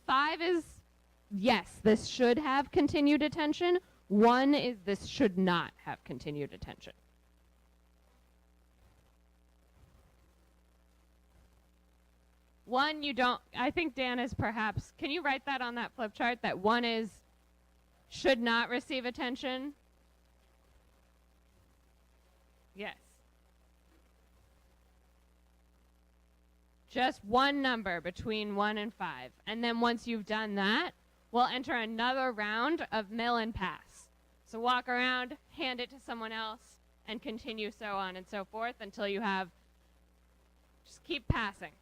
5 is, yes, this should have continued attention. 1 is this should not have continued attention. One, you don't, I think Dan is perhaps, can you write that on that flip chart, that 1 is should not receive attention? Yes. Just one number between 1 and 5. And then once you've done that, we'll enter another round of mill and pass. So walk around, hand it to someone else, and continue so on and so forth until you have, just keep passing.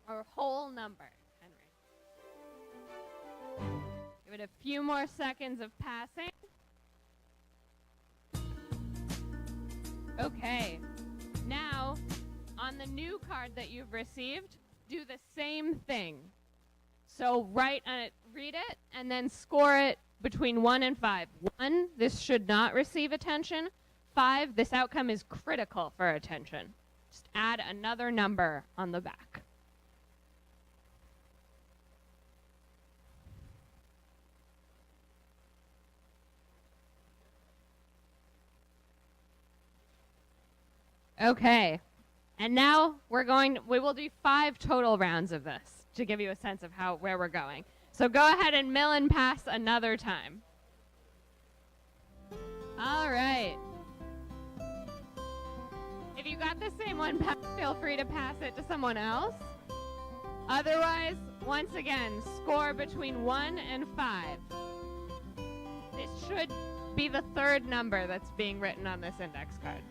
Or whole number, Henry. Give it a few more seconds of passing. Okay. Now, on the new card that you've received, do the same thing. So read it, and then score it between 1 and 5. 1, this should not receive attention. 5, this outcome is critical for attention. Just add another number on the back. Okay. And now we will do 5 total rounds of this to give you a sense of where we're going. So go ahead and mill and pass another time. All right. If you got the same one, feel free to pass it to someone else. Otherwise, once again, score between 1 and 5. This should be the 3rd number that's being written on this index card.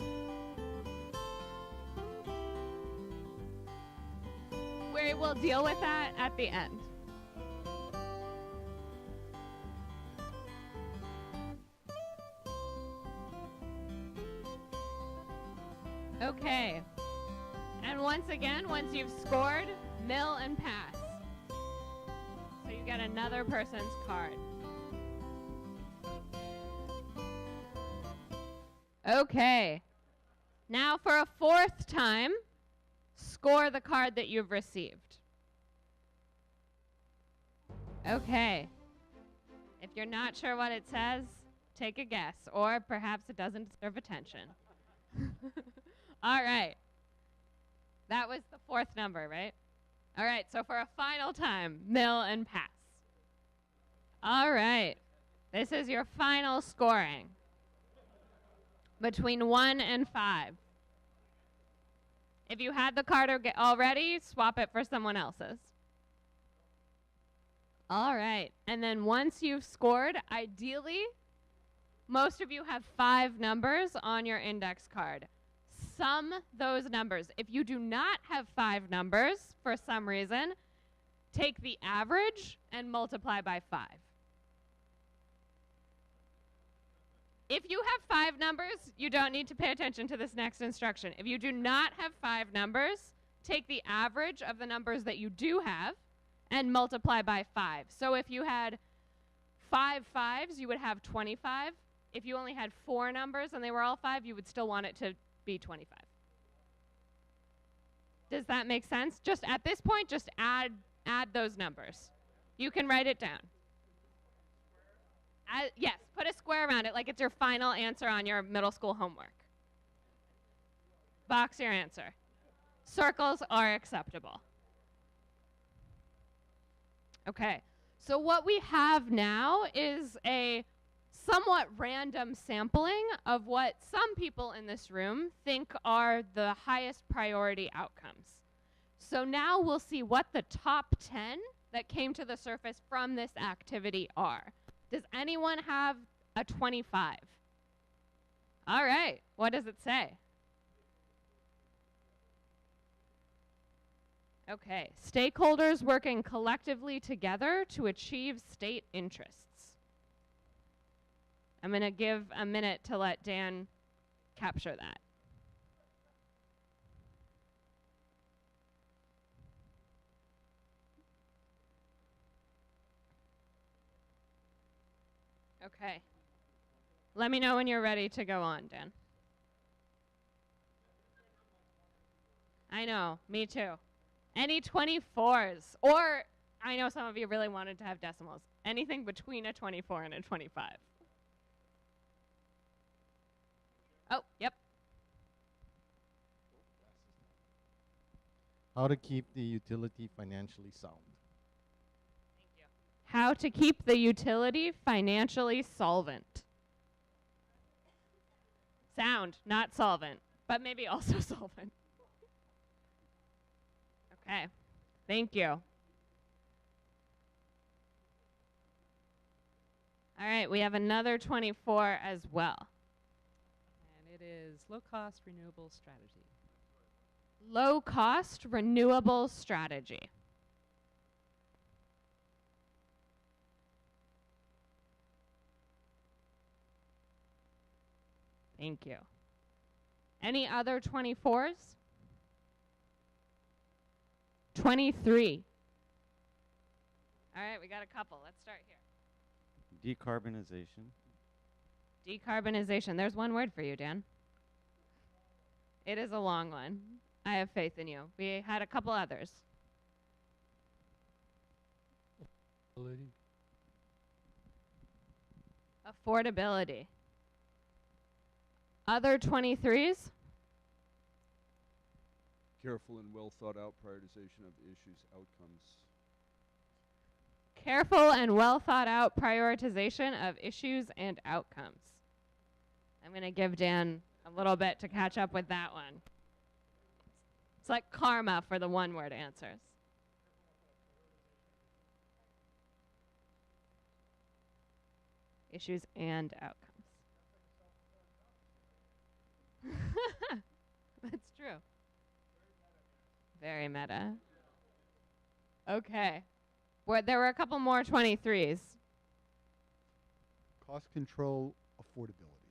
We will deal with that at the end. Okay. And once again, once you've scored, mill and pass. So you get another person's card. Okay. Now for a 4th time, score the card that you've received. Okay. If you're not sure what it says, take a guess, or perhaps it doesn't deserve attention. All right. That was the 4th number, right? All right, so for a final time, mill and pass. All right. This is your final scoring. Between 1 and 5. If you had the card already, swap it for someone else's. All right. And then once you've scored, ideally, most of you have 5 numbers on your index card. Sum those numbers. If you do not have 5 numbers for some reason, take the average and multiply by 5. If you have 5 numbers, you don't need to pay attention to this next instruction. If you do not have 5 numbers, take the average of the numbers that you do have and multiply by 5. So if you had 5 5s, you would have 25. If you only had 4 numbers and they were all 5, you would still want it to be 25. Does that make sense? Just at this point, just add those numbers. You can write it down. Yes, put a square around it like it's your final answer on your middle school homework. Box your answer. Circles are acceptable. Okay, so what we have now is a somewhat random sampling of what some people in this room think are the highest priority outcomes. So now we'll see what the top 10 that came to the surface from this activity are. Does anyone have a 25? All right, what does it say? Okay, stakeholders working collectively together to achieve state interests. I'm going to give a minute to let Dan capture that. Okay. Let me know when you're ready to go on, Dan. I know, me too. Any 24s, or I know some of you really wanted to have decimals. Anything between a 24 and a 25. Oh, yep. How to keep the utility financially sound. How to keep the utility financially solvent. Sound, not solvent, but maybe also solvent. Okay, thank you. All right, we have another 24 as well. And it is low-cost renewable strategy. Low-cost renewable strategy. Thank you. Any other 24s? 23. All right, we got a couple. Let's start here. Decarbonization. Decarbonization. There's one word for you, Dan. It is a long one. I have faith in you. We had a couple others. Affordability. Other 23s? Careful and well thought out prioritization of issues, outcomes. Careful and well thought out prioritization of issues and outcomes. I'm going to give Dan a little bit to catch up with that one. It's like karma for the one word answers. Issues and outcomes. That's true. Very meta. Okay. There were a couple more 23s. Cost control, affordability.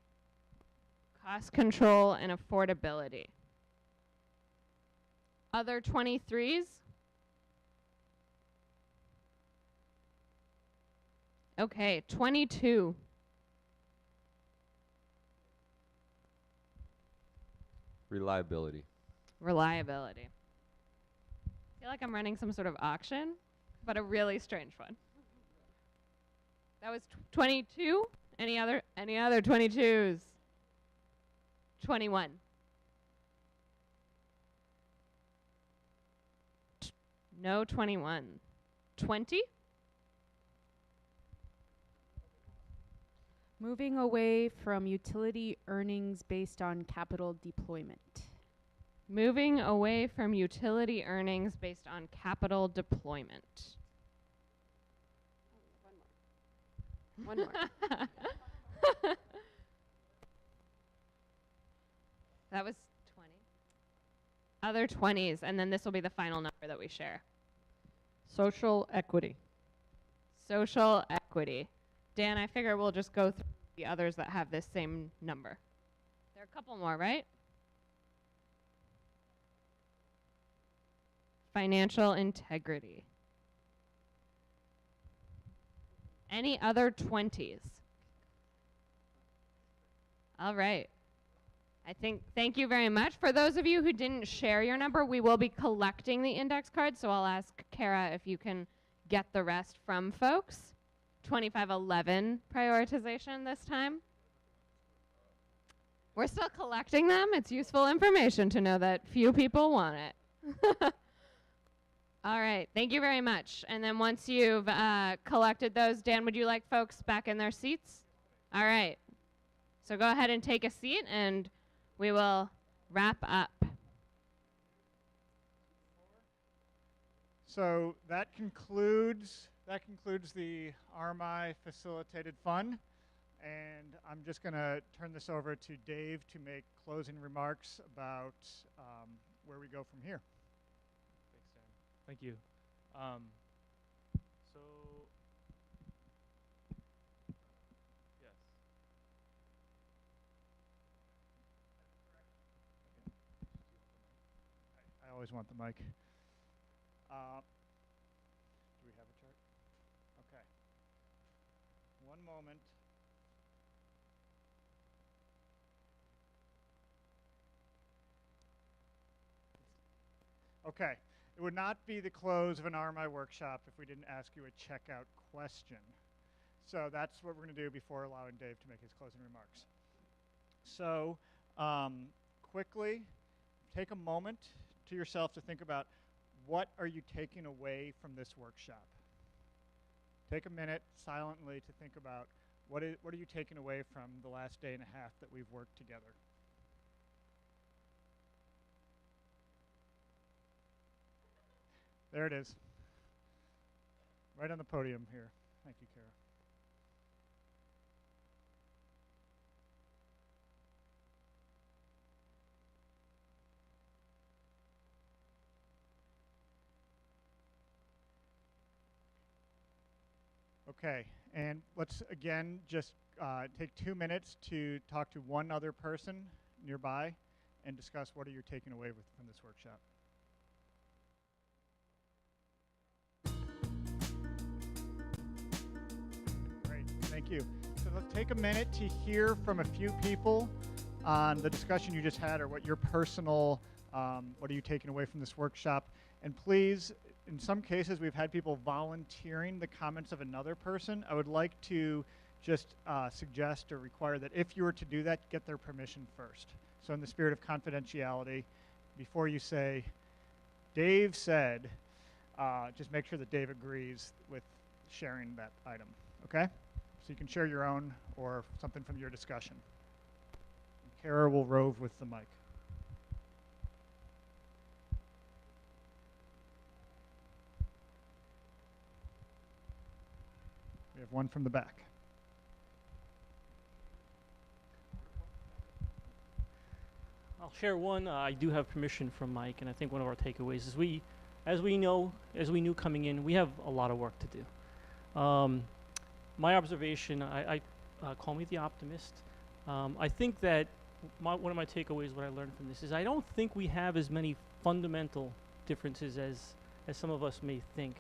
Cost control and affordability. Other 23s? Okay, 22. Reliability. Reliability. I feel like I'm running some sort of auction, but a really strange one. That was 22. Any other 22s? 21. No 21. 20? Moving away from utility earnings based on capital deployment. Moving away from utility earnings based on capital deployment. One more. That was 20. Other 20s, and then this will be the final number that we share. Social equity. Social equity. Dan, I figure we'll just go through the others that have this same number. There are a couple more, right? Financial integrity. Any other 20s? All right. Thank you very much. For those of you who didn't share your number, we will be collecting the index cards, so I'll ask Kara if you can get the rest from folks. 2511 prioritization this time. We're still collecting them. It's useful information to know that few people want it. All right, thank you very much. And then once you've collected those, Dan, would you like folks back in their seats? All right. So go ahead and take a seat, and we will wrap up. So that concludes the RMI facilitated fun, and I'm just going to turn this over to Dave to make closing remarks about where we go from here. Thank you. So, yes. I always want the mic. Do we have a chart? Okay. One moment. Okay. It would not be the close of an RMI workshop if we didn't ask you a checkout question. So that's what we're going to do before allowing Dave to make his closing remarks. So quickly, take a moment to yourself to think about what are you taking away from this workshop. Take a minute silently to think about what are you taking away from the last day and a half that we've worked together. There it is. Right on the podium here. Thank you, Kara. Okay, and let's again just take 2 minutes to talk to one other person nearby and discuss what are you taking away from this workshop. Great, thank you. So let's take a minute to hear from a few people on the discussion you just had, or what your personal, what are you taking away from this workshop. And please, in some cases, we've had people volunteering the comments of another person. I would like to just suggest or require that if you were to do that, get their permission first. So in the spirit of confidentiality, before you say, Dave said, just make sure that Dave agrees with sharing that item, okay? So you can share your own or something from your discussion. And Kara will rove with the mic. We have one from the back. I'll share one. I do have permission from Mike, and I think one of our takeaways is as we knew coming in, we have a lot of work to do. My observation, I call me the optimist. I think that one of my takeaways, what I learned from this, is I don't think we have as many fundamental differences as some of us may think.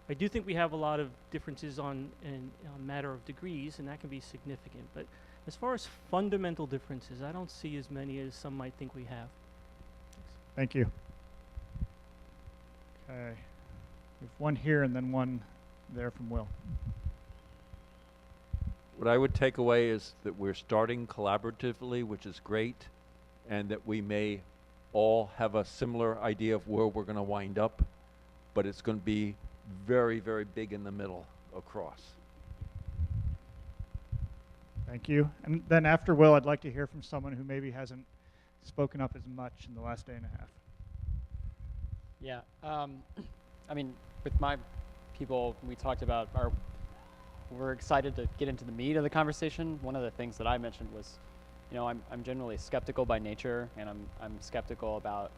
I do think we have a lot of differences on a matter of degrees, and that can be significant. But as far as fundamental differences, I don't see as many as some might think we have. Thank you. Okay. We have one here and then one there from Will. What I would take away is that we're starting collaboratively, which is great, and that we may all have a similar idea of where we're going to wind up, but it's going to be very, very big in the middle across. Thank you. And then after Will, I'd like to hear from someone who maybe hasn't spoken up as much in the last day and a half. Yeah, I mean, with my people, we talked about we're excited to get into the meat of the conversation. One of the things that I mentioned was, I'm generally skeptical by nature, and I'm skeptical about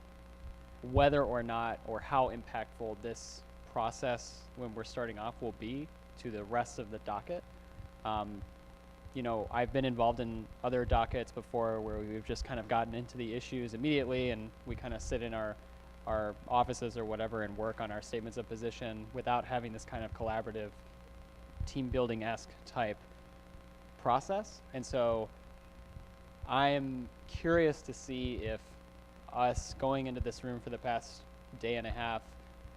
whether or not or how impactful this process when we're starting off will be to the rest of the docket. I've been involved in other dockets before where we've just kind of gotten into the issues immediately, and we kind of sit in our offices or whatever and work on our statements of position without having this kind of collaborative team building-esque type process. And so I'm curious to see if us going into this room for the past day and a half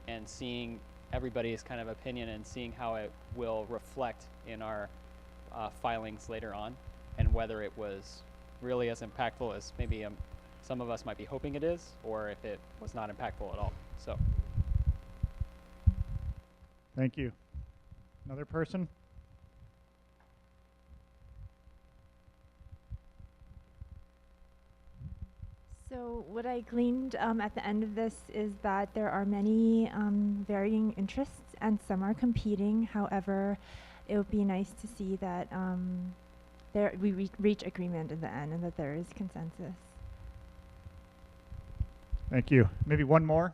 and seeing everybody's kind of opinion and seeing how it will reflect in our filings later on, and whether it was really as impactful as maybe some of us might be hoping it is, or if it was not impactful at all. So. Thank you. Another person? So what I gleaned at the end of this is that there are many varying interests, and some are competing. However, it would be nice to see that we reach agreement in the end, and that there is consensus. Thank you. Maybe one more?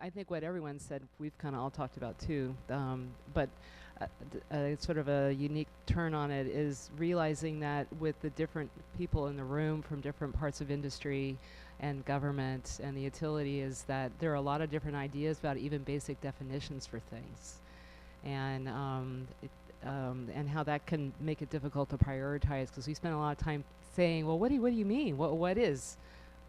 I think what everyone said, we've kind of all talked about too. But sort of a unique turn on it is realizing that with the different people in the room from different parts of industry and government and the utility, is that there are a lot of different ideas about even basic definitions for things, and how that can make it difficult to prioritize, because we spend a lot of time saying, well, what do you mean? What is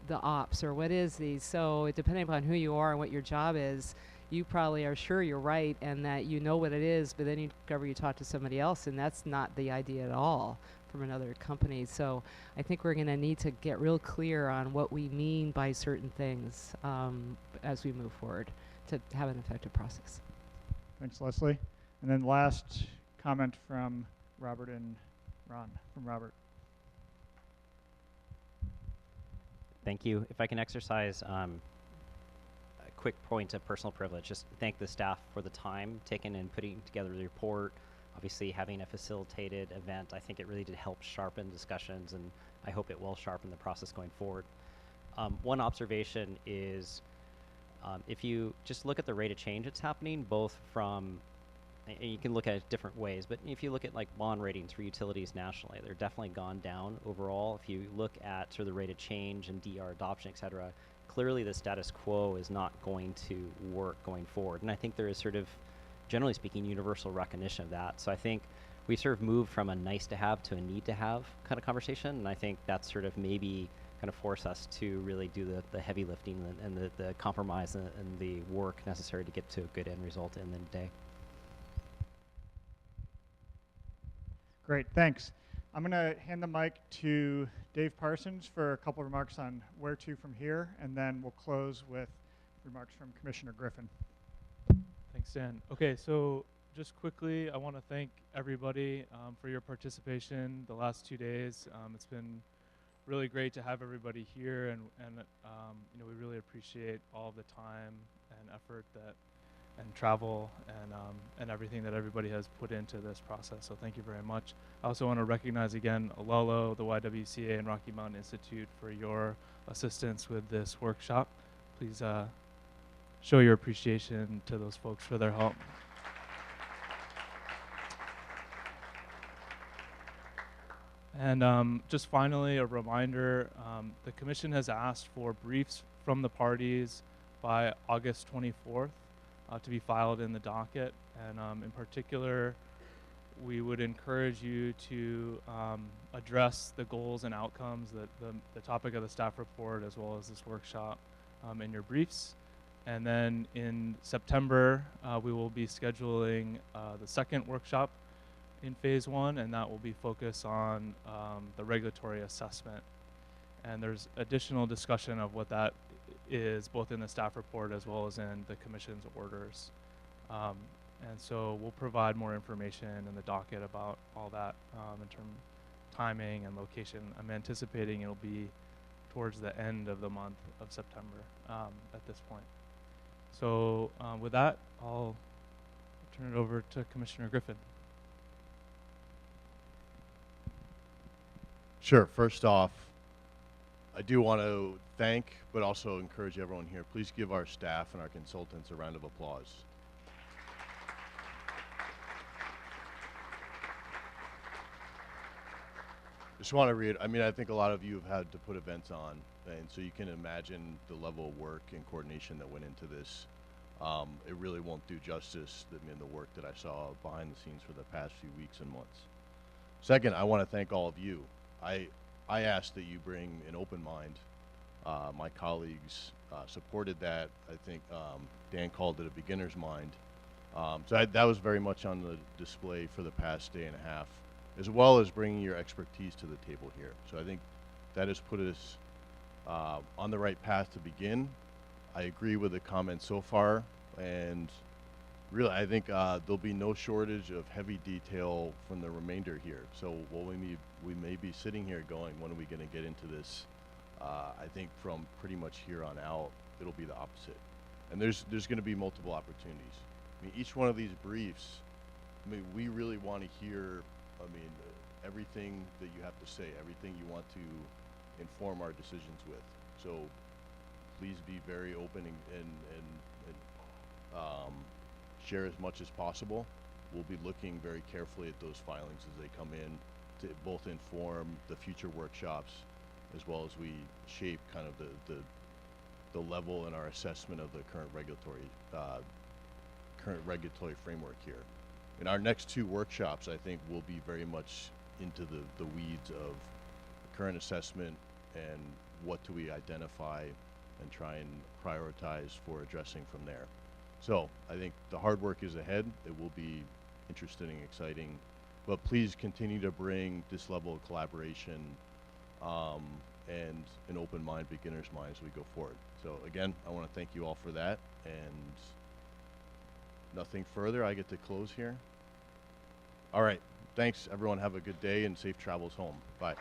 the ops, or what is these? So depending upon who you are and what your job is, you probably are sure you're right and that you know what it is, but then you discover you talk to somebody else and that's not the idea at all from another company. So I think we're going to need to get real clear on what we mean by certain things as we move forward to have an effective process. Thanks, Leslie. And then last comment from Robert and Ron. From Robert. Thank you. If I can exercise a quick point of personal privilege, just thank the staff for the time taken in putting together the report. Obviously, having a facilitated event, I think it really did help sharpen discussions, and I hope it will sharpen the process going forward. One observation is if you just look at the rate of change that's happening, both from, and you can look at it different ways, but if you look at like bond ratings for utilities nationally, they're definitely gone down overall. If you look at sort of the rate of change and DR adoption, et cetera, clearly the status quo is not going to work going forward. And I think there is sort of, generally speaking, universal recognition of that. So I think we sort of moved from a nice to have to a need to have kind of conversation. And I think that's sort of maybe kind of force us to really do the heavy lifting and the compromise and the work necessary to get to a good end result in the day. Great, thanks. I'm going to hand the mic to Dave Parsons for a couple of remarks on where to from here, and then we'll close with remarks from Commissioner Griffin. Thanks, Dan. Okay, so just quickly, I want to thank everybody for your participation the last 2 days. It's been really great to have everybody here, and you know, we really appreciate all of the time and effort and travel and everything that everybody has put into this process. So thank you very much. I also want to recognize again Alolo, the YWCA, and Rocky Mountain Institute for your assistance with this workshop. Please show your appreciation to those folks for their help. And just finally, a reminder, the Commission has asked for briefs from the parties by August 24th to be filed in the docket. And in particular, we would encourage you to address the goals and outcomes, that the topic of the staff report as well as this workshop in your briefs. And then in September, we will be scheduling the second workshop in phase 1, and that will be focused on the regulatory assessment. And there's additional discussion of what that is, both in the staff report as well as in the Commission's orders. And so we'll provide more information in the docket about all that in terms of timing and location. I'm anticipating it'll be towards the end of the month of September at this point. So with that, I'll turn it over to Commissioner Griffin. Sure. First off, I do want to thank, but also encourage everyone here. Please give our staff and our consultants a round of applause. Just want to read, I mean, I think a lot of you have had to put events on, and so you can imagine the level of work and coordination that went into this. It really won't do justice, the work that I saw behind the scenes for the past few weeks and months. Second, I want to thank all of you. I asked that you bring an open mind. My colleagues supported that. I think Dan called it a beginner's mind. So that was very much on the display for the past day and a half, as well as bringing your expertise to the table here. So I think that has put us on the right path to begin. I agree with the comments so far, and really, I think there'll be no shortage of heavy detail from the remainder here. So while we may be sitting here going, when are we going to get into this? I think from pretty much here on out, it'll be the opposite. And there's going to be multiple opportunities. I mean, each one of these briefs, I mean, we really want to hear, I mean, everything that you have to say, everything you want to inform our decisions with. So please be very open and share as much as possible. We'll be looking very carefully at those filings as they come in to both inform the future workshops as well as we shape kind of the level in our assessment of the current regulatory framework here. In our next two workshops, I think we'll be very much into the weeds of the current assessment and what do we identify and try and prioritize for addressing from there. So I think the hard work is ahead. It will be interesting and exciting, but please continue to bring this level of collaboration and an open mind, beginner's mind as we go forward. So again, I want to thank you all for that, and nothing further. I get to close here. All right. Thanks, everyone. Have a good day and safe travels home. Bye.